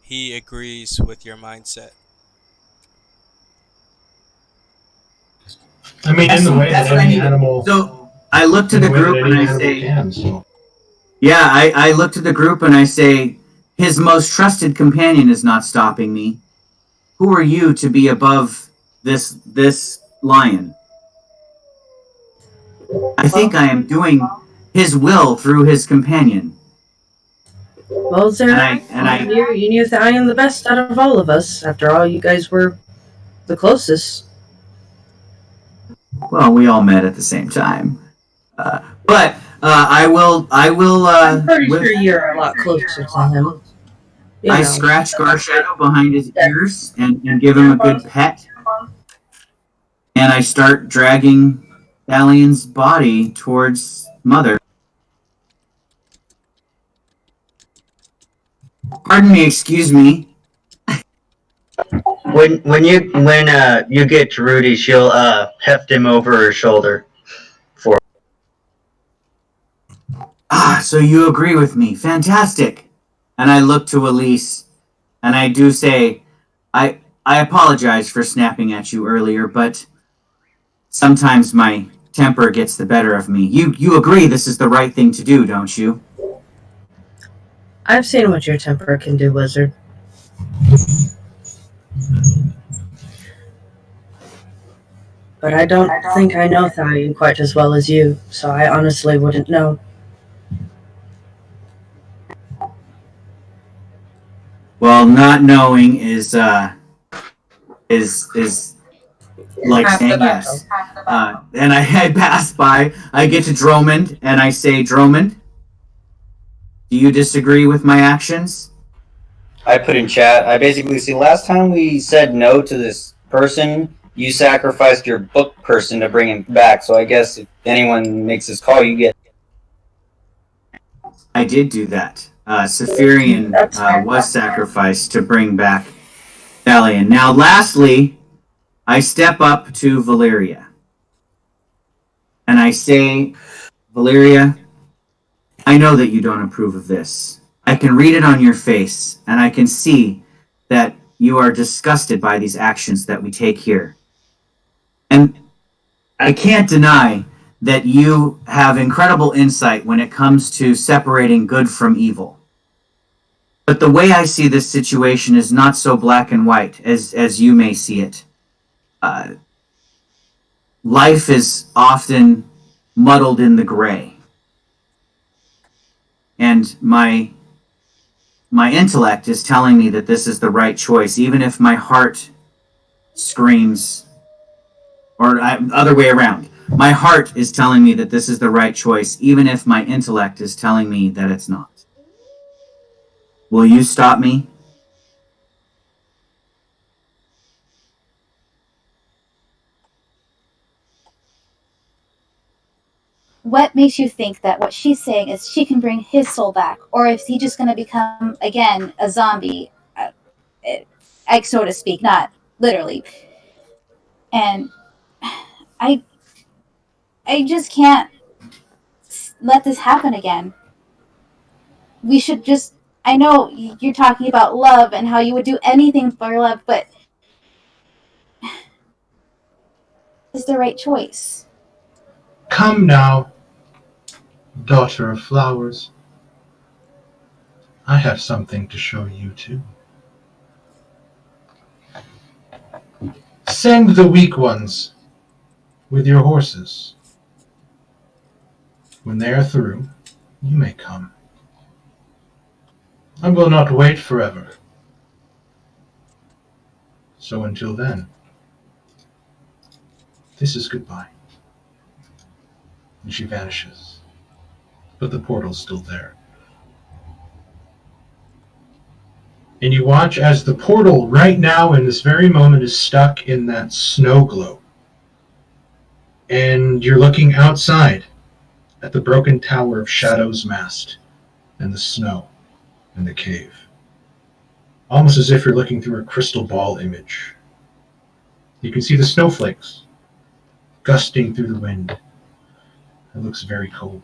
he agrees with your mindset. I mean, in the way that any animal. So I look to the group and I say, I look to the group and I say, his most trusted companion is not stopping me. Who are you to be above this lion? I think I am doing his will through his companion. Well, Zara, and I you knew that I am the best out of all of us. After all, you guys were the closest. well, we all met at the same time. But I will. I'm pretty sure you're a lot closer to him. You I know. scratch Garshadow behind his ears and give him a good pet. And I start dragging Thalian's body towards Mother. Pardon me, excuse me. When you get to Rudy, she'll heft him over her shoulder. Ah, so you agree with me. Fantastic. And I look to Elise, and I do say, I apologize for snapping at you earlier, but sometimes my temper gets the better of me. You agree this is the right thing to do, don't you? I've seen what your temper can do, Wizard. But I don't think I know Thalian quite as well as you, so I honestly wouldn't know. Well, not knowing is like saying yes. And I pass by. I get to Dromond, and I say, Dromond, do you disagree with my actions? I put in chat. I basically see last time we said no to this person, you sacrificed your book person to bring him back. So I guess if anyone makes this call, you get. I did do that. Saphirian was sacrificed to bring back Thalian. Now, lastly, I step up to Valeria. And I say, Valeria, I know that you don't approve of this. I can read it on your face, and I can see that you are disgusted by these actions that we take here. And I can't deny that you have incredible insight when it comes to separating good from evil. But the way I see this situation is not so black and white as you may see it. Life is often muddled in the gray. And my intellect is telling me that this is the right choice, even if my heart screams, or other way around. My heart is telling me that this is the right choice, even if my intellect is telling me that it's not. Will you stop me? What makes you think that what she's saying is she can bring his soul back, or is he just going to become again a zombie, so to speak, not literally? And I just can't let this happen again. We should just. I know you're talking about love and how you would do anything for love, but is the right choice. Come now, daughter of flowers. I have something to show you too. Send the weak ones with your horses. When they are through, you may come. I will not wait forever. So until then, this is goodbye. And she vanishes. But the portal's still there. And you watch as the portal right now in this very moment is stuck in that snow globe. And you're looking outside at the broken tower of Shadow's mast and the snow and the cave. Almost as if you're looking through a crystal ball image. You can see the snowflakes gusting through the wind. It looks very cold.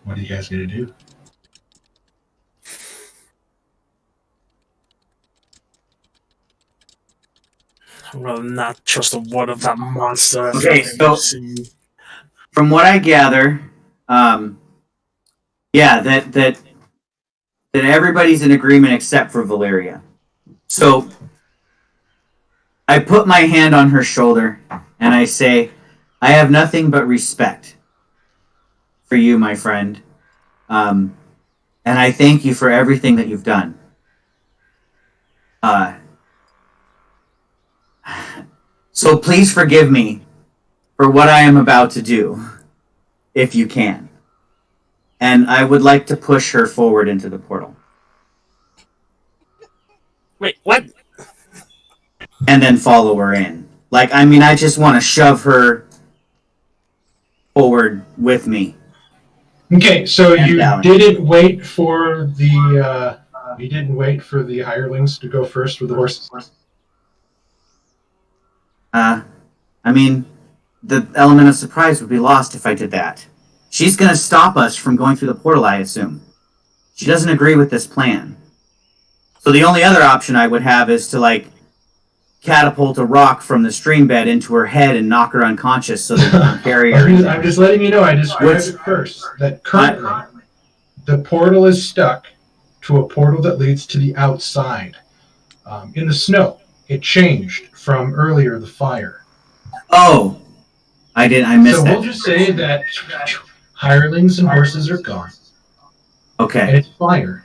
What are you guys going to do? I'd rather not trust the word of that monster. Okay, so from what I gather, that everybody's in agreement except for Valeria. So I put my hand on her shoulder and I say, I have nothing but respect for you, my friend. And I thank you for everything that you've done. So please forgive me for what I am about to do, if you can. And I would like to push her forward into the portal. Wait, what? And then follow her in. Like, I mean, I just want to shove her forward with me. Okay, so And you down. didn't wait for the hirelings to go first with the horses. I mean, the element of surprise would be lost if I did that. She's going to stop us from going through the portal, I assume. She doesn't agree with this plan. So the only other option I would have is to, like, catapult a rock from the stream bed into her head and knock her unconscious so that we can carry her. I'm just letting you know, I described it first, that currently the portal is stuck to a portal that leads to the outside. In the snow, it changed from earlier, the fire. Oh, I missed so that. So we'll just say that hirelings and horses are gone. Okay. And it's fire.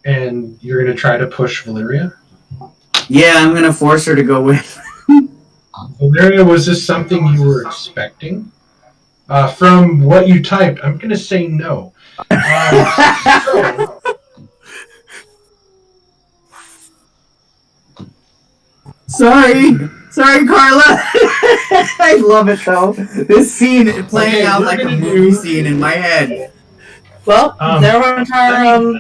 And you're going to try to push Valyria? Yeah, I'm going to force her to go with. Valyria, was this something you were expecting? From what you typed, I'm going to say no. Sorry, Carla. I love it though. This scene playing out like a movie scene in my head. Well, there went our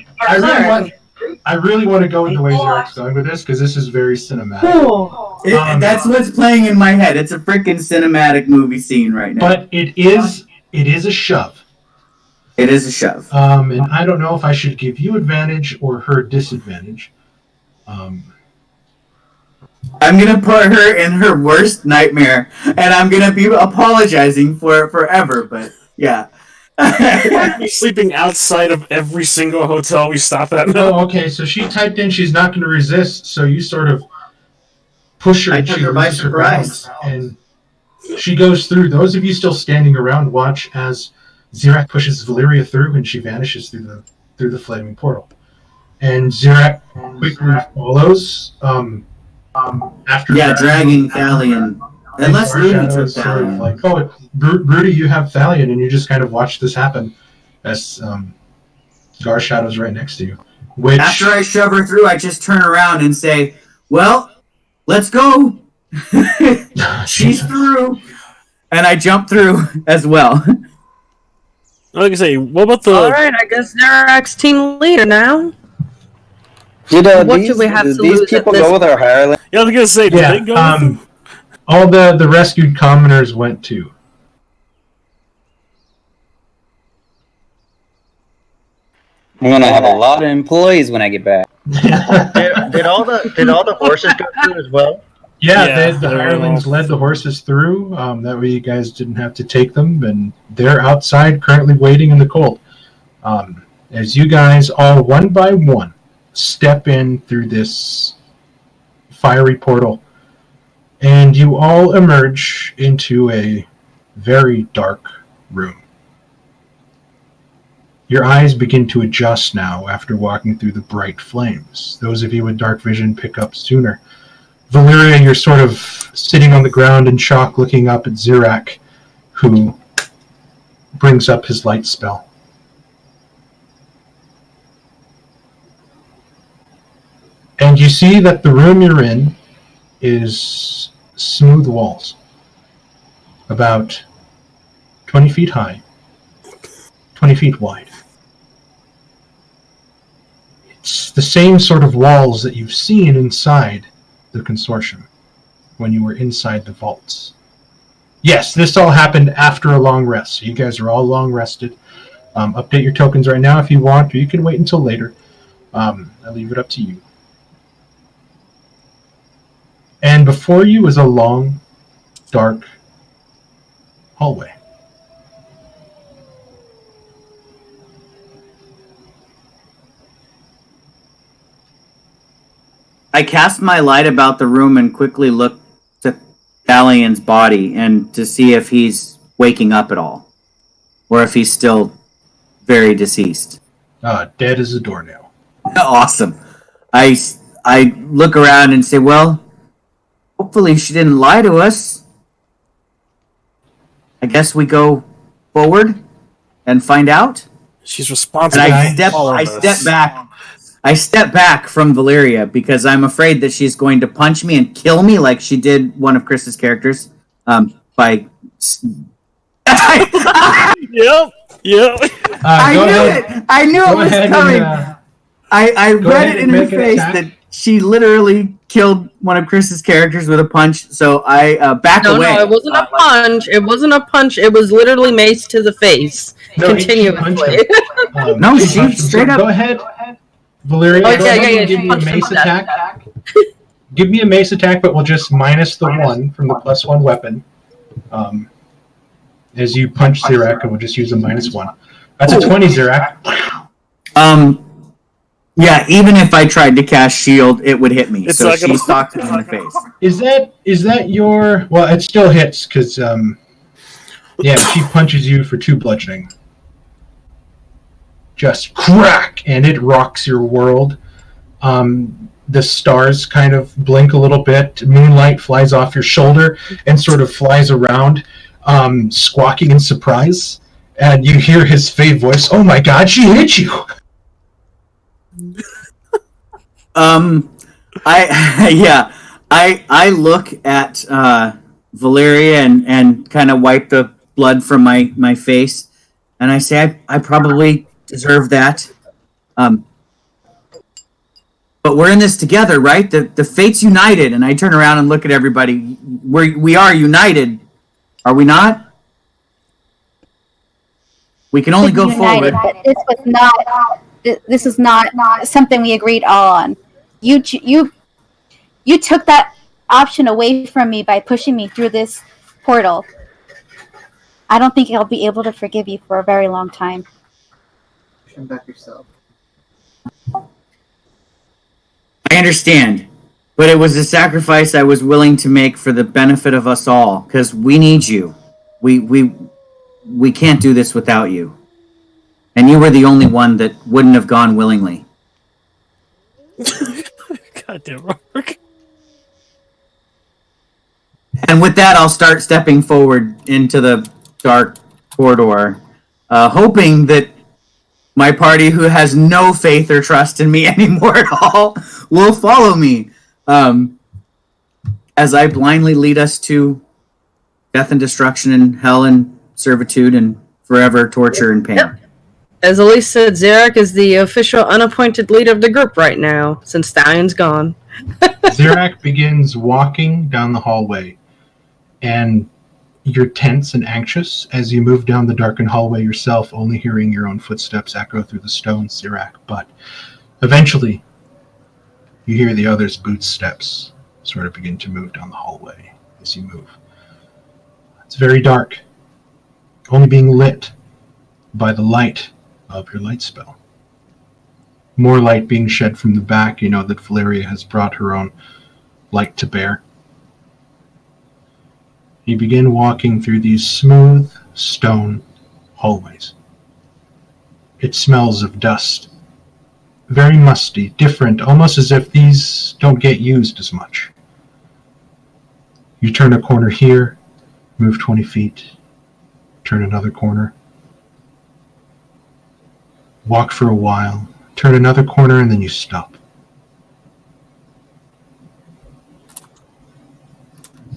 I really want to go with the way Zerek's going with this, because this is very cinematic. That's what's playing in my head. It's a freaking cinematic movie scene right now. But it is a shove. It is a shove. And I don't know if I should give you advantage or her disadvantage. I'm going to put her in her worst nightmare, and I'm going to be apologizing for it forever, but yeah. Sleeping outside of every single hotel we stop at now. Oh, okay, so she typed in she's not going to resist, so you sort of push her and she loses her balance, and she goes through. Those of you still standing around watch as Zirak pushes Valyria through and she vanishes through the flaming portal. And Zirak quickly follows after dragging Thalion. Unless Rudy took Thalion. Like, oh, Rudy, you have Thalion, and you just kind of watch this happen as Garshadow's right next to you. Which, after I shove her through, I just turn around and say, well, let's go. She's through. And I jump through as well. Like I say, what about the... Alright, I guess Zerak's team leader now. What do we have to these lose people at this go with our hireling? Yeah, I was going to say, did they go with them? all the rescued commoners went too. I'm gonna have a lot of employees when I get back. did all the horses go through as well? Yeah, the hirelings led the horses through. That way you guys didn't have to take them, and they're outside currently waiting in the cold. As you guys all one by one step in through this fiery portal, and you all emerge into a very dark room. Your eyes begin to adjust now after walking through the bright flames. Those of you with dark vision pick up sooner. Valyria, you're sort of sitting on the ground in shock, looking up at Zirak, who brings up his light spell. And you see that the room you're in is smooth walls, about 20 feet high, 20 feet wide. It's the same sort of walls that you've seen inside the consortium when you were inside the vaults. Yes, this all happened after a long rest, so you guys are all long rested. Update your tokens right now if you want, or you can wait until later. I'll leave it up to you. And before you is a long, dark hallway. I cast my light about the room and quickly look to Dalian's body and to see if he's waking up at all, or if he's still very deceased. Dead as a doornail. Awesome. I look around and say, well, hopefully she didn't lie to us. I guess we go forward and find out. She's responsible. And for I step back. I step back from Valeria because I'm afraid that she's going to punch me and kill me like she did one of Chris's characters. By Yep. I knew it. I knew it was coming. I read it in her face that she literally killed one of Chris's characters with a punch. So I back away. No, it wasn't a punch. It wasn't a punch. It was literally mace to the face. Continuously. No, she straight up. Go ahead, Valeria. Oh, go yeah, ahead yeah, and give she me a punched him mace on that. attack. Give me a mace attack, but we'll just minus the 1 from the +1 weapon. As you punch Zirak, and we'll just use a -1. That's a 20, Zirak. Yeah, even if I tried to cast shield, it would hit me. It's so not she gonna- socked me in the face. Is that your? Well, it still hits because yeah, she punches you for 2 bludgeoning. Just crack, and it rocks your world. The stars kind of blink a little bit. Moonlight flies off your shoulder and sort of flies around, squawking in surprise. And you hear his Fae voice. Oh my God, she hit you! I look at Valeria and kind of wipe the blood from my face, and I say I probably deserve that. But we're in this together, right? The fate's united, and I turn around and look at everybody. We are united, are we not? We can only go United, forward. but this is not something we agreed on. You took that option away from me by pushing me through this portal. I don't think I'll be able to forgive you for a very long time. Come back yourself. I understand, but it was a sacrifice I was willing to make for the benefit of us all, because we need you. We can't do this without you. And you were the only one that wouldn't have gone willingly. Goddamn, Robert. And with that, I'll start stepping forward into the dark corridor, hoping that my party, who has no faith or trust in me anymore at all, will follow me as I blindly lead us to death and destruction and hell and servitude and forever torture and pain. Yep. As Elise said, Zirak is the official unappointed leader of the group right now, since Stallion's gone. Zirak begins walking down the hallway, and you're tense and anxious as you move down the darkened hallway yourself, only hearing your own footsteps echo through the stones, Zirak. But eventually, you hear the others' boot steps sort of begin to move down the hallway as you move. It's very dark, only being lit by the light of your light spell. More light being shed from the back. You know that Valeria has brought her own light to bear. You begin walking through these smooth stone hallways. It smells of dust. Very musty, different, almost as if these don't get used as much. You turn a corner here, move 20 feet, turn another corner, walk for a while, turn another corner, and then you stop.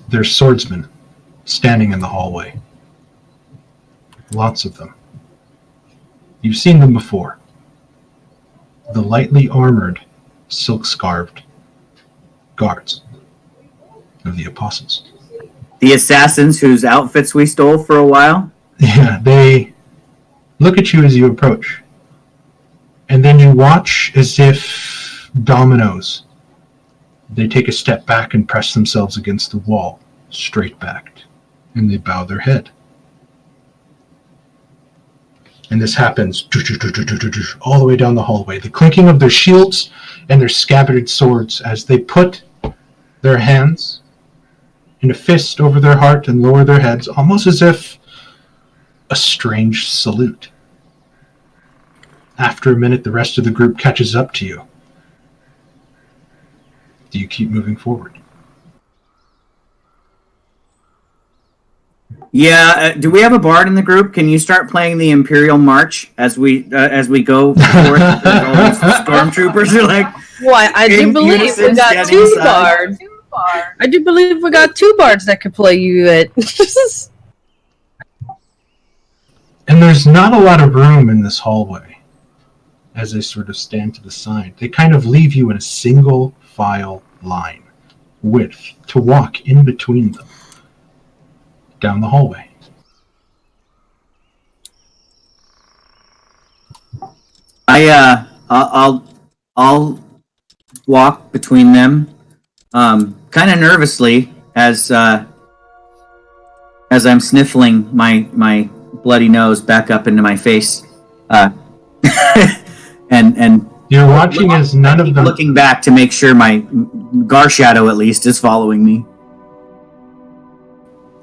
There's swordsmen standing in the hallway. Lots of them. You've seen them before. The lightly armored, silk-scarved guards of the apostles. The assassins whose outfits we stole for a while? Yeah, they look at you as you approach. And then you watch as if dominoes. They take a step back and press themselves against the wall, straight backed, and they bow their head. And this happens all the way down the hallway. The clinking of their shields and their scabbarded swords as they put their hands in a fist over their heart and lower their heads, almost as if a strange salute. After a minute, the rest of the group catches up to you. Do you keep moving forward? Yeah, do we have a bard in the group? Can you start playing the Imperial March as we go forth? All these stormtroopers are like, Why? I do in believe unison, we got standing two aside. bards. I do believe we got two bards that could play you at. And there's not a lot of room in this hallway as they sort of stand to the side. They kind of leave you in a single file line, width, to walk in between them down the hallway. I'll walk between them, kind of nervously as I'm sniffling my bloody nose back up into my face, and You're watching as none of them. looking back to make sure my Gar Shadow at least is following me.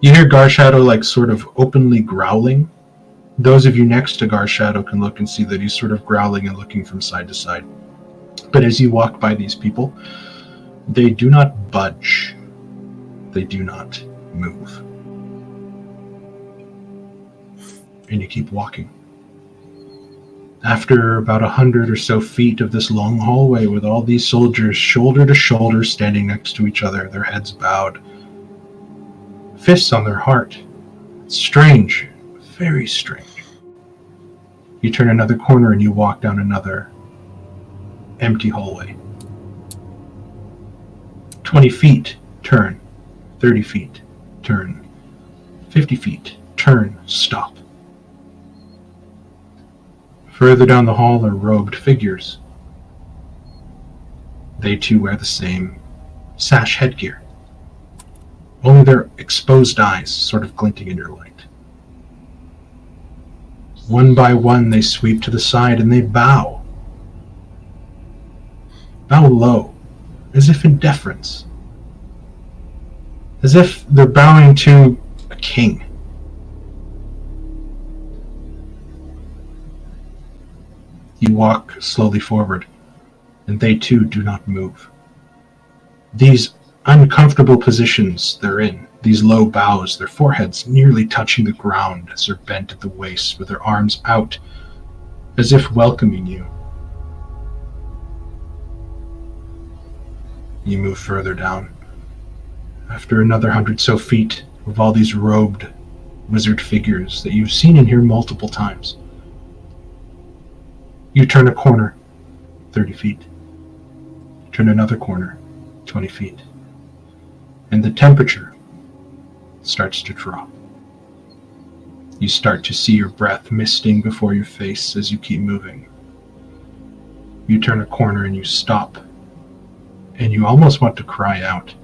You hear Gar Shadow like sort of openly growling. Those of you next to Gar Shadow can look and see that he's sort of growling and looking from side to side. But as you walk by these people, they do not budge. They do not move. And you keep walking. After about 100 or so feet of this long hallway with all these soldiers shoulder to shoulder standing next to each other, their heads bowed, fists on their heart. It's strange, very strange. You turn another corner and you walk down another empty hallway. 20 feet, turn. 30 feet, turn. 50 feet, turn, stop. Further down the hall are robed figures. They too wear the same sash headgear, only their exposed eyes sort of glinting in your light. One by one they sweep to the side and they bow. Bow low, as if in deference. As if they're bowing to a king. You walk slowly forward, and they too do not move. These uncomfortable positions they're in, these low bows, their foreheads nearly touching the ground as they're bent at the waist with their arms out, as if welcoming you. You move further down. After another 100 so feet of all these robed wizard figures that you've seen and hear multiple times, you turn a corner, 30 feet. Turn another corner, 20 feet. And the temperature starts to drop. You start to see your breath misting before your face as you keep moving. You turn a corner and you stop. And you almost want to cry out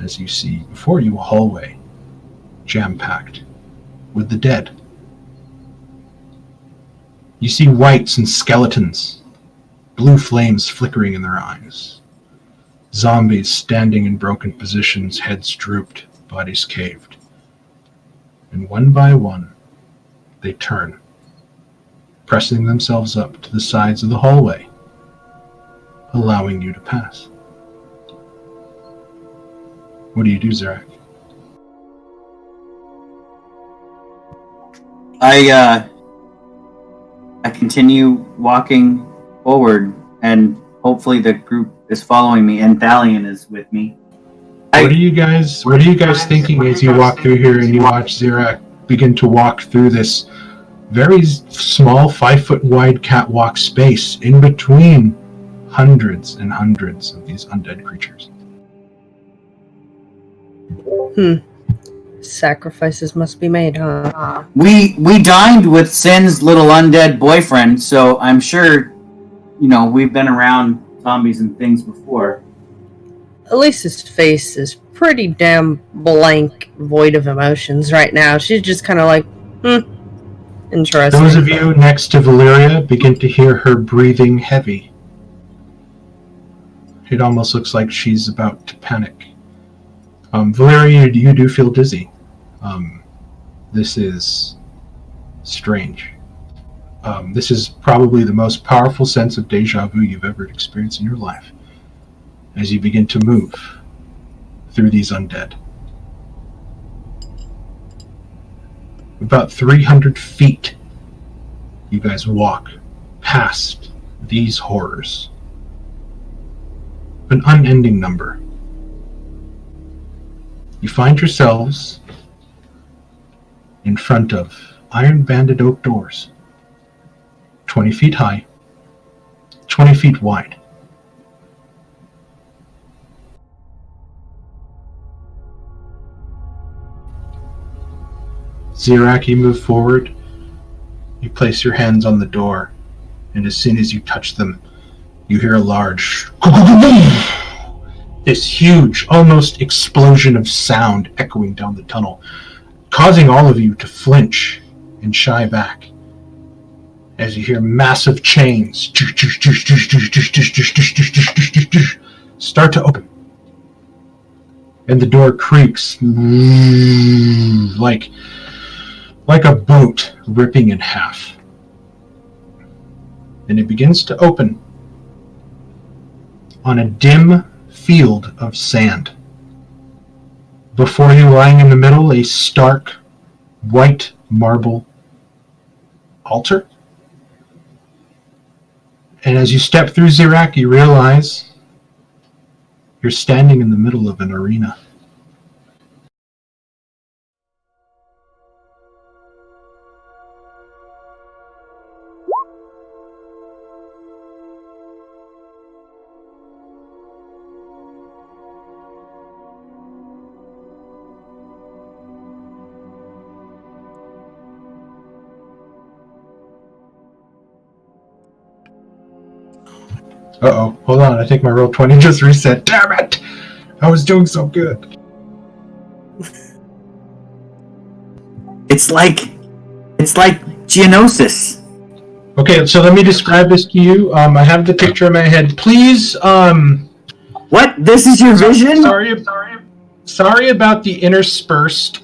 as you see before you a hallway, jam-packed with the dead. You see wights and skeletons, blue flames flickering in their eyes. Zombies standing in broken positions, heads drooped, bodies caved. And one by one, they turn, pressing themselves up to the sides of the hallway, allowing you to pass. What do you do, Zarek? I continue walking forward, and hopefully the group is following me, and Thalion is with me. What are you guys thinking as you walk through here and you watch Zarek begin to walk through this very small 5-foot wide catwalk space in between hundreds and hundreds of these undead creatures? Sacrifices must be made, huh? We dined with Sin's little undead boyfriend, so I'm sure, we've been around zombies and things before. Elisa's face is pretty damn blank, void of emotions right now. She's just kind of like, Interesting. Those of you next to Valeria begin to hear her breathing heavy. It almost looks like she's about to panic. Valeria, you do feel dizzy. This is strange. This is probably the most powerful sense of deja vu you've ever experienced in your life as you begin to move through these undead. About 300 feet, you guys walk past these horrors. An unending number. You find yourselves in front of iron-banded oak doors, 20 feet high, 20 feet wide. Zirak, you move forward, you place your hands on the door, and as soon as you touch them, you hear a large, this huge, almost explosion of sound echoing down the tunnel, causing all of you to flinch and shy back as you hear massive chains start to open. And the door creaks like a boat ripping in half. And it begins to open on a dim field of sand. Before you, lying in the middle, a stark white marble altar. And as you step through Zirak, you realize you're standing in the middle of an arena. Uh-oh, hold on, I think my roll 20 just reset. Damn it! I was doing so good. It's like Geonosis. Okay, so let me describe this to you. I have the picture in my head. Please, What? This is your vision? Sorry about the interspersed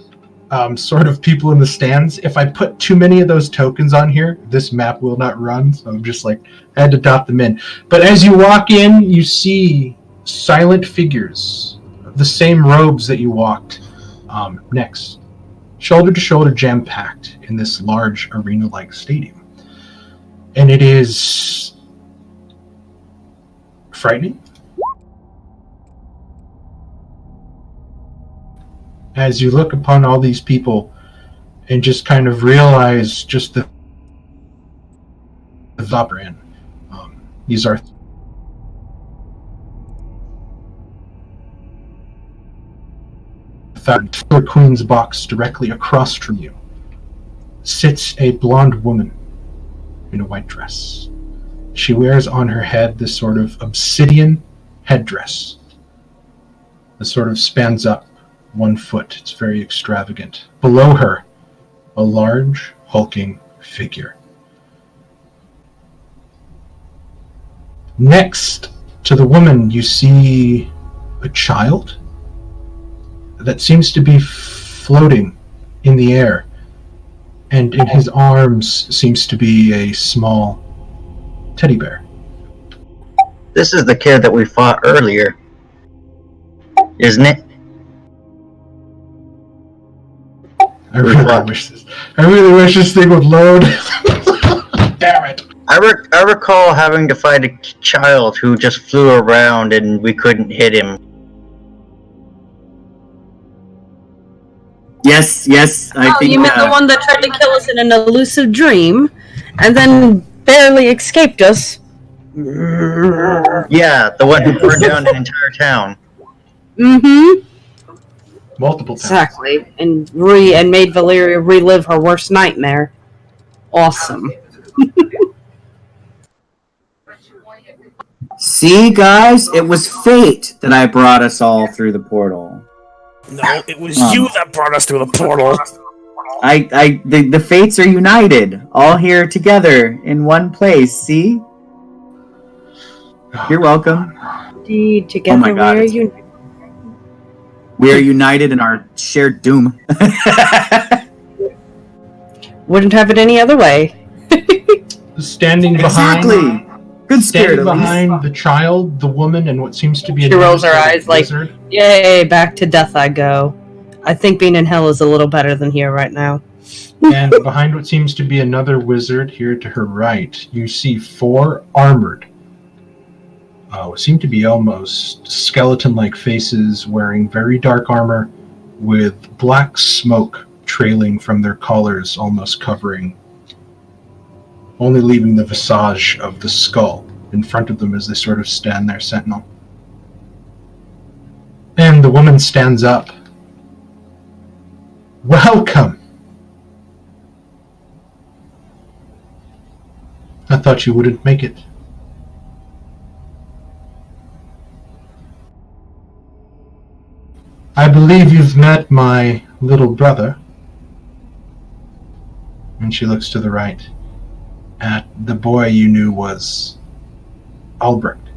sort of people in the stands. If I put too many of those tokens on here, this map will not run, so I'm just like, I had to dot them in. But as you walk in, you see silent figures, the same robes that you walked next, shoulder to shoulder, jam-packed in this large arena-like stadium. And it is frightening. As you look upon all these people and just kind of realize just the brand. These are the Queen's box. Directly across from you sits a blonde woman in a white dress. She wears on her head this sort of obsidian headdress that sort of spans up 1 foot. It's very extravagant. Below her, a large, hulking figure. Next to the woman, you see a child that seems to be floating in the air, and in his arms seems to be a small teddy bear. This is the kid that we fought earlier, isn't it? I really wish this thing would load. Damn it. I recall having to fight a child who just flew around and we couldn't hit him. Yes, I think. You meant the one that tried to kill us in an elusive dream, and then barely escaped us. Yeah, the one who burned down an entire town. Mm-hmm. Multiple times. Exactly, and made Valeria relive her worst nightmare. Awesome. See, guys, it was fate that I brought us all through the portal. No, it was you that brought us through the portal. The fates are united, all here together in one place. See? You're welcome. Indeed, together my God, we are it's- united. We are united in our shared doom. Wouldn't have it any other way. Standing behind, Exactly. Good spirit, standing Elise. behind the child, the woman, and what seems to be She a rolls her eyes like, wizard. yay, back to death I go. I think being in hell is a little better than here right now. And behind what seems to be another wizard here to her right, you see 4 armored, what seem to be almost skeleton-like faces wearing very dark armor with black smoke trailing from their collars, almost covering, only leaving the visage of the skull in front of them as they sort of stand there sentinel. And the woman stands up. Welcome! I thought you wouldn't make it. I believe you've met my little brother. And she looks to the right at the boy you knew was Albrecht.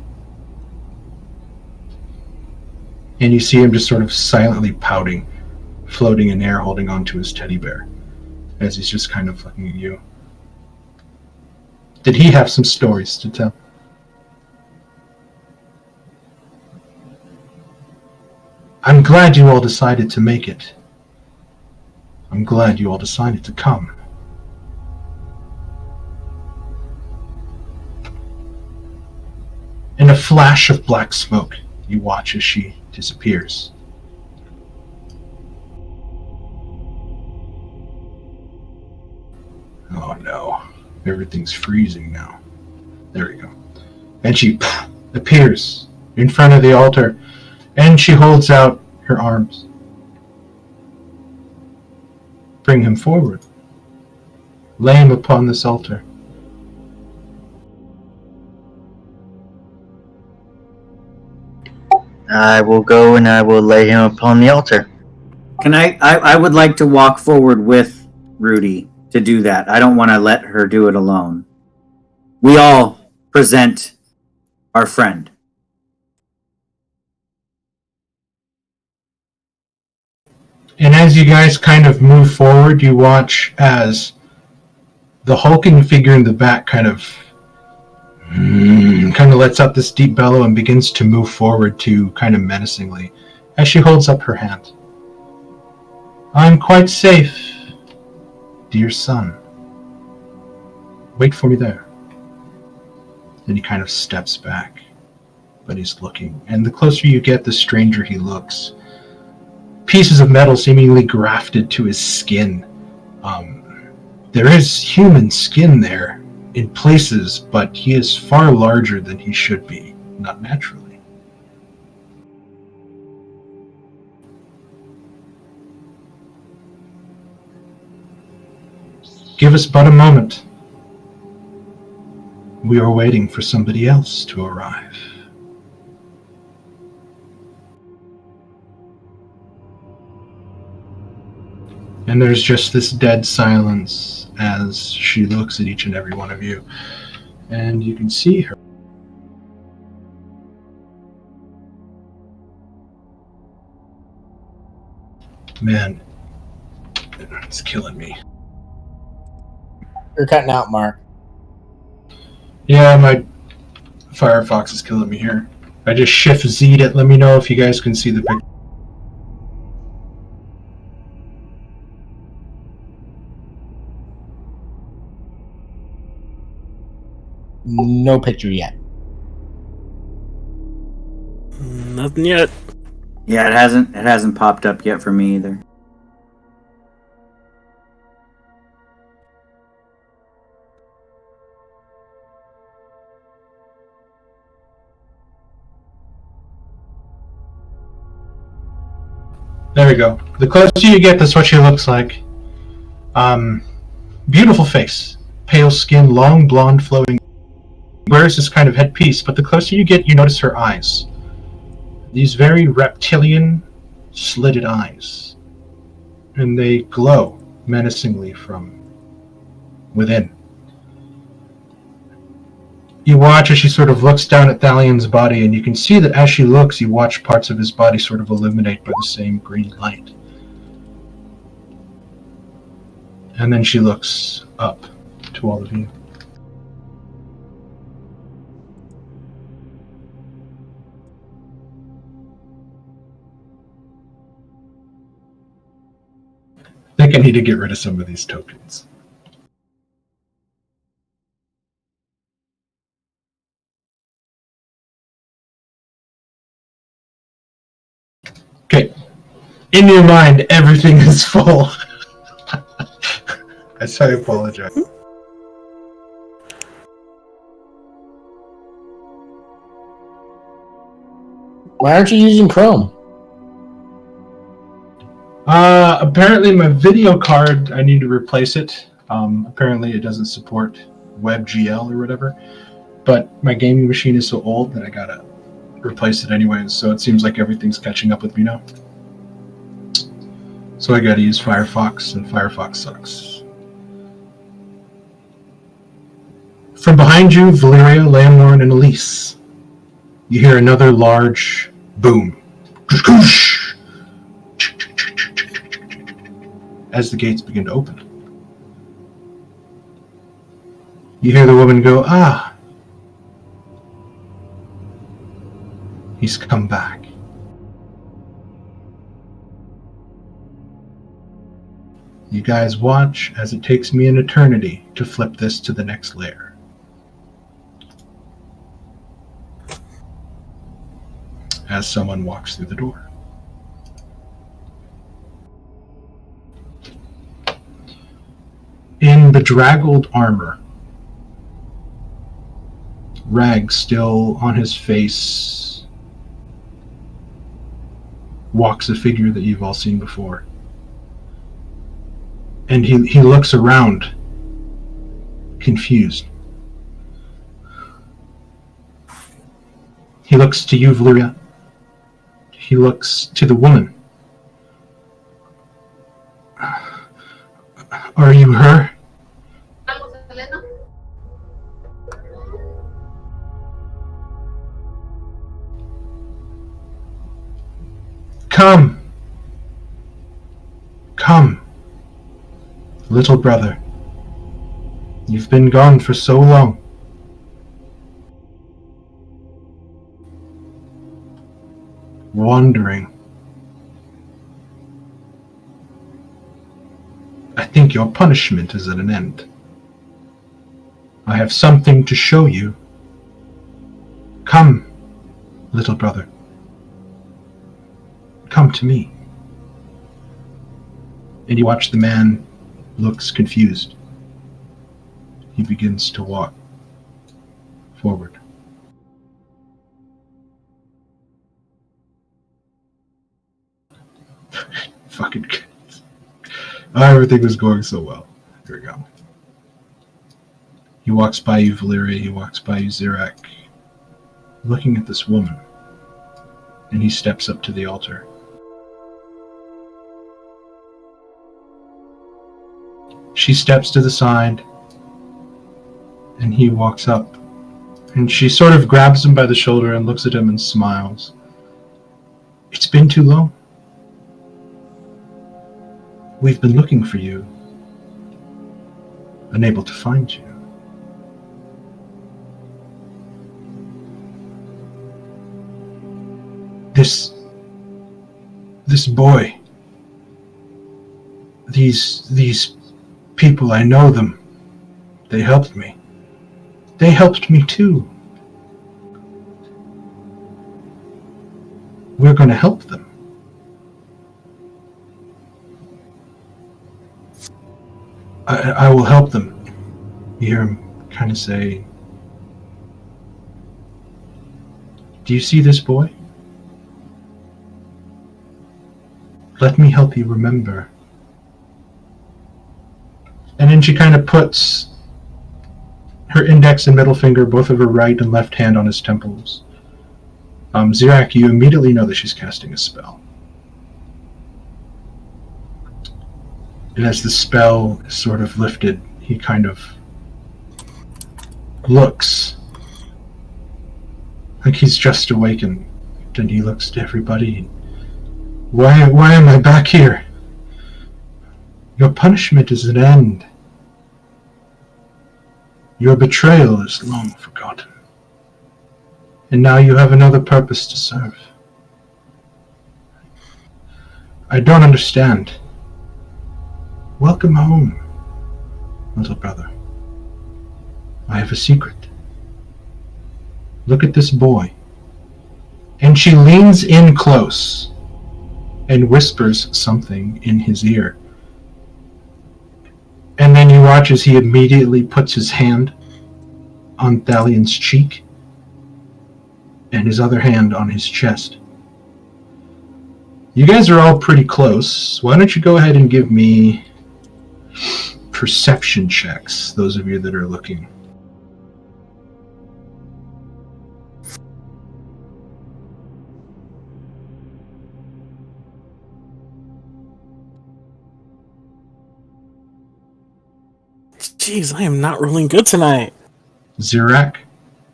And you see him just sort of silently pouting, floating in air, holding onto his teddy bear, as he's just kind of looking at you. Did he have some stories to tell? I'm glad you all decided to make it. I'm glad you all decided to come. In a flash of black smoke, you watch as she disappears. Oh no, everything's freezing now. There we go. And she appears in front of the altar, and she holds out her arms. Bring him forward. Lay him upon this altar. I will go and I will lay him upon the altar. Can I would like to walk forward with Rudy to do that. I don't want to let her do it alone. We all present our friend. And as you guys kind of move forward, you watch as the hulking figure in the back kind of lets out this deep bellow and begins to move forward to kind of menacingly as she holds up her hand. I'm quite safe, dear son. Wait for me there. Then he kind of steps back, but he's looking. And the closer you get, the stranger he looks. Pieces of metal seemingly grafted to his skin. There is human skin there in places, but he is far larger than he should be, not naturally. Give us but a moment. We are waiting for somebody else to arrive. And there's just this dead silence as she looks at each and every one of you. And you can see her. Man, it's killing me. You're cutting out, Mark. Yeah, my Firefox is killing me here. I just shift Z'd it. Let me know if you guys can see the picture. No picture yet. Nothing yet. Yeah, it hasn't popped up yet for me either. There we go. The closer you get, that's what she looks like. Beautiful face. Pale skin, long blonde flowing. Wears this kind of headpiece, but the closer you get, you notice her eyes. These very reptilian, slitted eyes. And they glow menacingly from within. You watch as she sort of looks down at Thalian's body, and you can see that as she looks, you watch parts of his body sort of illuminate by the same green light. And then she looks up to all of you. I think I need to get rid of some of these tokens. Okay. In your mind, everything is full. I apologize. Why aren't you using Chrome? Apparently my video card, I need to replace it. Apparently it doesn't support WebGL or whatever. But my gaming machine is so old that I gotta replace it anyways, so it seems like everything's catching up with me now. So I gotta use Firefox, and Firefox sucks. From behind you, Valeria, Lamnorn, and Elise. You hear another large boom. As the gates begin to open. You hear the woman go, "Ah, he's come back." You guys watch as it takes me an eternity to flip this to the next layer. As someone walks through the door. In bedraggled armor, rags still on his face, walks a figure that you've all seen before. And he looks around, confused. He looks to you, Valeria. He looks to the woman. Are you her? Come. Come. Little brother. You've been gone for so long. Wandering. I think your punishment is at an end. I have something to show you. Come, little brother. Come to me. And you watch the man looks confused. He begins to walk forward. Fucking kids. Oh, everything was going so well. Here we go. He walks by you, Valeria. He walks by you, Zirak. Looking at this woman. And he steps up to the altar. She steps to the side. And he walks up. And she sort of grabs him by the shoulder and looks at him and smiles. It's been too long. We've been looking for you. Unable to find you. This boy. These people, I know them. They helped me. They helped me too. We're going to help them. I will help them. You hear him kind of say, do you see this boy? Let me help you remember. And then she kind of puts her index and middle finger, both of her right and left hand, on his temples. Zirak, you immediately know that she's casting a spell. And as the spell is sort of lifted, he kind of looks like he's just awakened. Then he looks to everybody. Why am I back here? Your punishment is at an end. Your betrayal is long forgotten. And now you have another purpose to serve. I don't understand. Welcome home, little brother. I have a secret. Look at this boy. And she leans in close and whispers something in his ear. And then you watch as he immediately puts his hand on Thalion's cheek and his other hand on his chest. You guys are all pretty close. Why don't you go ahead and give me perception checks, those of you that are looking. Jeez, I am not rolling good tonight. Zirak,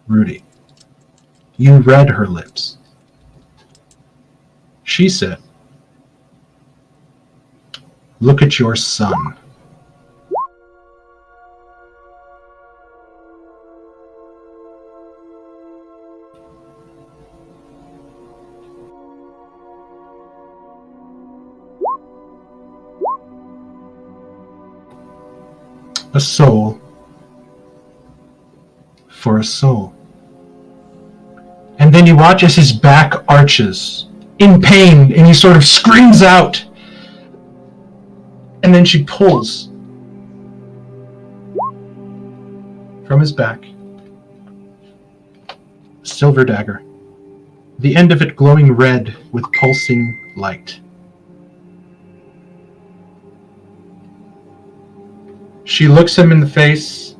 Rudy, you read her lips. She said, "Look at your son." A soul for a soul. And then you watch as his back arches in pain and he sort of screams out. And then she pulls from his back a silver dagger, the end of it glowing red with pulsing light. She looks him in the face,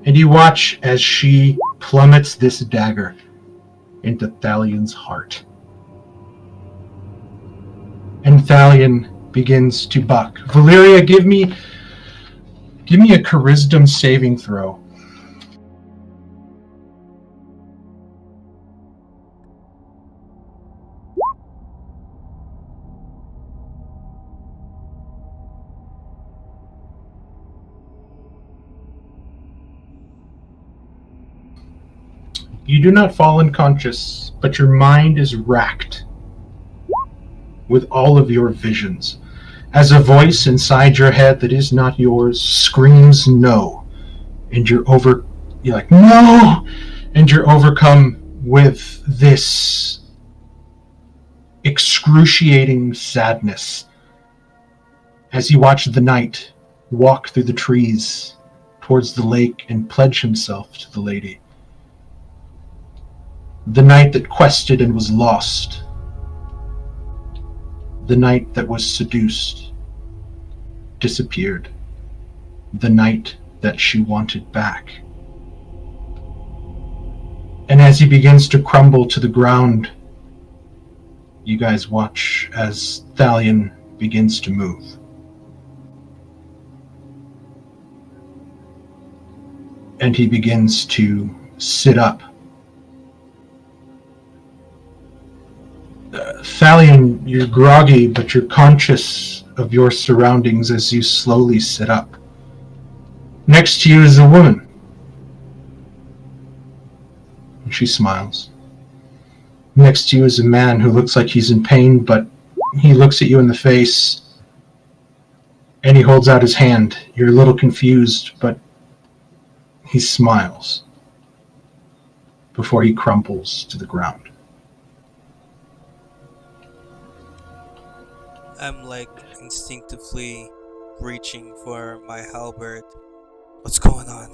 and you watch as she plummets this dagger into Thalion's heart. And Thalion begins to buck. Valeria, give me a charisma saving throw. You do not fall unconscious, but your mind is racked with all of your visions, as a voice inside your head that is not yours screams no, and you're like, no, and you're overcome with this excruciating sadness as you watch the knight walk through the trees towards the lake and pledge himself to the lady. The knight that quested and was lost. The knight that was seduced, disappeared. The knight that she wanted back. And as he begins to crumble to the ground, you guys watch as Thalion begins to move. And he begins to sit up. Thalion, you're groggy, but you're conscious of your surroundings as you slowly sit up. Next to you is a woman. And she smiles. Next to you is a man who looks like he's in pain, but he looks at you in the face and he holds out his hand. You're a little confused, but he smiles before he crumples to the ground. I'm like instinctively reaching for my halberd. What's going on?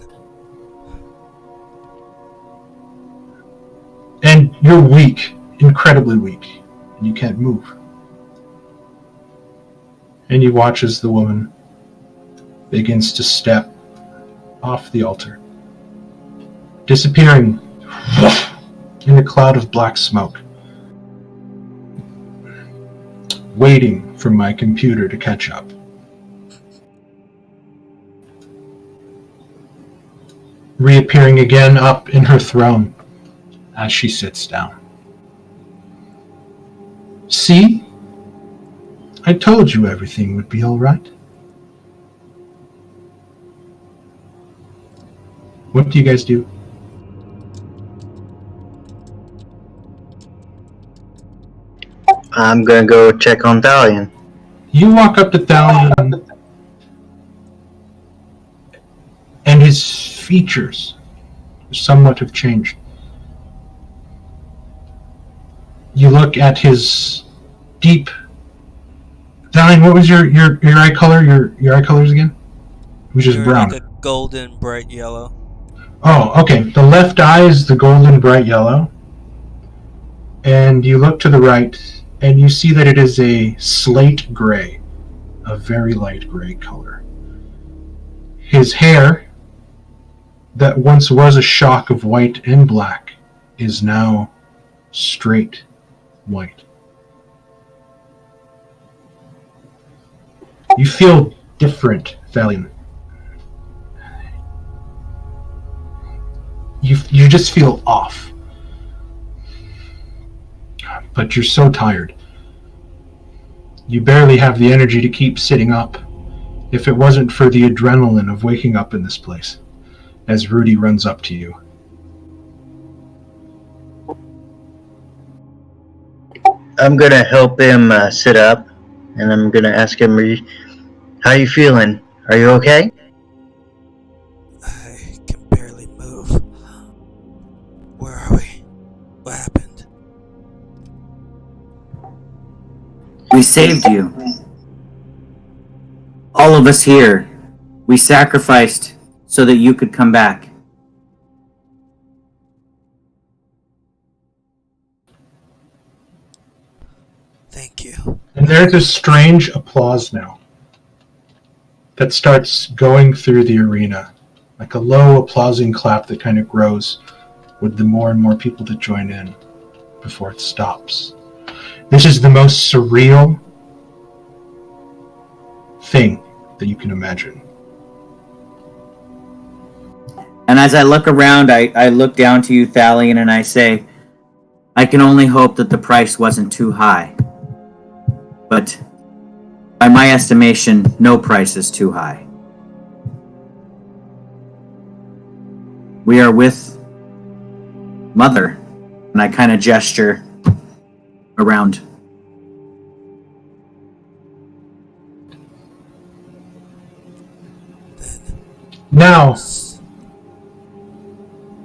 And you're weak, incredibly weak, and you can't move. And you watch as the woman begins to step off the altar, disappearing in a cloud of black smoke. Waiting for my computer to catch up. reappearing again up in her throne as she sits down. See? I told you everything would be all right. What do you guys do? I'm gonna go check on Thalion. You walk up to Thalion, and his features somewhat have changed. You look at his deep... Thalion, what was your eye color? Your eye colors again? It was just They're brown. like a golden bright yellow. Oh, okay. The left eye is the golden bright yellow. And you look to the right, and you see that it is a slate gray, a very light gray color. His hair, that once was a shock of white and black, is now straight white. You feel different, Thalion. You just feel off. But you're so tired. You barely have the energy to keep sitting up, if it wasn't for the adrenaline of waking up in this place, as Rudy runs up to you. I'm gonna help him sit up, and I'm gonna ask him, how you feeling? Are you okay? I can barely move. Where are we? What happened? We saved you. All of us here. We sacrificed so that you could come back. Thank you. And there's a strange applause now that starts going through the arena, like a low applauding clap that kind of grows with the more and more people that join in before it stops. This is the most surreal thing that you can imagine. And as I look around, I look down to you, Thalion, and I say, I can only hope that the price wasn't too high. But by my estimation, no price is too high. We are with Mother, and I kind of gesture around. Now,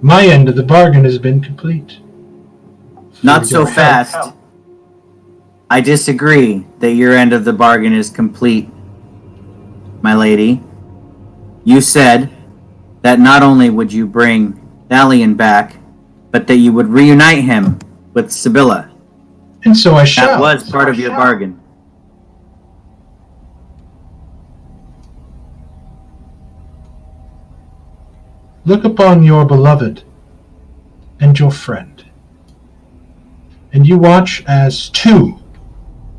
my end of the bargain has been complete. Not so fast. I disagree that your end of the bargain is complete, my lady. You said that not only would you bring Thalion back, but that you would reunite him with Sibylla. And so I shall. That was part of your bargain. Look upon your beloved and your friend, and you watch as two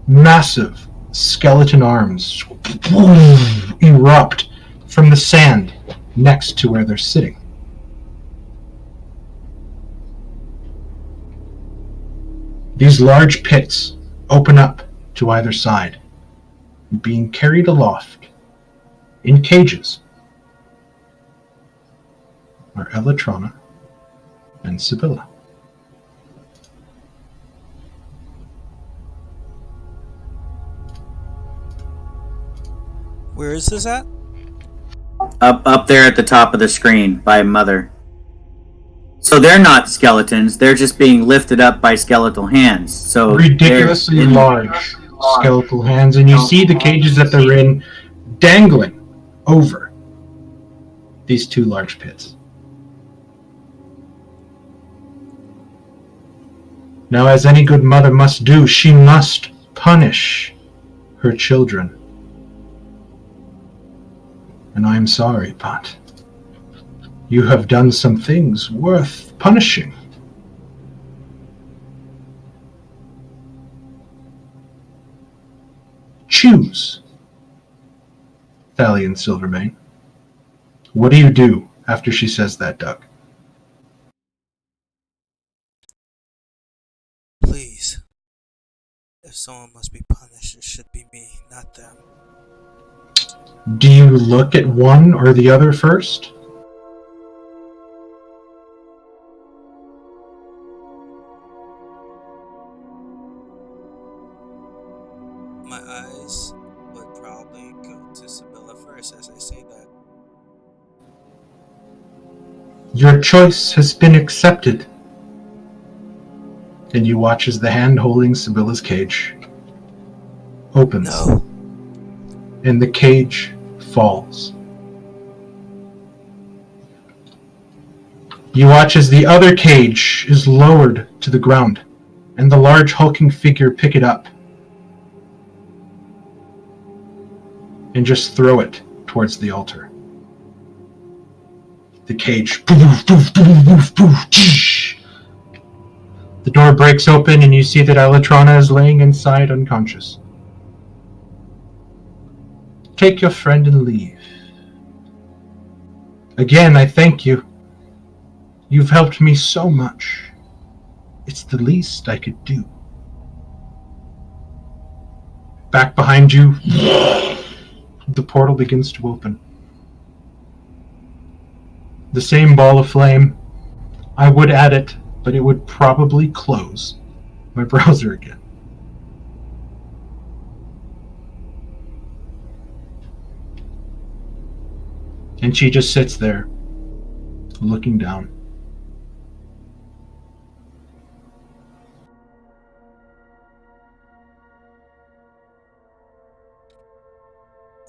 massive skeleton arms erupt from the sand next to where they're sitting. These large pits open up to either side, being carried aloft in cages are Elytrana and Sibylla. Where is this at? Up there at the top of the screen by Mother. So they're not skeletons, they're just being lifted up by skeletal hands. So Ridiculously large skeletal hands, and you see the cages that they're in dangling over these two large pits. Now, as any good mother must do, she must punish her children. And I am sorry, but you have done some things worth punishing. Choose, Thalion Silvermane. What do you do after she says that, Doug. Please. If someone must be punished, it should be me, not them. Do you look at one or the other first? My eyes would probably go to Sibylla first as I say that. Your choice has been accepted. And you watch as the hand holding Sibylla's cage opens. No. And the cage falls. You watch as the other cage is lowered to the ground, and the large hulking figure pick it up and just throw it towards the altar. The cage. The door breaks open and you see that Elytrana is laying inside unconscious. Take your friend and leave. Again, I thank you. You've helped me so much. It's the least I could do. Back behind you, the portal begins to open. The same ball of flame. I would add it, but it would probably close my browser again. And she just sits there, looking down.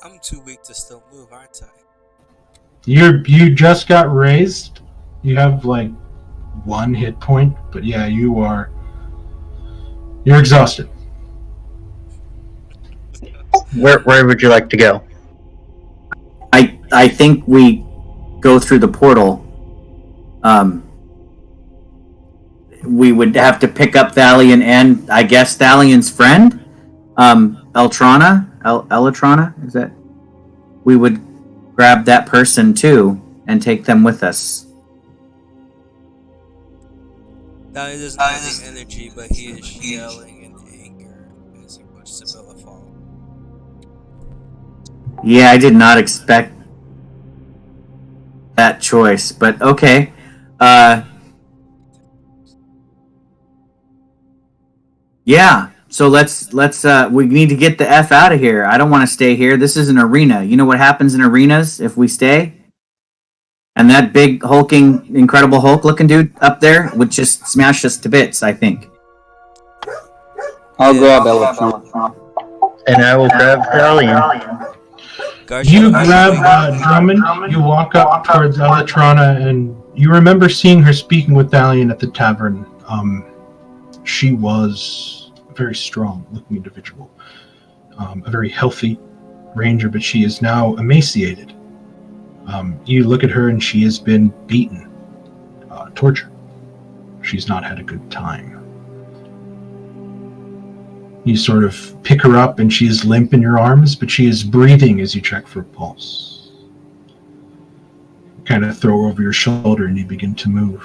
I'm too weak to still move, aren't I? You just got raised. You have like 1 hit point, but yeah, you're exhausted. Where would you like to go? I think we go through the portal. We would have to pick up Thalion and I guess Thalion's friend, Elytrana. Is that? We would grab that person too and take them with us. Now he doesn't have any energy, but he is yelling in anger as he watches Sibylla fall. Yeah, I did not expect that choice, but okay. Yeah, so let's we need to get the F out of here. I don't want to stay here. This is an arena. You know what happens in arenas if we stay? And that big hulking, Incredible Hulk looking dude up there would just smash us to bits, I think. I'll grab Elytrana. And I will grab Thalion. You grab Drummond, you walk up towards Elytrana, and you remember seeing her speaking with Thalion at the tavern. She was a very strong-looking individual. A very healthy ranger, but she is now emaciated. You look at her and she has been beaten, tortured. She's not had a good time. You sort of pick her up and she is limp in your arms, but she is breathing as you check for a pulse. You kind of throw her over your shoulder and you begin to move.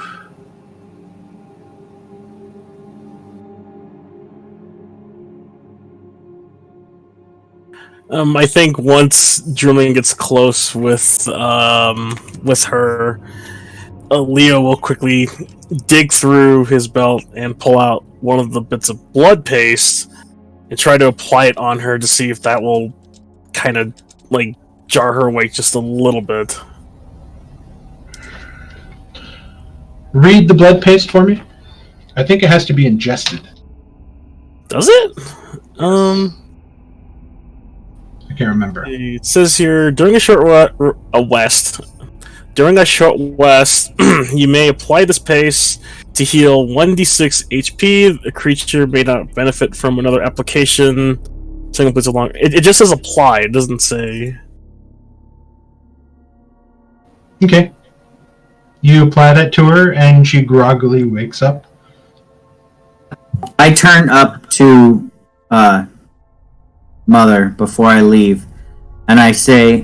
I think once Julian gets close with her, Leo will quickly dig through his belt and pull out one of the bits of blood paste and try to apply it on her to see if that will kind of like jar her awake just a little bit. Read the blood paste for me. I think it has to be ingested. Does it? I can't remember. It says here, during a short rest, you may apply this paste to heal 1d6 HP. The creature may not benefit from another application. Second place along. It just says apply. It doesn't say. Okay. You apply that to her, and she groggily wakes up. I turn up to Mother before I leave, and I say,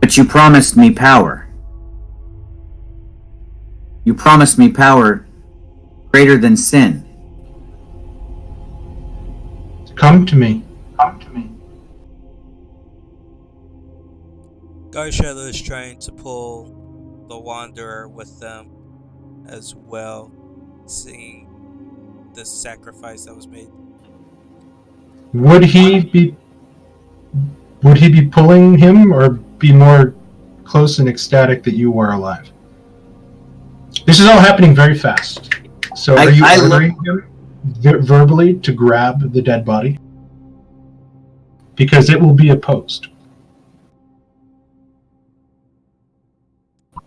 But you promised me power. You promised me power greater than sin. Come to me. Garshadow is trying to pull the Wanderer with them as well, seeing the sacrifice that was made. Would he be pulling him, or be more close and ecstatic that you are alive? This is all happening very fast. So are you ordering him verbally to grab the dead body? Because it will be opposed.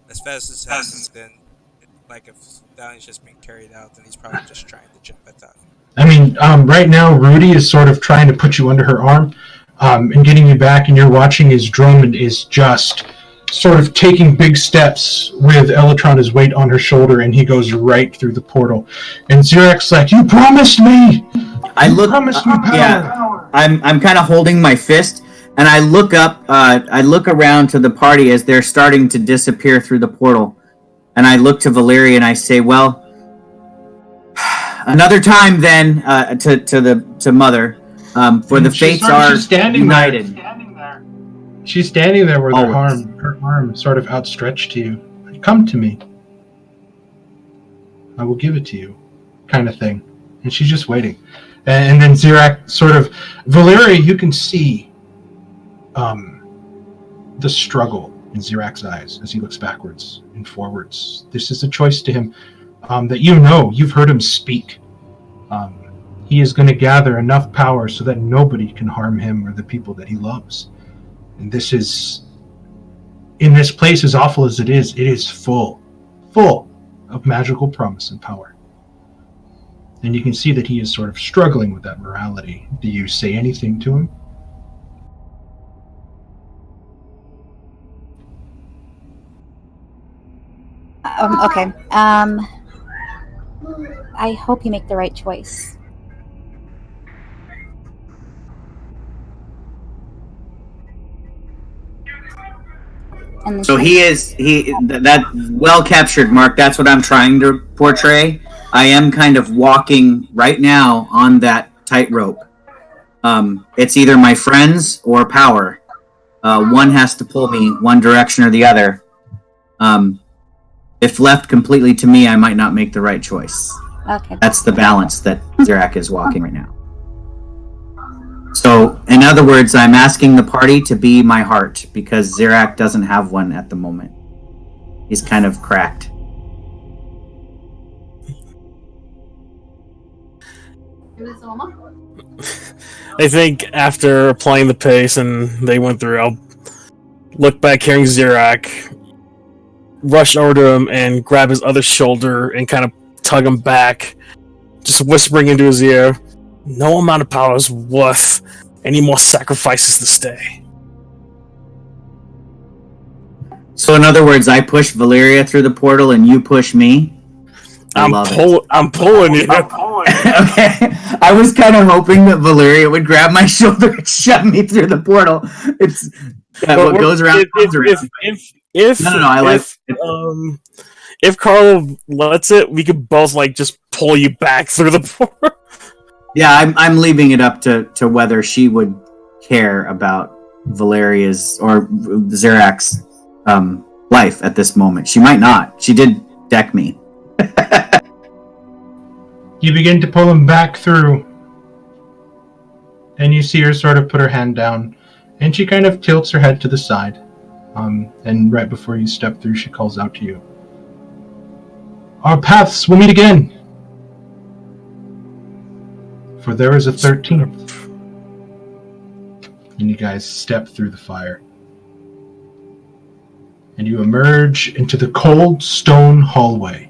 As fast as happens, then, like if Valiant's just being carried out, then he's probably just trying to jump at that. I mean, right now, Rudy is sort of trying to put you under her arm and getting you back, and you're watching as Drummond is just sort of taking big steps with Elytron weight on her shoulder, and he goes right through the portal. And Zirak's like, "You promised me! You promised me power!" Yeah, I'm kind of holding my fist, and I look up, I look around to the party as they're starting to disappear through the portal. And I look to Valeria and I say, well, another time then, to Mother, for the fates are united. She's standing there with her arm sort of outstretched to you. Come to me. I will give it to you, kind of thing. And she's just waiting. And then Zirak sort of... Valeria, you can see the struggle in Zirak's eyes as he looks backwards and forwards. This is a choice to him that you know. You've heard him speak. He is going to gather enough power so that nobody can harm him or the people that he loves. And this is, in this place, as awful as it is full of magical promise and power. And you can see that he is sort of struggling with that morality. Do you say anything to him? Okay. I hope you make the right choice. And So that well captured, Mark. That's what I'm trying to portray. I am kind of walking right now on that tightrope. It's either my friends or power. One has to pull me one direction or the other. If left completely to me, I might not make the right choice. Okay. That's the balance that Zirak is walking right now. So, in other words, I'm asking the party to be my heart, because Zirak doesn't have one at the moment. He's kind of cracked. I think after applying the pace and they went through, I'll look back hearing Zirak, rush over to him and grab his other shoulder and kind of tug him back, just whispering into his ear, "No amount of power is worth any more sacrifices to stay." So in other words, I push Valeria through the portal and you push me? I'm pulling you. Okay. I was kind of hoping that Valeria would grab my shoulder and shove me through the portal. It's what goes around comes around. If Carl lets it, we could both just pull you back through the portal. Yeah, I'm leaving it up to whether she would care about Valeria's or Zirak's life at this moment. She might not. She did deck me. You begin to pull him back through, and you see her sort of put her hand down, and she kind of tilts her head to the side. And right before you step through, she calls out to you. "Our paths will meet again, for there is a 13th. And you guys step through the fire. And you emerge into the cold stone hallway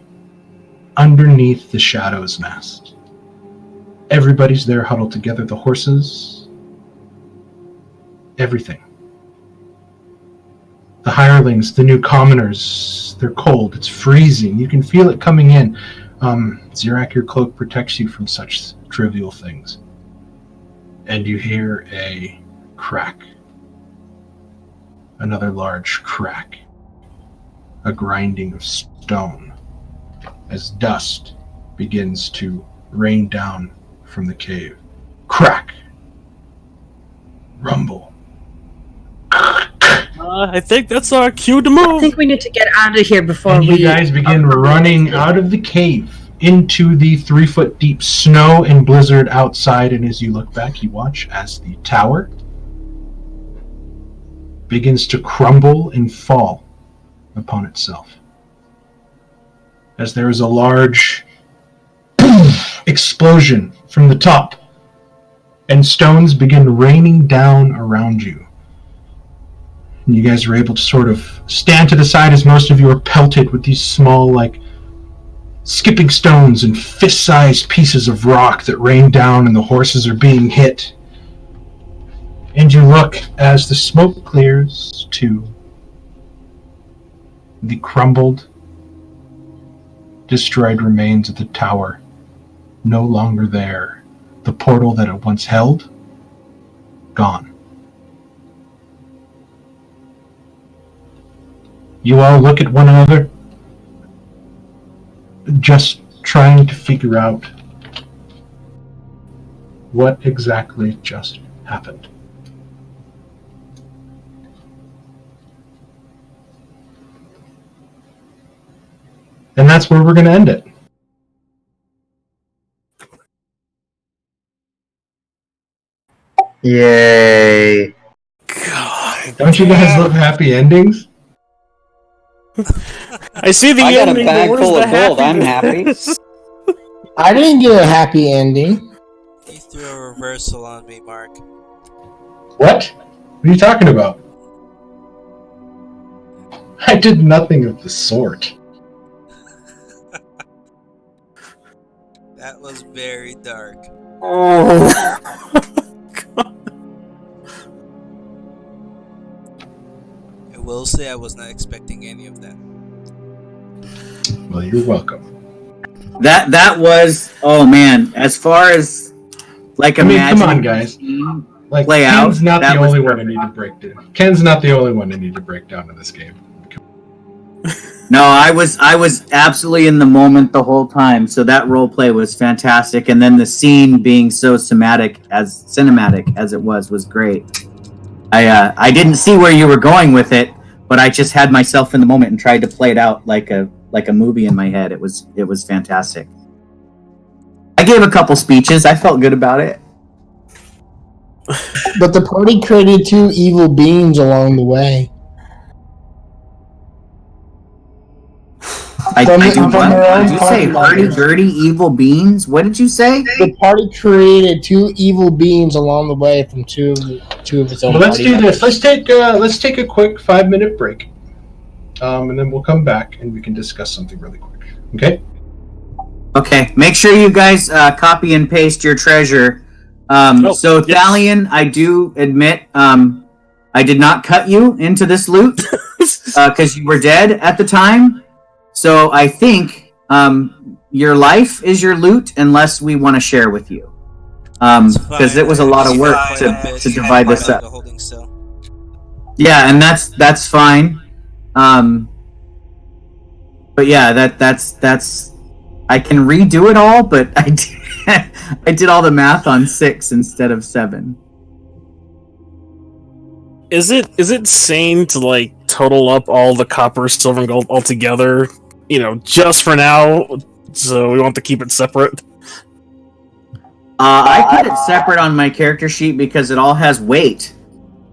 underneath the Shadow's Nest. Everybody's there huddled together, the horses, everything. The hirelings, the new commoners, they're cold, it's freezing, you can feel it coming in. Zirak, your cloak protects you from such trivial things. And you hear a crack another large crack, a grinding of stone, as dust begins to rain down from the cave. Crack! Rumble. I think that's our cue to I move. think we need to get out of here before And we. you guys begin running out of the cave into the 3-foot deep snow and blizzard outside, and as you look back, you watch as the tower begins to crumble and fall upon itself. As there is a large explosion from the top, and stones begin raining down around you. And you guys are able to sort of stand to the side as most of you are pelted with these small, like, skipping stones and fist-sized pieces of rock that rain down, and the horses are being hit. And you look as the smoke clears to the crumbled, destroyed remains of the tower, no longer there. The portal that it once held, gone. You all look at one another, just trying to figure out what exactly just happened. And that's where we're going to end it. Yay. God. Don't you guys love happy endings? I see the I got a ending. bag but where's full the of gold, I'm happiness? I didn't get a happy ending. You threw a reversal on me, Mark. What? What are you talking about? I did nothing of the sort. That was very dark. Oh. I will say I was not expecting any of that. Well, you're welcome. That was, oh man, as far as like I mean, come on, imagining guys. the scene Like, play Ken's out, not that the was only one I need to break down. Ken's not the only one I need to break down in this game. No, I was absolutely in the moment the whole time. So that role play was fantastic, and then the scene being so cinematic as it was great. I didn't see where you were going with it, but I just had myself in the moment and tried to play it out like a movie in my head. It was fantastic. I gave a couple speeches. I felt good about it. But the party created two evil beings along the way. I From do their what? own Did you say party members. dirty evil beings? What did you say? The party created two evil beings along the way from two of its own. Well, let's party do members. this. Let's take a quick 5-minute break, and then we'll come back and we can discuss something really quick. Okay? Okay, make sure you guys copy and paste your treasure. So yes. Thalion, I do admit, I did not cut you into this loot because you were dead at the time. So I think your life is your loot, unless we want to share with you, because it was a lot of work to divide this up. Yeah, and that's fine. But yeah, that's I can redo it all, but I did all the math on 6 instead of 7. Is it sane to like total up all the copper, silver, and gold all together? You know, just for now, so we want to keep it separate. I put it separate on my character sheet because it all has weight.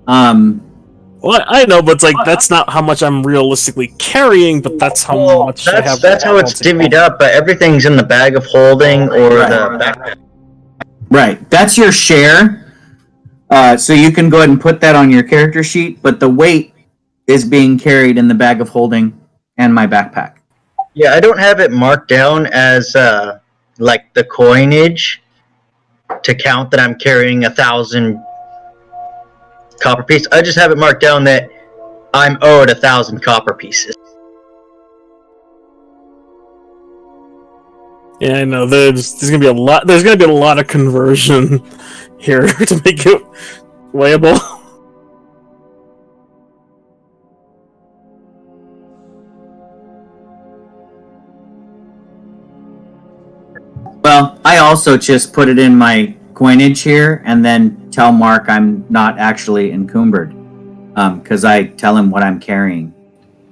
Well, I know, but it's like that's not how much I'm realistically carrying, but that's how much I have. That's how it's divvied up, but everything's in the bag of holding or the backpack. Right, that's your share. So you can go ahead and put that on your character sheet, but the weight is being carried in the bag of holding and my backpack. Yeah, I don't have it marked down as like the coinage to count that I'm carrying 1,000 copper pieces. I just have it marked down that I'm owed 1,000 copper pieces. Yeah, I know. There's gonna be a lot. There's gonna be a lot of conversion here to make it weighable. Well, I also just put it in my coinage here and then tell Mark I'm not actually encumbered. Because I tell him what I'm carrying.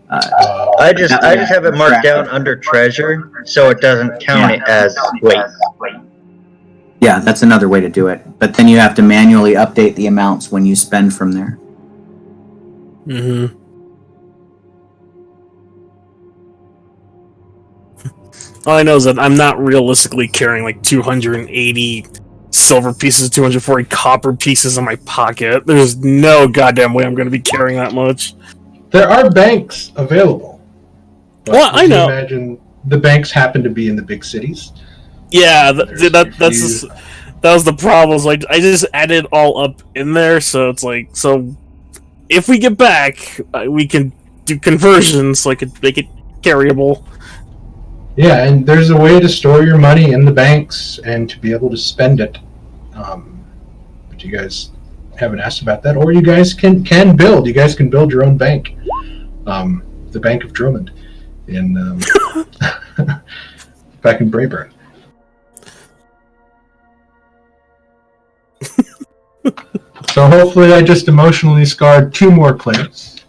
I just have it marked down under treasure, so it doesn't count it as weight. Yeah, that's another way to do it. But then you have to manually update the amounts when you spend from there. Mm-hmm. All I know is that I'm not realistically carrying like 280 silver pieces, 240 copper pieces in my pocket. There's no goddamn way I'm going to be carrying that much. There are banks available. Well, I know. Imagine the banks happen to be in the big cities. Yeah, that was the problem. Like I just added it all up in there, so it's like, so if we get back, we can do conversions so I could make it carryable. Yeah, and there's a way to store your money in the banks and to be able to spend it. But you guys haven't asked about that, or you guys can build. You guys can build your own bank. The Bank of Drummond in back in Brayburn. So hopefully I just emotionally scarred 2 more players.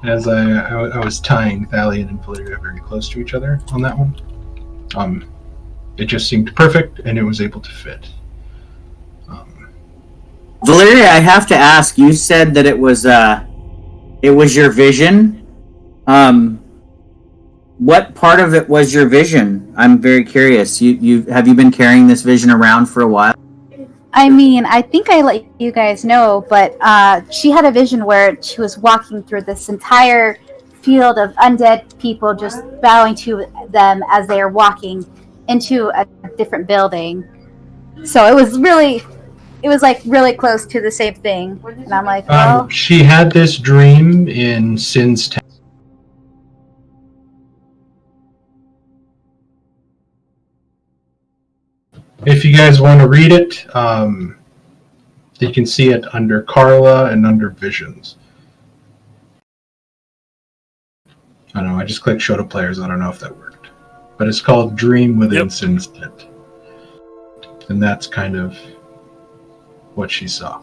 As I was tying Thalion and Valeria very close to each other on that one. It just seemed perfect, and it was able to fit. Valeria, I have to ask. You said that it was your vision. What part of it was your vision? I'm very curious. You have you been carrying this vision around for a while? I mean, I think I let you guys know, but she had a vision where she was walking through this entire field of undead people, just bowing to them as they are walking into a different building. So it was like really close to the same thing. And I'm like, well... She had this dream in Sin's Town. If you guys want to read it, you can see it under Carla and under Visions. I don't know, I just clicked show to players. I don't know if that worked. But it's called Dream Within Sin's Tent. And that's kind of what she saw.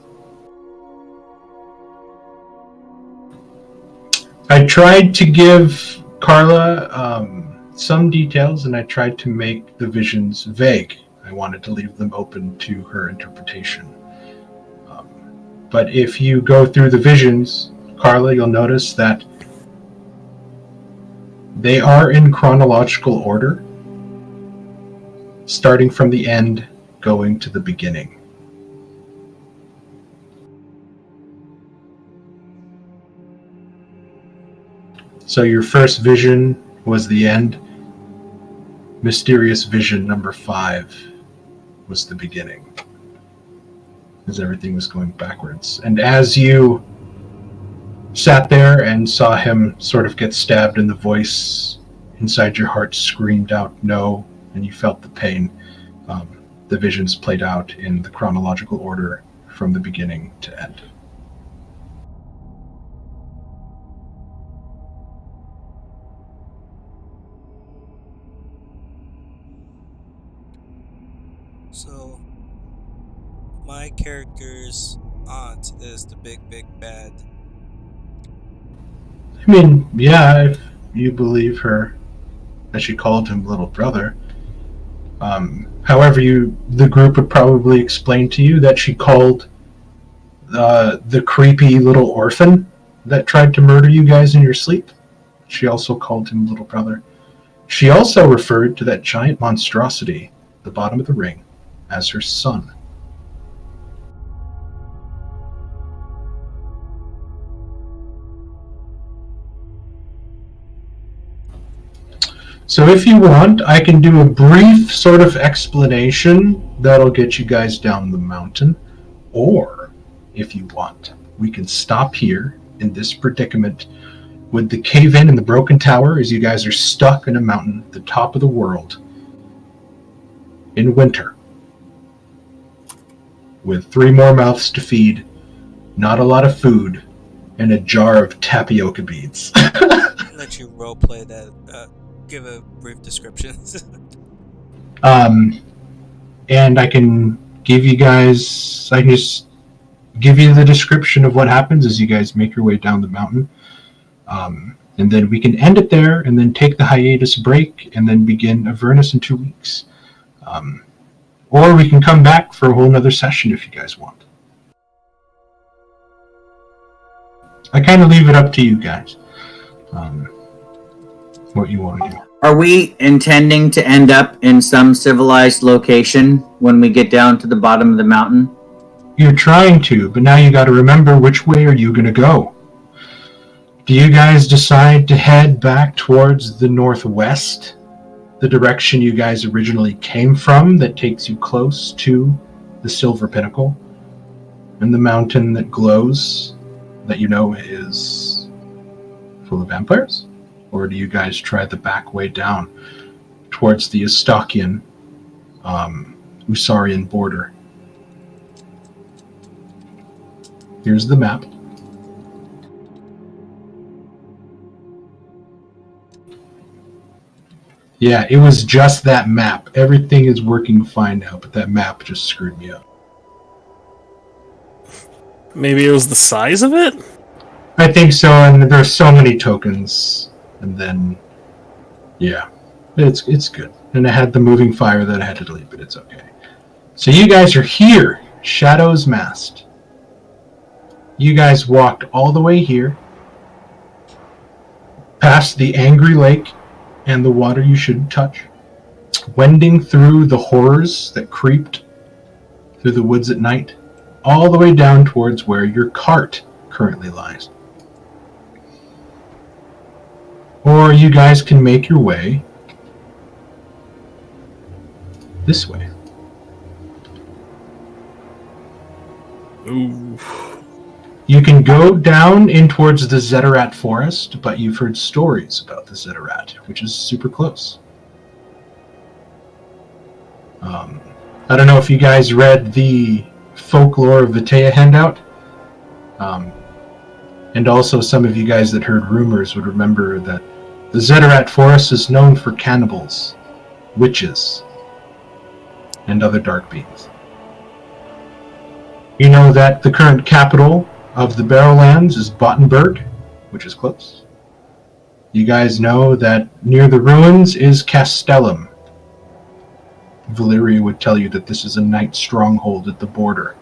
I tried to give Carla some details, and I tried to make the visions vague. I wanted to leave them open to her interpretation. But if you go through the visions, Carla, you'll notice that they are in chronological order, starting from the end, going to the beginning. So your first vision was the end. Mysterious vision number 5 was the beginning, as everything was going backwards. And as you sat there and saw him sort of get stabbed, and the voice inside your heart screamed out no, and you felt the pain, the visions played out in the chronological order from the beginning to end. So, my character's aunt is the big bad. I mean, yeah, if you believe her, that she called him little brother. However, the group would probably explain to you that she called the creepy little orphan that tried to murder you guys in your sleep. She also called him little brother. She also referred to that giant monstrosity at the bottom of the ring as her son. So if you want, I can do a brief sort of explanation that'll get you guys down the mountain. Or, if you want, we can stop here in this predicament with the cave-in and the broken tower as you guys are stuck in a mountain at the top of the world in winter, with 3 more mouths to feed, not a lot of food, and a jar of tapioca beads. I'll let you roleplay that give a brief description. And I can give you guys. I can just give you the description of what happens as you guys make your way down the mountain. And then we can end it there, and then take the hiatus break, and then begin Avernus in 2 weeks. Or we can come back for a whole nother session if you guys want. I kind of leave it up to you guys. What you want to do. Are we intending to end up in some civilized location when we get down to the bottom of the mountain? You're trying to, but now you got to remember, which way are you going to go? Do you guys decide to head back towards the northwest, the direction you guys originally came from, that takes you close to the Silver Pinnacle and the mountain that glows, that you know is full of vampires? Or do you guys try the back way down towards the Estakian, Usarian border? Here's the map. Yeah, it was just that map. Everything is working fine now, but that map just screwed me up. Maybe it was the size of it? I think so, and there's so many tokens, and then, yeah, it's good. And I had the moving fire that I had to delete, but it's okay. So you guys are here, Shadows Masked. You guys walked all the way here, past the Angry Lake and the water you shouldn't touch, wending through the horrors that creeped through the woods at night, all the way down towards where your cart currently lies. Or you guys can make your way this way. Ooh. You can go down in towards the Zeterat Forest, but you've heard stories about the Zeterat, which is super close. I don't know if you guys read the Folklore of Vitea handout. And also some of you guys that heard rumors would remember that the Zeterat Forest is known for cannibals, witches, and other dark beings. You know that the current capital of the Barrowlands is Bottenberg, which is close. You guys know that near the ruins is Castellum. Valyria would tell you that this is a knight stronghold at the border,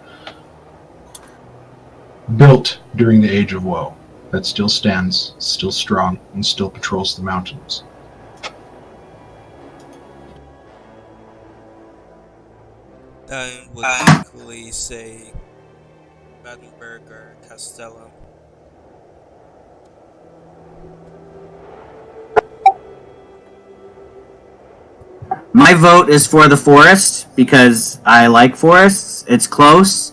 built during the Age of Woe, that still stands, still strong, and still patrols the mountains. I would equally say Battenberg or Castellum. My vote is for the forest because I like forests. It's close,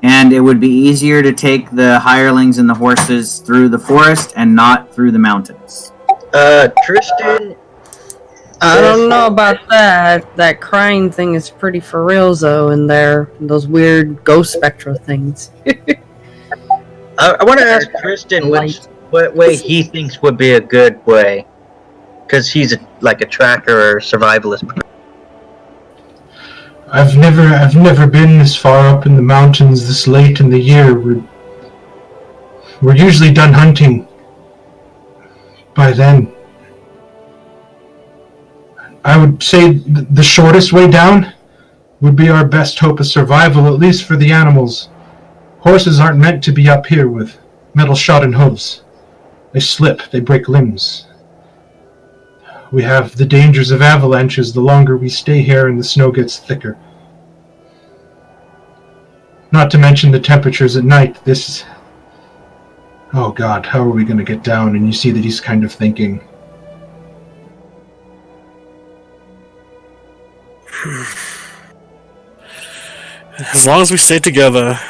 and it would be easier to take the hirelings and the horses through the forest and not through the mountains. Tristan, I don't know about that. That crying thing is pretty for real, though, in there. Those weird ghost spectral things. I want to ask Tristan what way he thinks would be a good way, because he's like a tracker or survivalist. I've never been this far up in the mountains this late in the year. We're usually done hunting by then. I would say the shortest way down would be our best hope of survival, at least for the animals. Horses aren't meant to be up here with metal-shodden hooves. They slip, they break limbs. We have the dangers of avalanches the longer we stay here and the snow gets thicker. Not to mention the temperatures at night. Oh God, how are we going to get down? And you see that he's kind of thinking. As long as we stay together,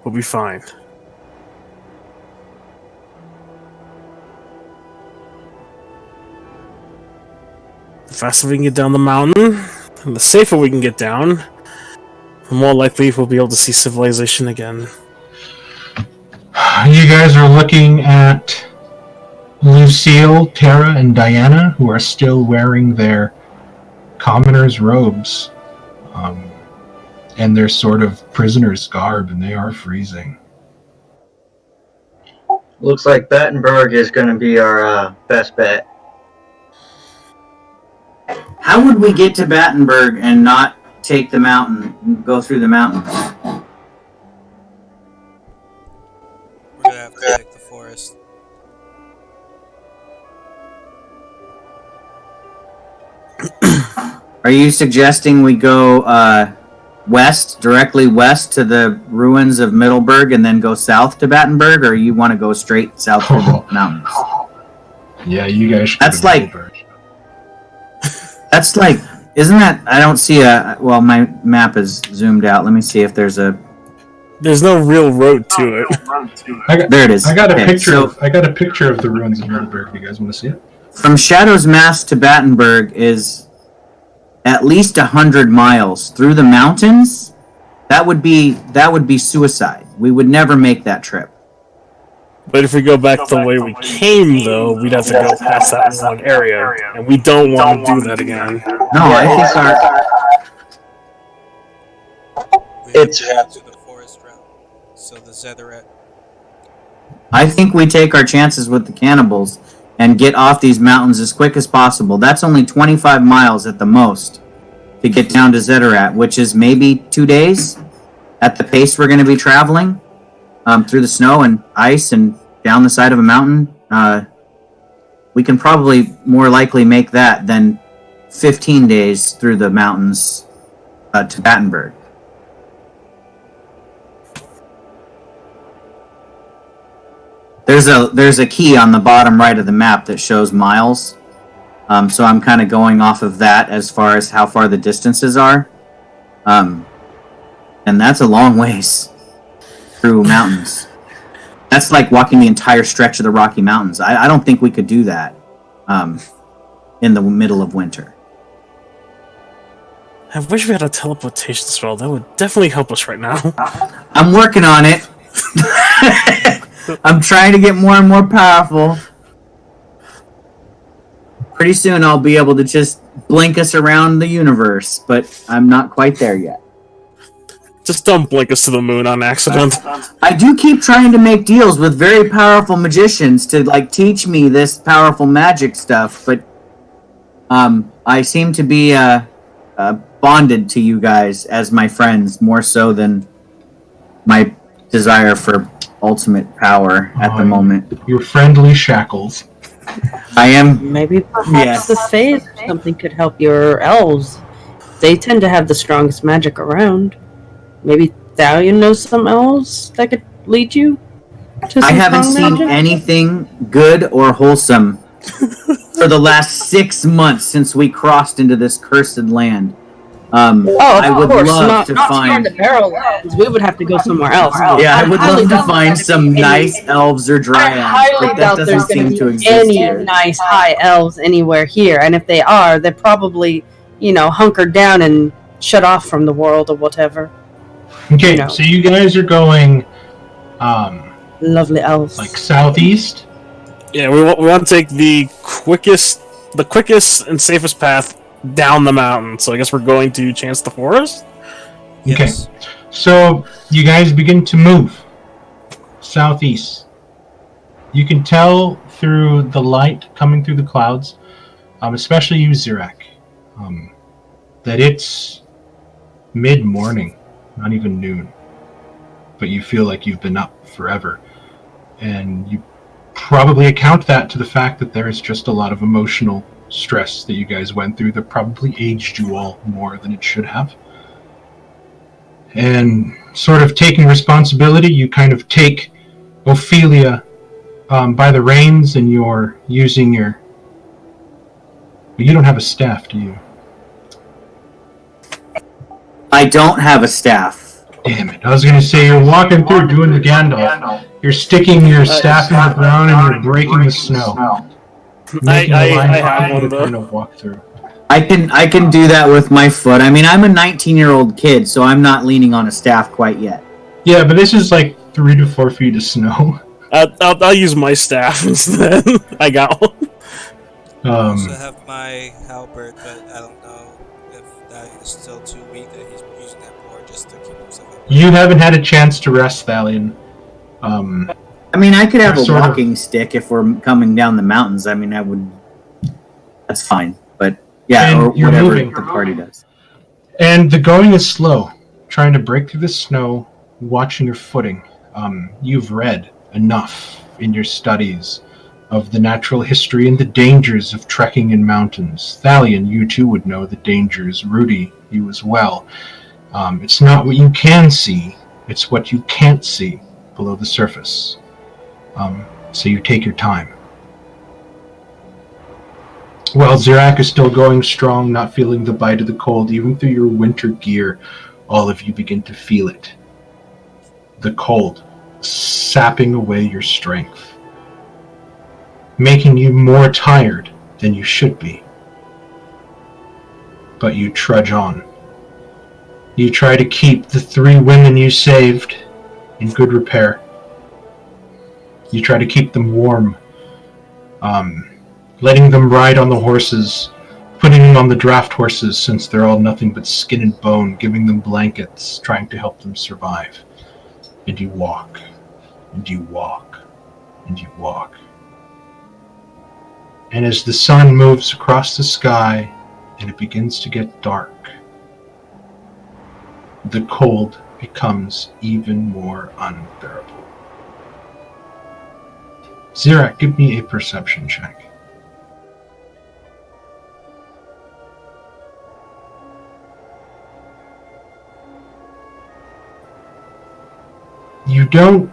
we'll be fine. The faster we can get down the mountain, and the safer we can get down, the more likely we'll be able to see civilization again. You guys are looking at Lucille, Tara, and Diana, who are still wearing their commoner's robes and their sort of prisoner's garb, and they are freezing. Looks like Battenberg is going to be our best bet. How would we get to Battenberg and not take the mountain, go through the mountains? We're gonna have to take the forest. Are you suggesting we go west, directly west to the ruins of Middleburg and then go south to Battenberg, or you want to go straight south through the mountains? Yeah, you guys should That's go to like- Middleburg. That's like, isn't that, I don't see well, my map is zoomed out. Let me see if there's There's no real road to it. there it is. I got a Okay, picture. so- I got a picture of the ruins of Middleburg. You guys want to see it? From Shadow's Mask to Battenberg is at least 100 miles through the mountains. That would be suicide. We would never make that trip. But if we go back the way we came, though, we'd have to go past that one area, and we don't want to do that again. No, I think We have It's- to go to the forest route. So the Zetheret. I think we take our chances with the cannibals and get off these mountains as quick as possible. That's only 25 miles at the most to get down to Zeterat, which is maybe 2 days at the pace we're going to be traveling through the snow and ice and down the side of a mountain. We can probably more likely make that than 15 days through the mountains to Battenberg. There's a key on the bottom right of the map that shows miles. So I'm kind of going off of that as far as how far the distances are. And that's a long ways through mountains. That's like walking the entire stretch of the Rocky Mountains. I don't think we could do that in the middle of winter. I wish we had a teleportation spell. That would definitely help us right now. I'm working on it. I'm trying to get more and more powerful. Pretty soon I'll be able to just blink us around the universe, but I'm not quite there yet. Just don't blink us to the moon on accident. I do keep trying to make deals with very powerful magicians to like teach me this powerful magic stuff, but I seem to be bonded to you guys as my friends more so than my desire for ultimate power at the moment. Your friendly shackles. I am. Maybe perhaps Yes. the Fae or something could help your elves. They tend to have the strongest magic around. Maybe Thalion knows some elves that could lead you to some I haven't strong seen magic? anything good or wholesome for the last 6 months since we crossed into this cursed land. Oh, I of would course, love to not find. the barrel lands. We would have to go somewhere else. Yeah, I would highly love to doubt find there's some gonna be nice elves or I dryads, highly but that doubt doesn't there's going seem to to be exist any here. nice high elves anywhere here. And if they are, they're probably, hunkered down and shut off from the world or whatever. Okay, No. so you guys are going Lovely elves. like southeast. Yeah, we want to take the quickest and safest path down the mountain. So I guess we're going to chance the forest. Yes. So you guys begin to move southeast. You can tell through the light coming through the clouds, especially you, Zirak, that it's mid-morning, not even noon. But you feel like you've been up forever. And you probably account that to the fact that there is just a lot of emotional stress that you guys went through that probably aged you all more than it should have. And sort of taking responsibility, you kind of take Ophelia by the reins, and you're using your... You don't have a staff, do you? I don't have a staff. Damn it. I was going to say, you're walking through doing the Gandalf. You're sticking your staff in the ground and you're breaking the snow. Making I a line have for people one, to though. kind of walk through. I can do that with my foot. I mean, I'm a 19-year-old kid, so I'm not leaning on a staff quite yet. Yeah, but this is like 3 to 4 feet of snow. I'll use my staff instead. I got one. I also have my halberd, but I don't know if that is still too weak that he's using that more just to keep himself up. You haven't had a chance to rest, Thalion. I mean, I could have a Sort of. walking stick if we're coming down the mountains. I mean, I would. That's fine, but yeah, And or you're whatever moving. the party does. And the going is slow. Trying to break through the snow, watching your footing. You've read enough in your studies of the natural history and the dangers of trekking in mountains. Thalion, you too would know the dangers. Rudy, you as well. It's not what you can see, it's what you can't see below the surface. So you take your time. While Zirak is still going strong, not feeling the bite of the cold, even through your winter gear, all of you begin to feel it. The cold, sapping away your strength, making you more tired than you should be. But you trudge on. You try to keep the 3 women you saved in good repair. You try to keep them warm, letting them ride on the horses, putting them on the draft horses since they're all nothing but skin and bone, giving them blankets, trying to help them survive. And you walk, and you walk, and you walk. And as the sun moves across the sky and it begins to get dark, the cold becomes even more unbearable. Zirak, give me a perception check. You don't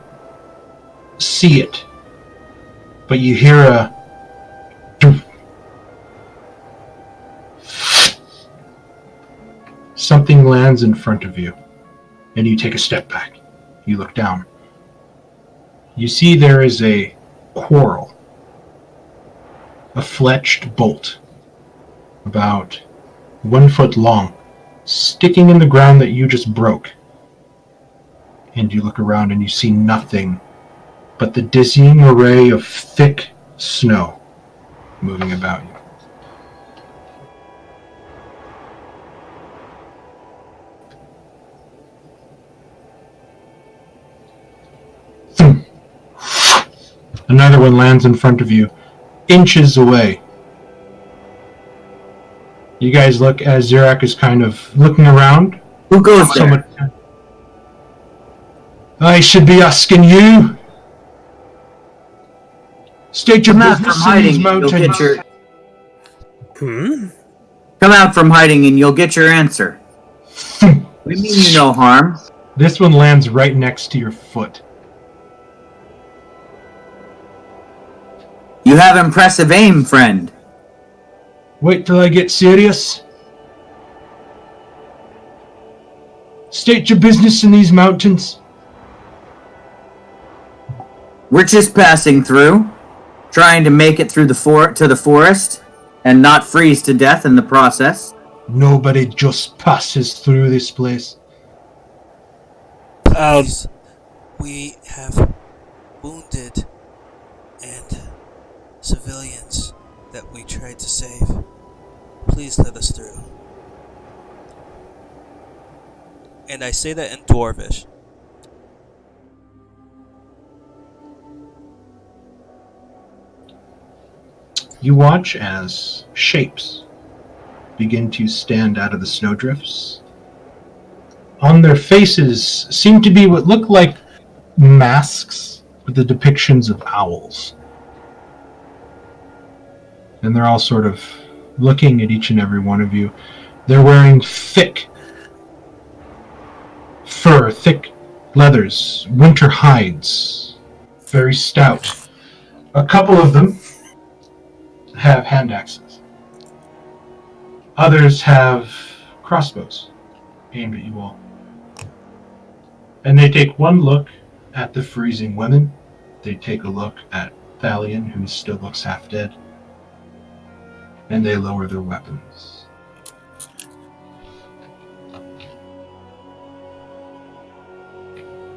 see it, but you hear a doof. Something lands in front of you, and you take a step back. You look down. You see there is a quarrel, a fletched bolt, about 1 foot long, sticking in the ground that you just broke. And you look around and you see nothing but the dizzying array of thick snow moving about you. Thump. Another one lands in front of you, inches away. You guys look as Zirak is kind of looking around. Who goes there? I should be asking you. State your Come out from business in hiding these and you'll mountains. get your... Come out from hiding and you'll get your answer. We mean you no harm. This one lands right next to your foot. You have impressive aim, friend. Wait till I get serious. State your business in these mountains. We're just passing through, trying to make it through to the forest, and not freeze to death in the process. Nobody just passes through this place. Please, we have wounded and civilians that we tried to save. Please let us through. And I say that in Dwarvish. You watch as shapes begin to stand out of the snowdrifts. On their faces seem to be what look like masks with the depictions of owls. And they're all sort of looking at each and every one of you. They're wearing thick fur, thick leathers, winter hides, very stout. A couple of them have hand axes. Others have crossbows aimed at you all. And they take one look at the freezing women. They take a look at Thalion, who still looks half dead. And they lower their weapons.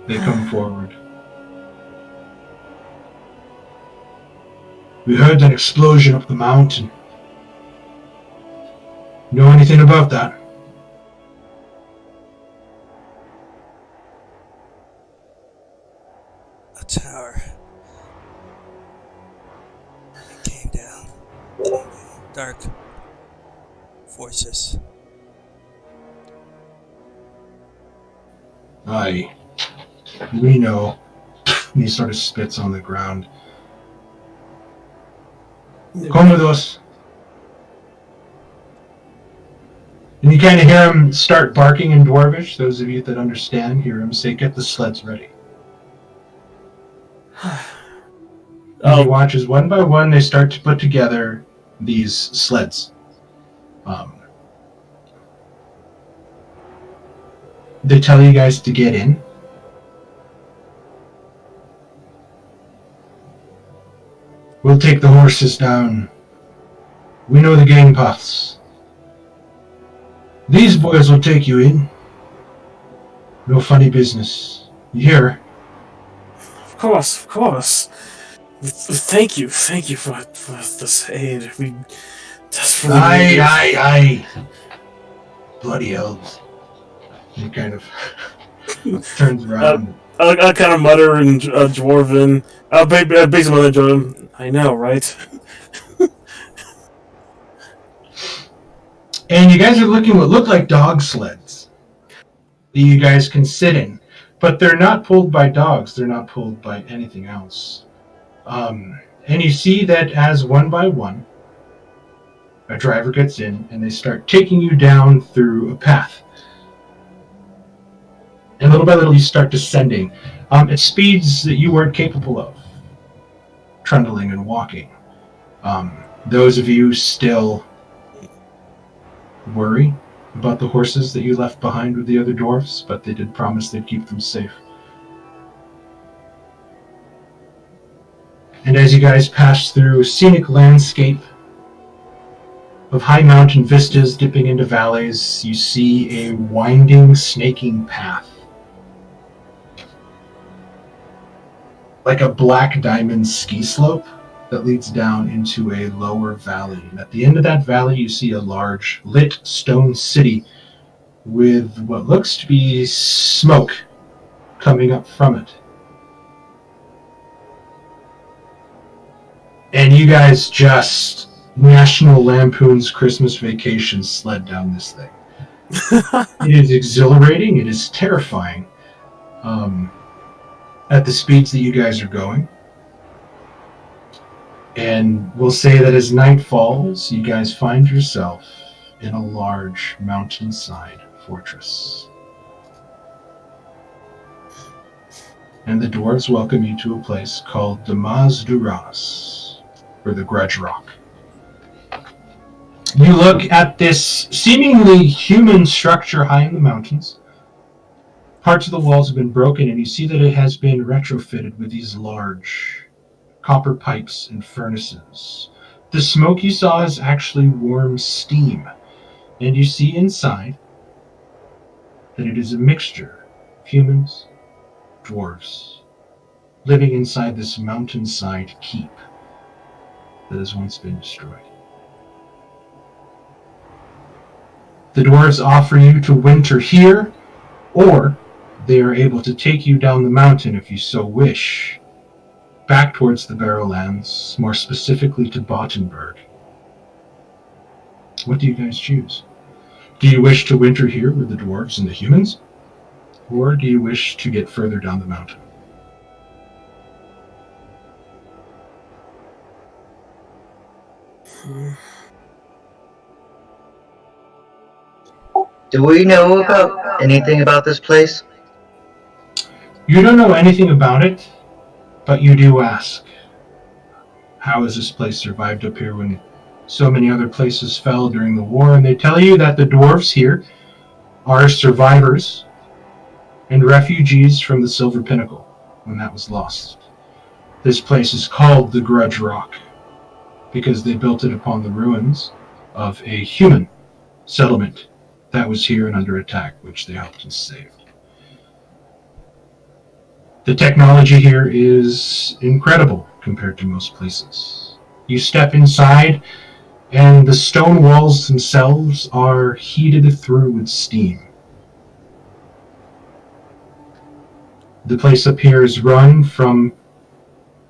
They come forward. We heard an explosion up the mountain. Know anything about that? A tower. It came down. Dark forces. Aye. We know. And he sort of spits on the ground. Come with us. And you kind of hear him start barking in Dwarvish. Those of you that understand hear him say, "Get the sleds ready." And you watch as one by one they start to put together these sleds. They tell you guys to get in. We'll take the horses down. We know the gang paths. These boys will take you in. No funny business. You hear? Of course, of course. Thank you for this aid. We desperately need it. Aye. Bloody elves. He kind of turns around. I kind of mutter in Dwarven. Basically, mutter Dwarven. I know, right? And you guys are looking what look like dog sleds that you guys can sit in. But they're not pulled by dogs. They're not pulled by anything else. And you see that as one by one, a driver gets in and they start taking you down through a path. And little by little you start descending at speeds that you weren't capable of, trundling and walking. Those of you still worry about the horses that you left behind with the other dwarves, but they did promise they'd keep them safe. And as you guys pass through a scenic landscape of high mountain vistas dipping into valleys, you see a winding, snaking path. Like a black diamond ski slope that leads down into a lower valley. And at the end of that valley, you see a large lit stone city with what looks to be smoke coming up from it. And you guys just National Lampoon's Christmas Vacation sled down this thing. It is exhilarating. It is terrifying. At the speeds that you guys are going. And we'll say that as night falls, you guys find yourself in a large mountainside fortress. And the dwarves welcome you to a place called Damaz Duras, or the Grudge Rock. You look at this seemingly human structure high in the mountains. Parts of the walls have been broken, and you see that it has been retrofitted with these large copper pipes and furnaces. The smoke you saw is actually warm steam, and you see inside that it is a mixture of humans, dwarves, living inside this mountainside keep that has once been destroyed. The dwarves offer you to winter here, or they are able to take you down the mountain if you so wish, back towards the Barrowlands, more specifically to Bottenberg. What do you guys choose? Do you wish to winter here with the dwarves and the humans? Or do you wish to get further down the mountain? Do we know about anything about this place? You don't know anything about it, but you do ask. How has this place survived up here when so many other places fell during the war? And they tell you that the dwarves here are survivors and refugees from the Silver Pinnacle when that was lost. This place is called the Grudge Rock because they built it upon the ruins of a human settlement that was here and under attack, which they helped and saved. The technology here is incredible compared to most places. You step inside, and the stone walls themselves are heated through with steam. The place appears run from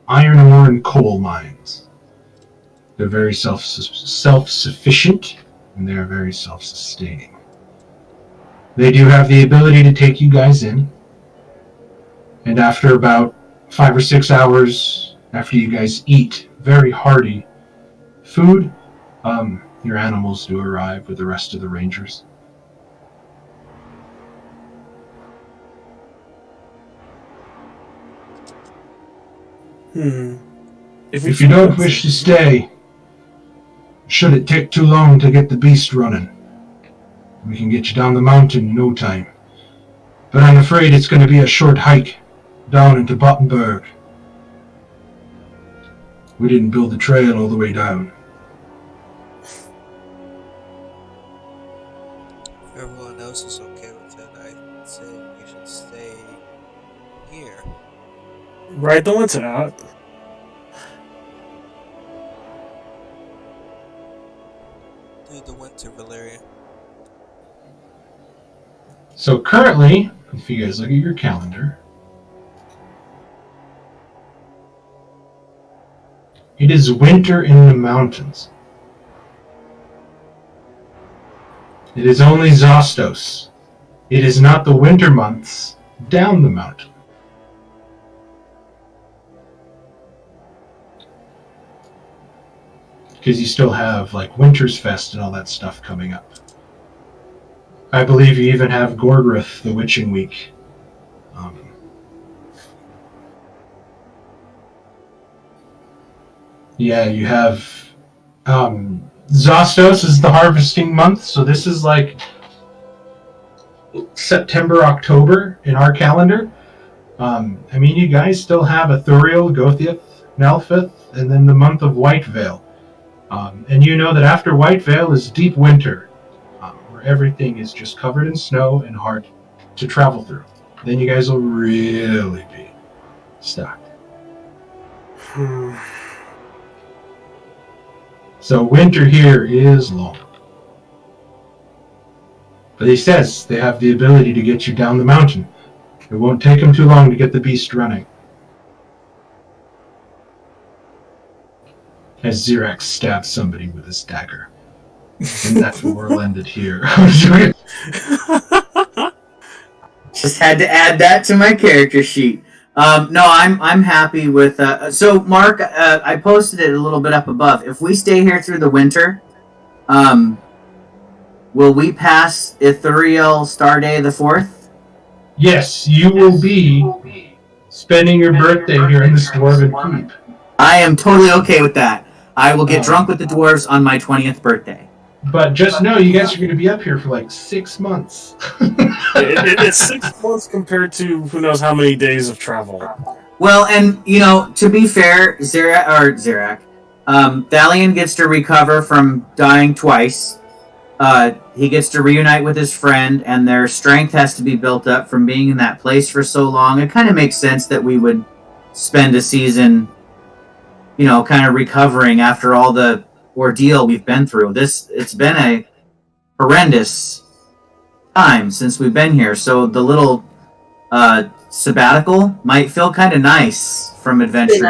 iron ore and coal mines. They're very self-sufficient, and they're very self-sustaining. They do have the ability to take you guys in, and after about 5 or 6 hours, after you guys eat very hearty food, your animals do arrive with the rest of the rangers. If you don't wish to stay, should it take too long to get the beast running, we can get you down the mountain in no time. But I'm afraid it's going to be a short hike down into Bottenberg. We didn't build the trail all the way down. If everyone else is okay with it, I'd say we should stay here. Right the winter out. Do the winter, Valeria. So currently, if you guys look at your calendar, it is winter in the mountains. It is only Zostos. It is not the winter months down the mountain. Because you still have like Winter's Fest and all that stuff coming up. I believe you even have Gorgrith, the Witching Week. Yeah, you have Zostos is the harvesting month, so this is like September, October in our calendar. I mean, you guys still have Ithuriel, Gothiath, Nelfith, and then the month of Whitevale. And you know that after Whitevale is deep winter, where everything is just covered in snow and hard to travel through. Then you guys will really be stuck. So winter here is long. But he says they have the ability to get you down the mountain. It won't take them too long to get the beast running. As Xerax stabs somebody with his dagger. And that's where we'll end it here. Just had to add that to my character sheet. No, I'm happy with. So, Mark, I posted it a little bit up above. If we stay here through the winter, will we pass Ithuriel Star Day the 4th? Yes, you will be spending your birthday here in the Dwarven Keep. I am totally okay with that. I will get drunk with the dwarves on my 20th birthday. But just know, you guys are going to be up here for like 6 months. It's 6 months compared to who knows how many days of travel. Well, and, you know, to be fair, Xerac, Thalion gets to recover from dying twice. He gets to reunite with his friend, and their strength has to be built up from being in that place for so long. It kind of makes sense that we would spend a season, you know, kind of recovering after all the ordeal we've been through. It's been a horrendous time since we've been here, so the little sabbatical might feel kind of nice from adventuring.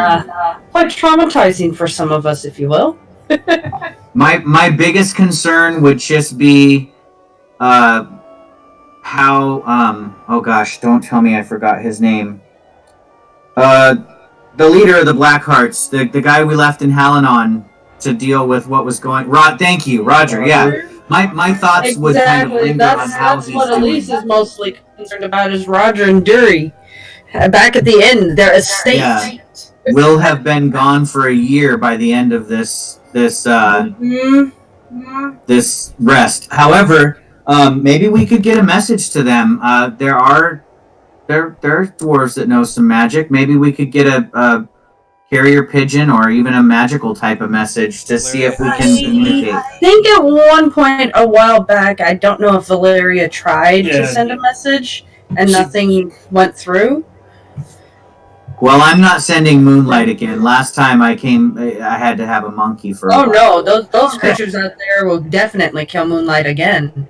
Quite traumatizing for some of us, if you will. My biggest concern would just be how oh gosh, don't tell me I forgot his name. The leader of the Blackhearts, the guy we left in Halanon to deal with what was going. Thank you, Roger. Yeah, my thoughts would kind of linger on how that's he's what doing. Elise is mostly concerned about, is Roger and Dury. Back at the end, their estate. Yeah. Will have been gone for a year by the end of this rest. However, maybe we could get a message to them. There are dwarves that know some magic. Maybe we could get a carrier pigeon or even a magical type of message to see if we can communicate. I think at one point a while back, I don't know if Valeria tried to send a message and nothing went through. Well, I'm not sending Moonlight again. Last time I came, I had to have a monkey for. Oh no, those creatures out there will definitely kill Moonlight again.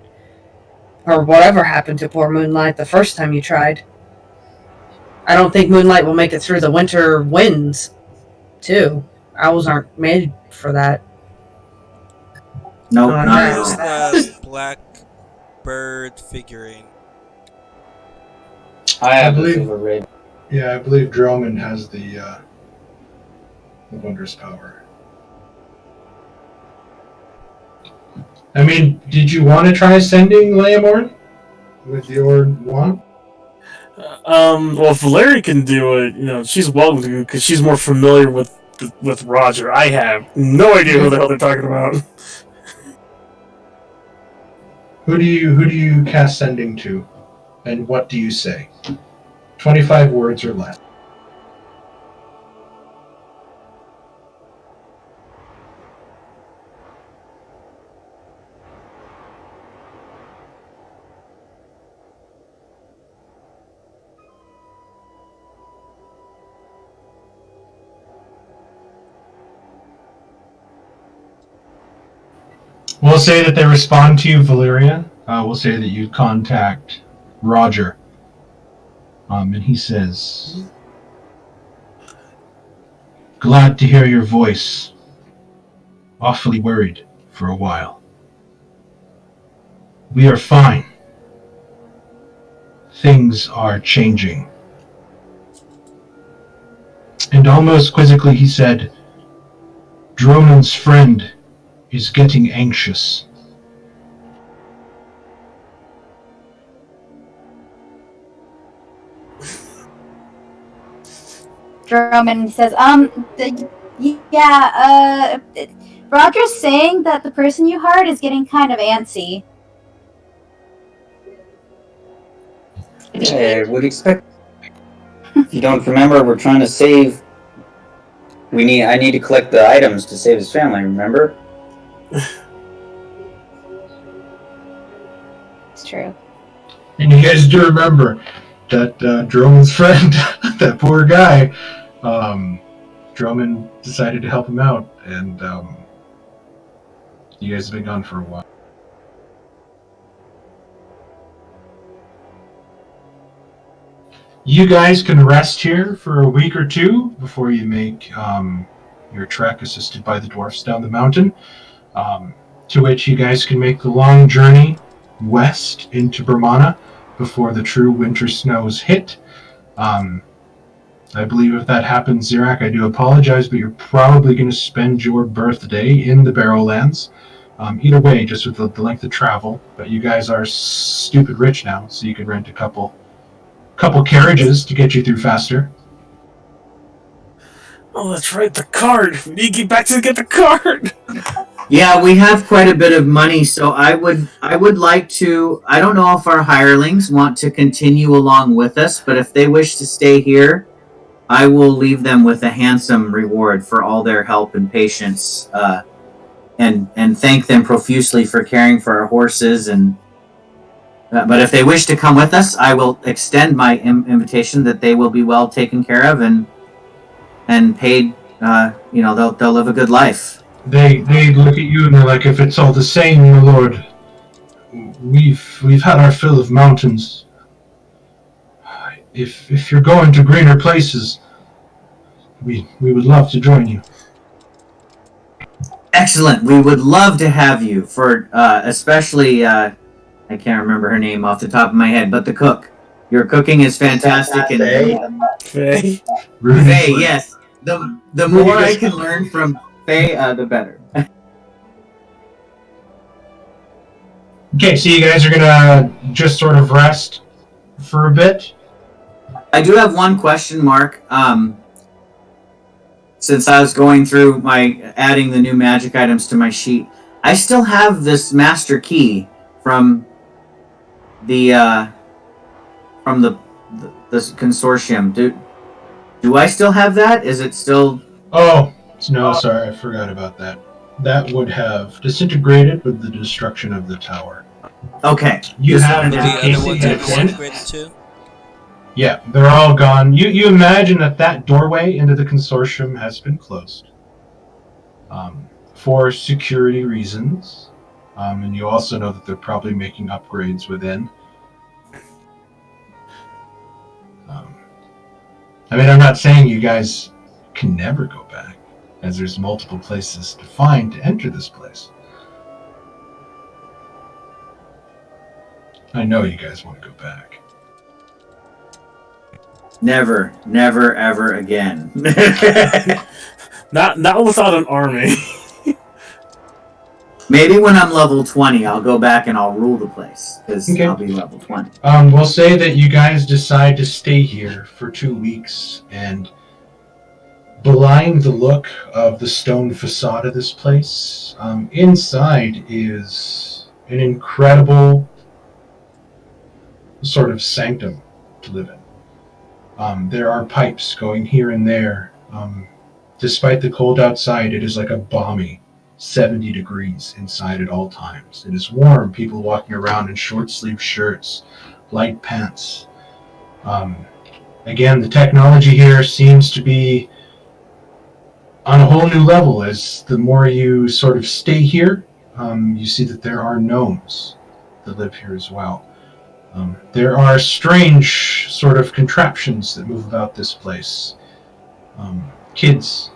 Or whatever happened to poor Moonlight the first time you tried. I don't think Moonlight will make it through the winter winds, too. Owls aren't made for that. Nope, Oh, not no. at Where's all. the black bird figurine? I have I the believe- silver raven. Yeah, I believe Droman has the wondrous power. I mean, did you want to try sending Leomorn with your wand? Well, if Valeri can do it, she's welcome to, because she's more familiar with Roger. I have no idea who the hell they're talking about. Who do you cast sending to, and what do you say? 25 words or less. We'll say that they respond to you, Valeria. We'll say that you contact Roger. And he says, "Glad to hear your voice. Awfully worried for a while. We are fine. Things are changing." And almost quizzically he said, "Droman's friend is getting anxious." Drummond says, Roger's saying that the person you hired is getting kind of antsy. I would expect. If you don't remember, we're trying to save. I need to collect the items to save his family. Remember? It's true. And you guys do remember that Droman's friend, that poor guy, Droman decided to help him out, and you guys have been gone for a while. You guys can rest here for a week or two before you make your trek assisted by the dwarfs down the mountain, to which you guys can make the long journey west into Brahmana before the true winter snows hit. I believe if that happens, Zirak, I do apologize, but you're probably going to spend your birthday in the Barrowlands. Either way, just with the length of travel. But you guys are stupid rich now, so you can rent a couple carriages to get you through faster. Oh, that's right, the card. We need to get back to get the card. Yeah, we have quite a bit of money, so I would like to. I don't know if our hirelings want to continue along with us, but if they wish to stay here, I will leave them with a handsome reward for all their help and patience, and thank them profusely for caring for our horses. But if they wish to come with us, I will extend my invitation that they will be well taken care of and paid. They'll live a good life. They look at you and they're like, "If it's all the same, my lord, we've had our fill of mountains. If you're going to greener places, we would love to join you." Excellent. We would love to have you for especially. I can't remember her name off the top of my head, but the cook. Your cooking is fantastic, and Okay. Faye, yes. The more I can learn from Faye, the better. Okay, so you guys are gonna just sort of rest for a bit. I do have one question, Mark. Since I was going through adding the new magic items to my sheet, I still have this master key from the consortium. Do I still have that? Is it still? Oh, no, sorry, I forgot about that. That would have disintegrated with the destruction of the tower. Okay. You Just have wanted the to- The other casing ones and are a pin. disintegrated too? Yeah, they're all gone. You imagine that doorway into the consortium has been closed for security reasons, and you also know that they're probably making upgrades within. I mean, I'm not saying you guys can never go back, as there's multiple places to find to enter this place. I know you guys want to go back. Never, never, ever again. Not without an army. Maybe when I'm level 20, I'll go back and I'll rule the place, because Okay. I'll be level 20. We'll say that you guys decide to stay here for 2 weeks, and belying the look of the stone facade of this place, inside is an incredible sort of sanctum to live in. There are pipes going here and there. Despite the cold outside, it is like a balmy 70 degrees inside at all times. It is warm, people walking around in short-sleeved shirts, light pants. Again, the technology here seems to be on a whole new level. As the more you sort of stay here, you see that there are gnomes that live here as well. There are strange sort of contraptions that move about this place. Kids,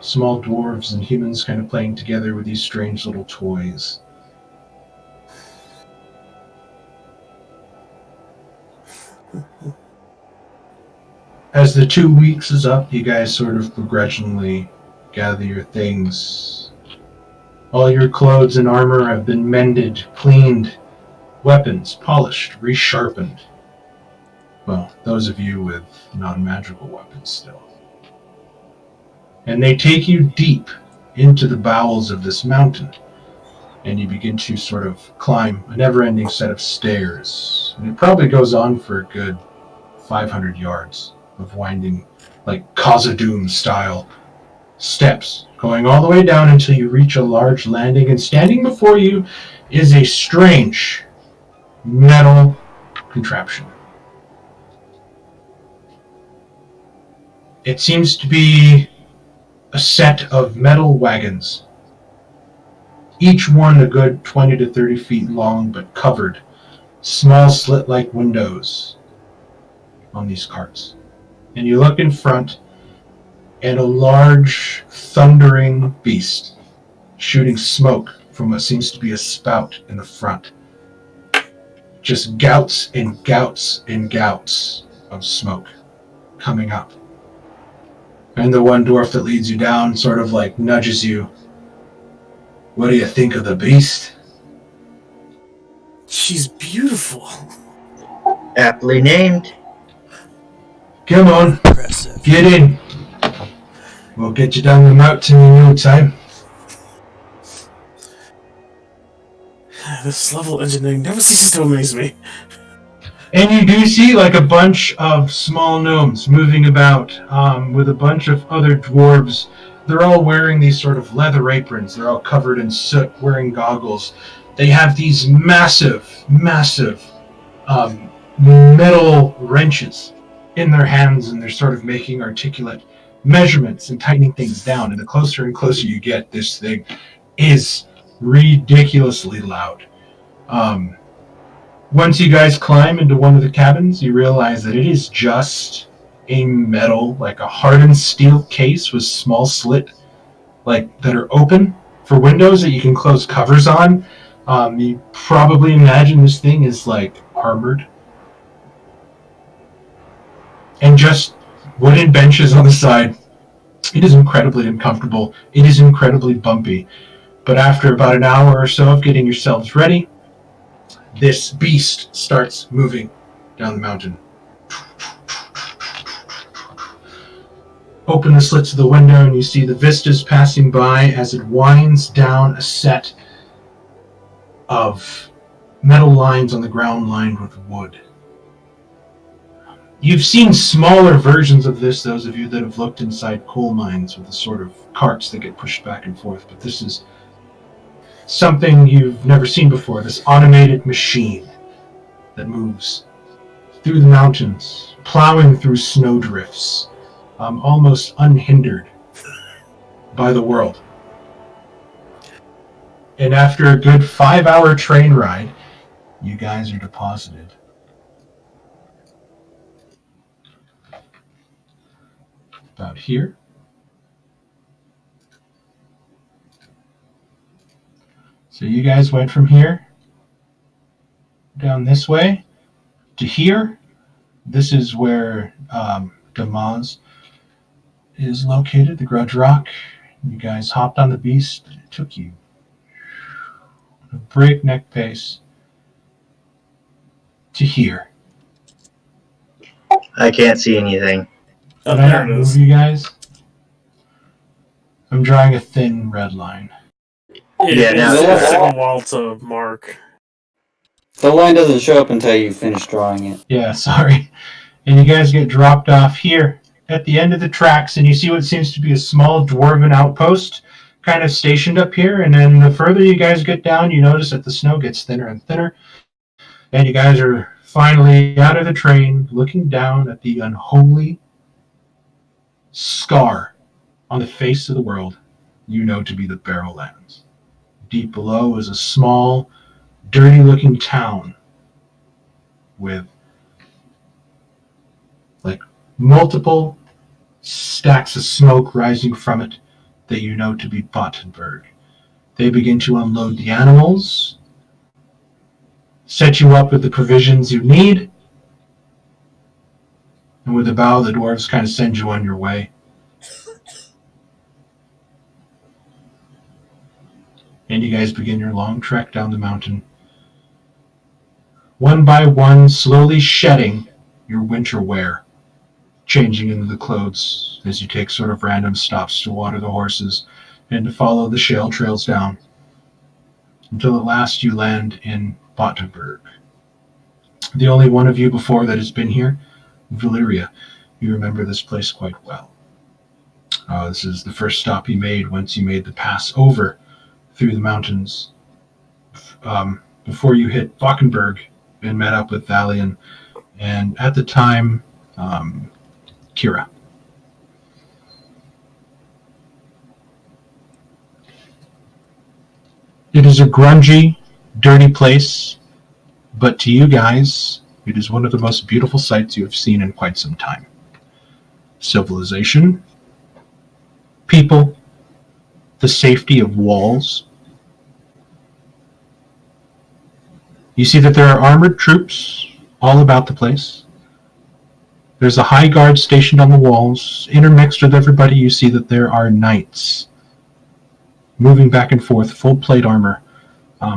small dwarves and humans kind of playing together with these strange little toys. As the 2 weeks is up, you guys sort of begrudgingly gather your things. All your clothes and armor have been mended, cleaned, weapons polished, resharpened. Well, those of you with non-magical weapons still. And they take you deep into the bowels of this mountain, and you begin to sort of climb a never-ending set of stairs. And it probably goes on for a good 500 yards of winding, like Khazad-dûm style steps, going all the way down until you reach a large landing, and standing before you is a strange metal contraption. It seems to be a set of metal wagons, each one a good 20 to 30 feet long, but covered, small slit-like windows on these carts. And you look in front, and a large, thundering beast shooting smoke from what seems to be a spout in the front. Just gouts and gouts and gouts of smoke coming up. And the one dwarf that leads you down sort of like nudges you. What do you think of the beast? She's beautiful. Aptly named. Come on, Impressive. get in. We'll get you down the mountain in no time. This level engineering never ceases to amaze me. And you do see like a bunch of small gnomes moving about with a bunch of other dwarves. They're all wearing these sort of leather aprons. They're all covered in soot, wearing goggles. They have these massive, massive metal wrenches in their hands, and they're sort of making articulate measurements and tightening things down. And the closer and closer you get, this thing is ridiculously loud. Once you guys climb into one of the cabins, you realize that it is just a metal, like a hardened steel case with small slit, like that are open for windows that you can close covers on. You probably imagine this thing is like armored. And just wooden benches on the side. It is incredibly uncomfortable. It is incredibly bumpy. But after about an hour or so of getting yourselves ready, this beast starts moving down the mountain. Open the slits of the window and you see the vistas passing by as it winds down a set of metal lines on the ground lined with wood. You've seen smaller versions of this, those of you that have looked inside coal mines with the sort of carts that get pushed back and forth, but this is something you've never seen before, this automated machine that moves through the mountains, plowing through snowdrifts, almost unhindered by the world. And after a good 5-hour train ride, you guys are deposited about here. So you guys went from here down this way to here. This is where Damas is located, the Grudge Rock. You guys hopped on the beast. It took you at a breakneck pace to here. I can't see anything. Oh, Did I there not it move is. you guys? I'm drawing a thin red line. Yeah, now it's it's- taking a while to mark. The line doesn't show up until you finish drawing it. Yeah, sorry. And you guys get dropped off here at the end of the tracks, and you see what seems to be a small dwarven outpost kind of stationed up here. And then the further you guys get down, you notice that the snow gets thinner and thinner. And you guys are finally out of the train, looking down at the unholy scar on the face of the world you know to be the Barrowlands. Deep below is a small, dirty-looking town with multiple stacks of smoke rising from it that you know to be Bottenberg. They begin to unload the animals, set you up with the provisions you need, and with a bow, the dwarves kind of send you on your way. And you guys begin your long trek down the mountain, one by one, slowly shedding your winter wear, changing into the clothes as you take sort of random stops to water the horses and to follow the shale trails down until at last you land in Bottenberg. The only one of you before that has been here, Valyria. You remember this place quite well. This is the first stop you made once you made the pass over through the mountains before you hit Bockenberg and met up with Valian, and at the time, Kira. It is a grungy, dirty place, but to you guys, it is one of the most beautiful sights you have seen in quite some time. Civilization, people, the safety of walls. You see that there are armored troops all about the place. There's a high guard stationed on the walls. Intermixed with everybody, you see that there are knights moving back and forth, full plate armor,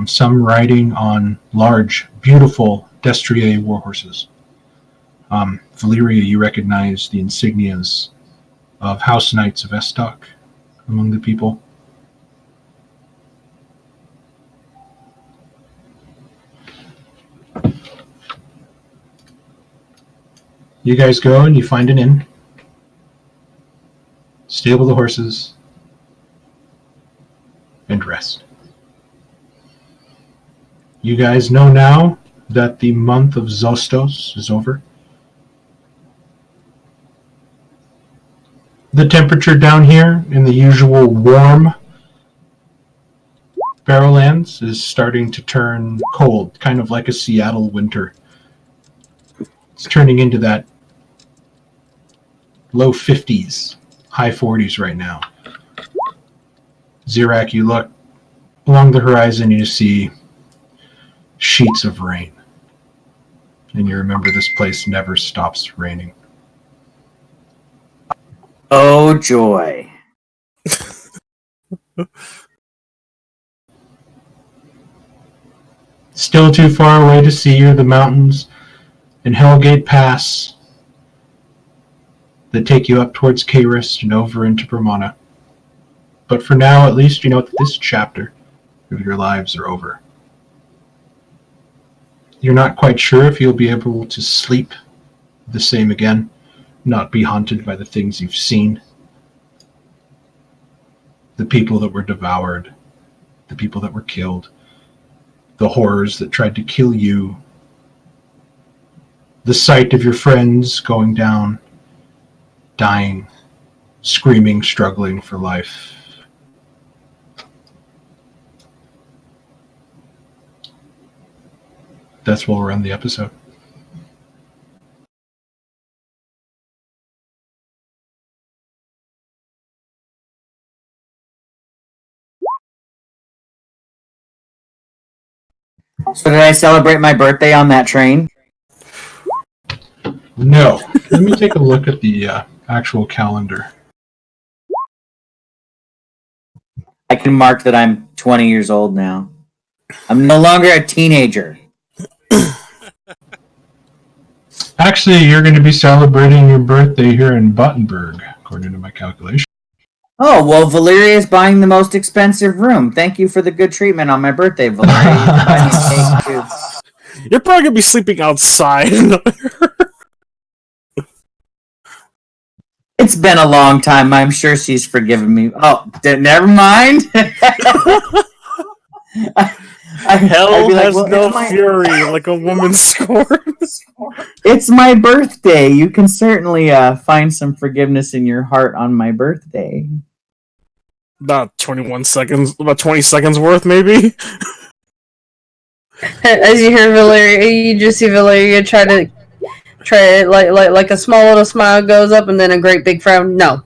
some riding on large, beautiful destrier warhorses. Valyria, you recognize the insignias of House Knights of Estok among the people. You guys go and you find an inn, stable the horses, and rest. You guys know now that the month of Zostos is over. The temperature down here in the usual warm Barrowlands is starting to turn cold, kind of like a Seattle winter. It's turning into that low 50s, high 40s right now. Zirak, you look along the horizon, you see sheets of rain. And you remember this place never stops raining. Oh, joy. Still too far away to see are the mountains and Hellgate Pass that take you up towards Kayrist and over into Brahmana. But for now, at least, you know that this chapter of your lives are over. You're not quite sure if you'll be able to sleep the same again, not be haunted by the things you've seen, the people that were devoured, the people that were killed, the horrors that tried to kill you, the sight of your friends going down, dying, screaming, struggling for life. That's where we'll end the episode. So did I celebrate my birthday on that train? No. Let me take a look at the actual calendar. I can mark that I'm 20 years old now. I'm no longer a teenager. Actually, you're going to be celebrating your birthday here in Buttenberg, according to my calculation. Oh, well, Valeria is buying the most expensive room. Thank you for the good treatment on my birthday, Valeria. You can buy me a cake, too. You're probably gonna be sleeping outside. It's been a long time. I'm sure she's forgiven me. Oh, never mind. Hell I'd be like, has well, no fury like a woman scorns. It's my birthday. You can certainly find some forgiveness in your heart on my birthday. About 21 seconds, about 20 seconds worth, maybe. As you hear Valeria, you just see Valeria try like a small little smile goes up, and then a great big frown. No.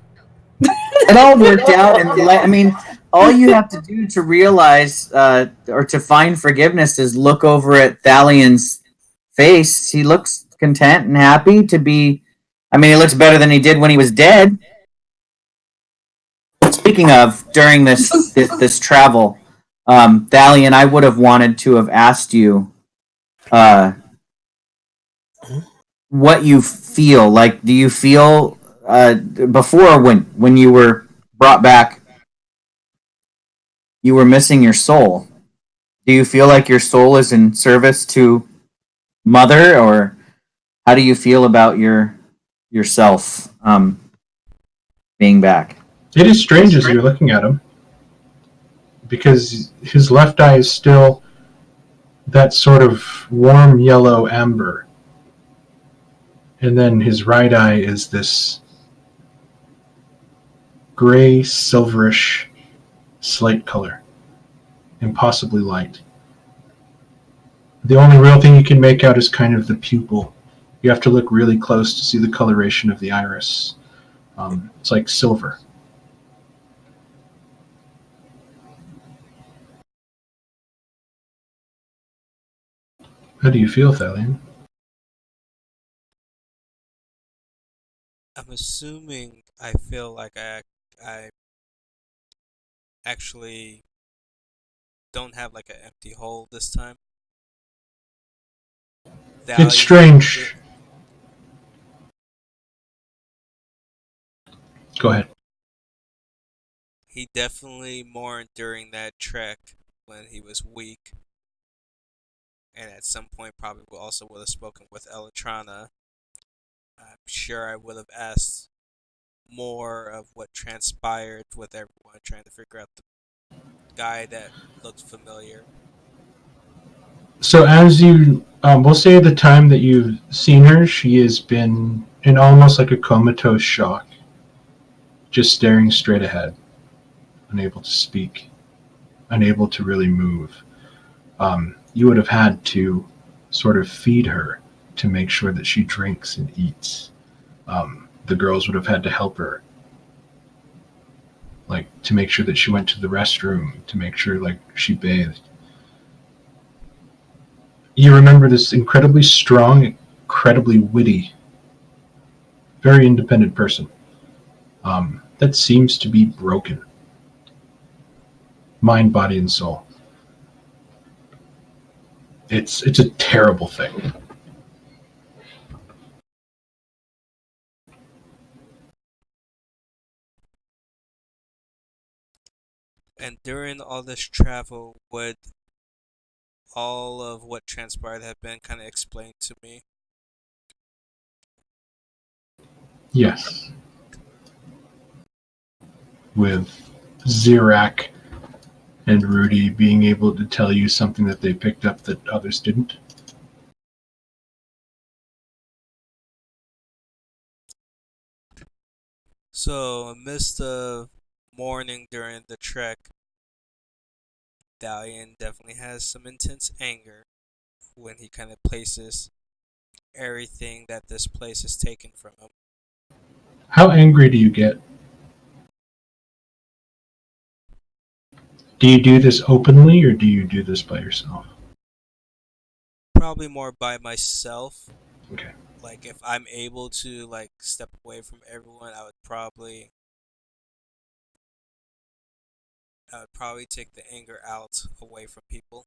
It all worked out, and I mean, all you have to do to realize or to find forgiveness is look over at Thalian's face. He looks content and happy to be. I mean, he looks better than he did when he was dead. Speaking of, during this travel, Thalian, I would have wanted to have asked you what you feel. Like, do you feel before when you were brought back, you were missing your soul? Do you feel like your soul is in service to Mother, or how do you feel about yourself being back? It is strange as you're looking at him, because his left eye is still that sort of warm yellow amber, and then his right eye is this gray, silverish, slate color, impossibly light. The only real thing you can make out is kind of the pupil. You have to look really close to see the coloration of the iris. It's like silver. How do you feel, Thalian? I'm assuming I feel like I actually don't have like an empty hole this time. It's strange. Go ahead. He definitely mourned during that trek when he was weak. And at some point probably also would have spoken with Elytrana. I'm sure I would have asked more of what transpired with everyone, trying to figure out the guy that looked familiar. So as you, we'll say the time that you've seen her, she has been in almost like a comatose shock, just staring straight ahead, unable to speak, unable to really move. You would have had to sort of feed her to make sure that she drinks and eats. The girls would have had to help her, like to make sure that she went to the restroom, to make sure like she bathed. You remember this incredibly strong, incredibly witty, very independent person that seems to be broken. Mind, body, and soul. It's a terrible thing. And during all this travel, would all of what transpired have been kind of explained to me? Yes. With Zirak and Rudy being able to tell you something that they picked up that others didn't. So, amidst the mourning during the trek, Dalian definitely has some intense anger when he kind of places everything that this place has taken from him. How angry do you get? Do you do this openly or do you do this by yourself? Probably more by myself. Okay. Like, if I'm able to, like, step away from everyone, I would probably take the anger out away from people.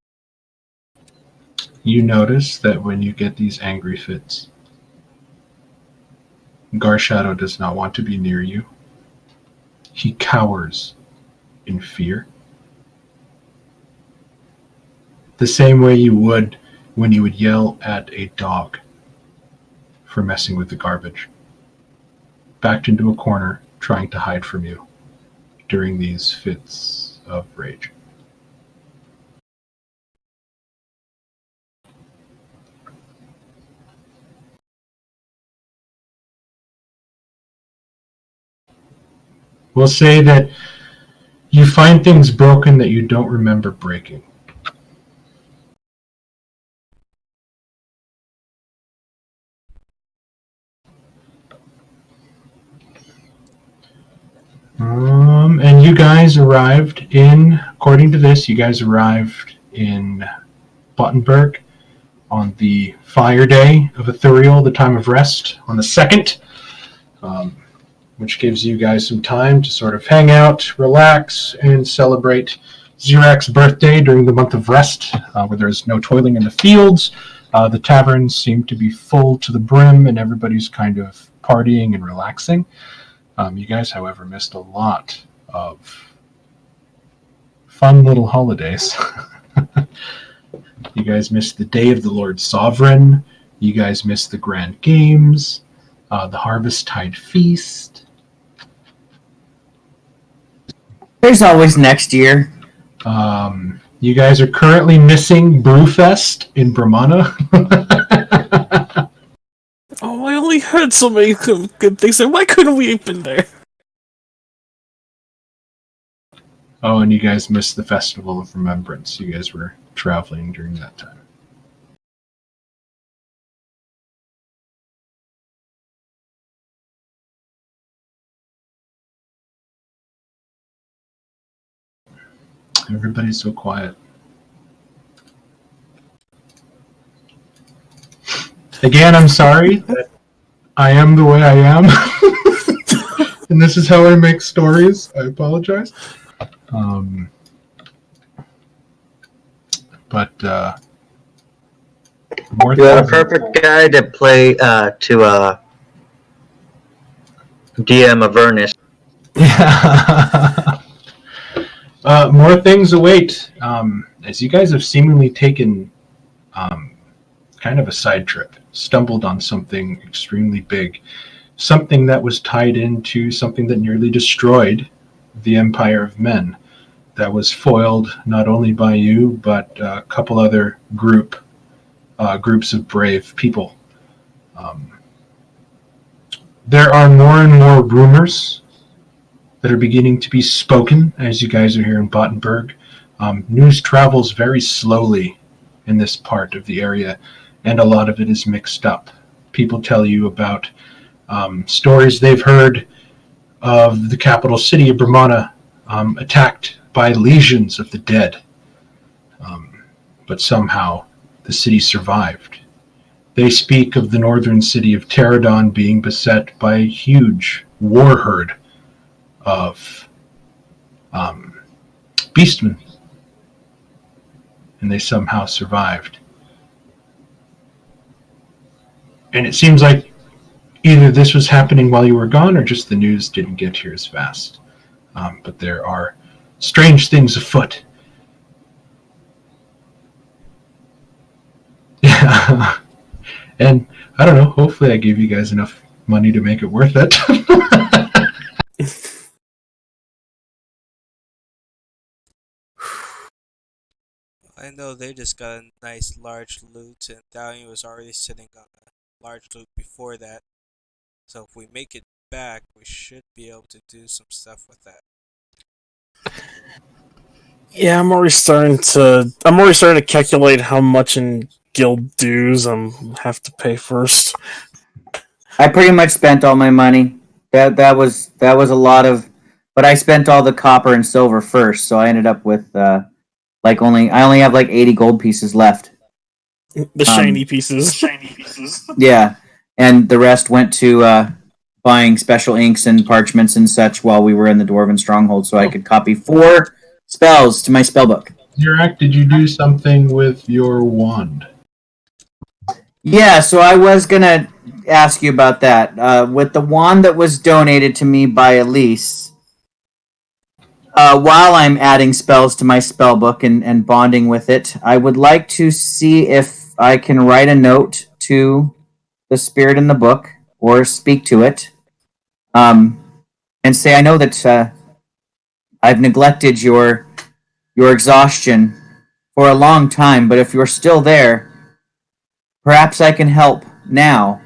You notice that when you get these angry fits, Garshadow does not want to be near you. He cowers in fear. The same way you would when you would yell at a dog for messing with the garbage. Backed into a corner, trying to hide from you during these fits of rage. We'll say that you find things broken that you don't remember breaking. And you guys arrived according to this, you guys arrived in Bottenberg on the fire day of Ithuriel, the time of rest, on the 2nd, which gives you guys some time to sort of hang out, relax, and celebrate Zirak's birthday during the month of rest, where there's no toiling in the fields. The taverns seem to be full to the brim, and everybody's kind of partying and relaxing. You guys, however, missed a lot of fun little holidays. You guys missed the Day of the Lord Sovereign. You guys missed the Grand Games, the Harvest Tide Feast. There's always next year. You guys are currently missing Brewfest in Brahmana. Oh, I only heard so many good things, and why couldn't we have been there? Oh, and you guys missed the Festival of Remembrance. You guys were traveling during that time. Everybody's so quiet. Again, I'm sorry that I am the way I am. And this is how I make stories. I apologize. But more You are a perfect guy to play DM Avernus. Yeah. More things await. As you guys have seemingly taken kind of a side trip, stumbled on something extremely big, something that was tied into something that nearly destroyed the Empire of Men, that was foiled not only by you, but a couple other groups of brave people. There are more and more rumors that are beginning to be spoken as you guys are here in Bottenberg. News travels very slowly in this part of the area, and a lot of it is mixed up. People tell you about stories they've heard of the capital city of Brahmana attacked by legions of the dead. But somehow the city survived. They speak of the northern city of Pterodon being beset by a huge war herd of beastmen, and they somehow survived. And it seems like either this was happening while you were gone, or just the news didn't get here as fast. But there are strange things afoot. Yeah. And I don't know, hopefully I gave you guys enough money to make it worth it. I know they just got a nice large loot, and Dalian was already sitting on a large loot before that. So if we make it back, we should be able to do some stuff with that. Yeah, I'm already starting to calculate how much in guild dues have to pay first. I pretty much spent all my money. That was a lot of, but I spent all the copper and silver first, so I ended up with I only have like 80 gold pieces left. The shiny pieces. Yeah, and the rest went to buying special inks and parchments and such while we were in the Dwarven Stronghold, so I could copy 4 spells to my spellbook. Zirak, did you do something with your wand? Yeah, so I was gonna ask you about that. With the wand that was donated to me by Elise, while I'm adding spells to my spellbook and bonding with it, I would like to see if I can write a note to the spirit in the book or speak to it, and say, I know that I've neglected your exhaustion for a long time, but if you're still there, perhaps I can help now,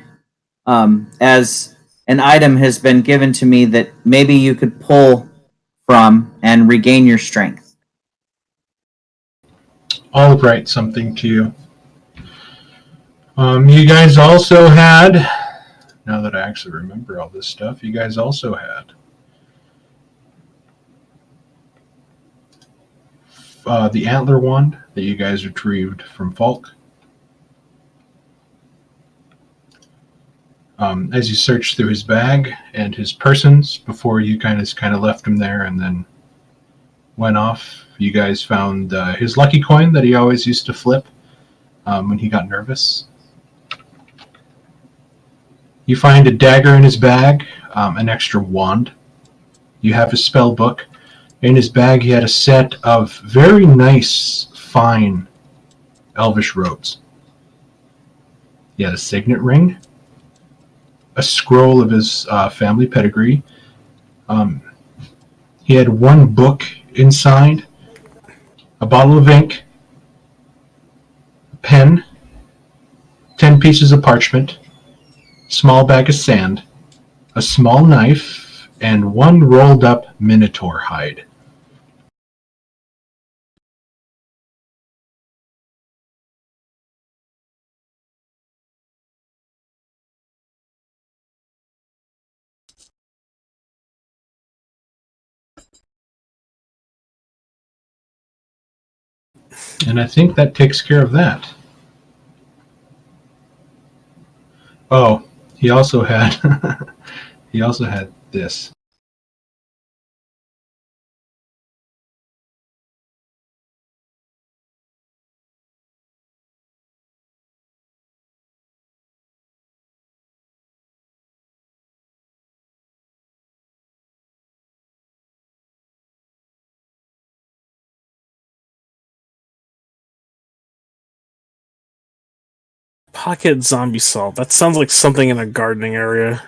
as an item has been given to me that maybe you could pull from and regain your strength. I'll write something to you. You guys also had, now that I actually remember all this stuff, you guys also had the antler wand that you guys retrieved from Falk. As you searched through his bag and his persons before you kind of left him there and then went off, you guys found his lucky coin that he always used to flip when he got nervous. You find a dagger in his bag, an extra wand. You have his spell book. In his bag, he had a set of very nice, fine elvish robes. He had a signet ring, a scroll of his family pedigree. He had one book inside, a bottle of ink, a pen, 10 pieces of parchment, small bag of sand, a small knife, and one rolled up minotaur hide. And I think that takes care of that. Oh, he also had this. Pocket zombie salt. That sounds like something in a gardening area.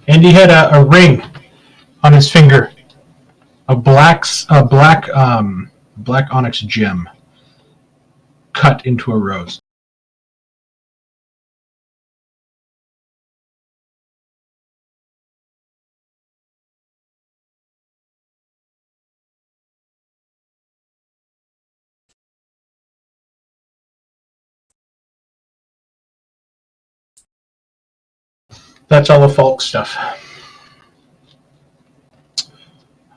And he had a ring on his finger, a black onyx gem cut into a rose. That's all the Falk stuff.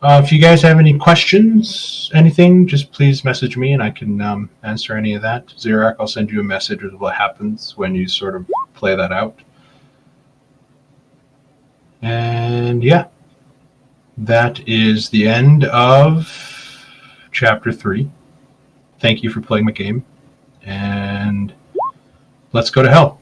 If you guys have any questions, anything, just please message me and I can answer any of that. Zirak, I'll send you a message with what happens when you sort of play that out. And yeah, that is the end of Chapter 3. Thank you for playing my game, and let's go to hell.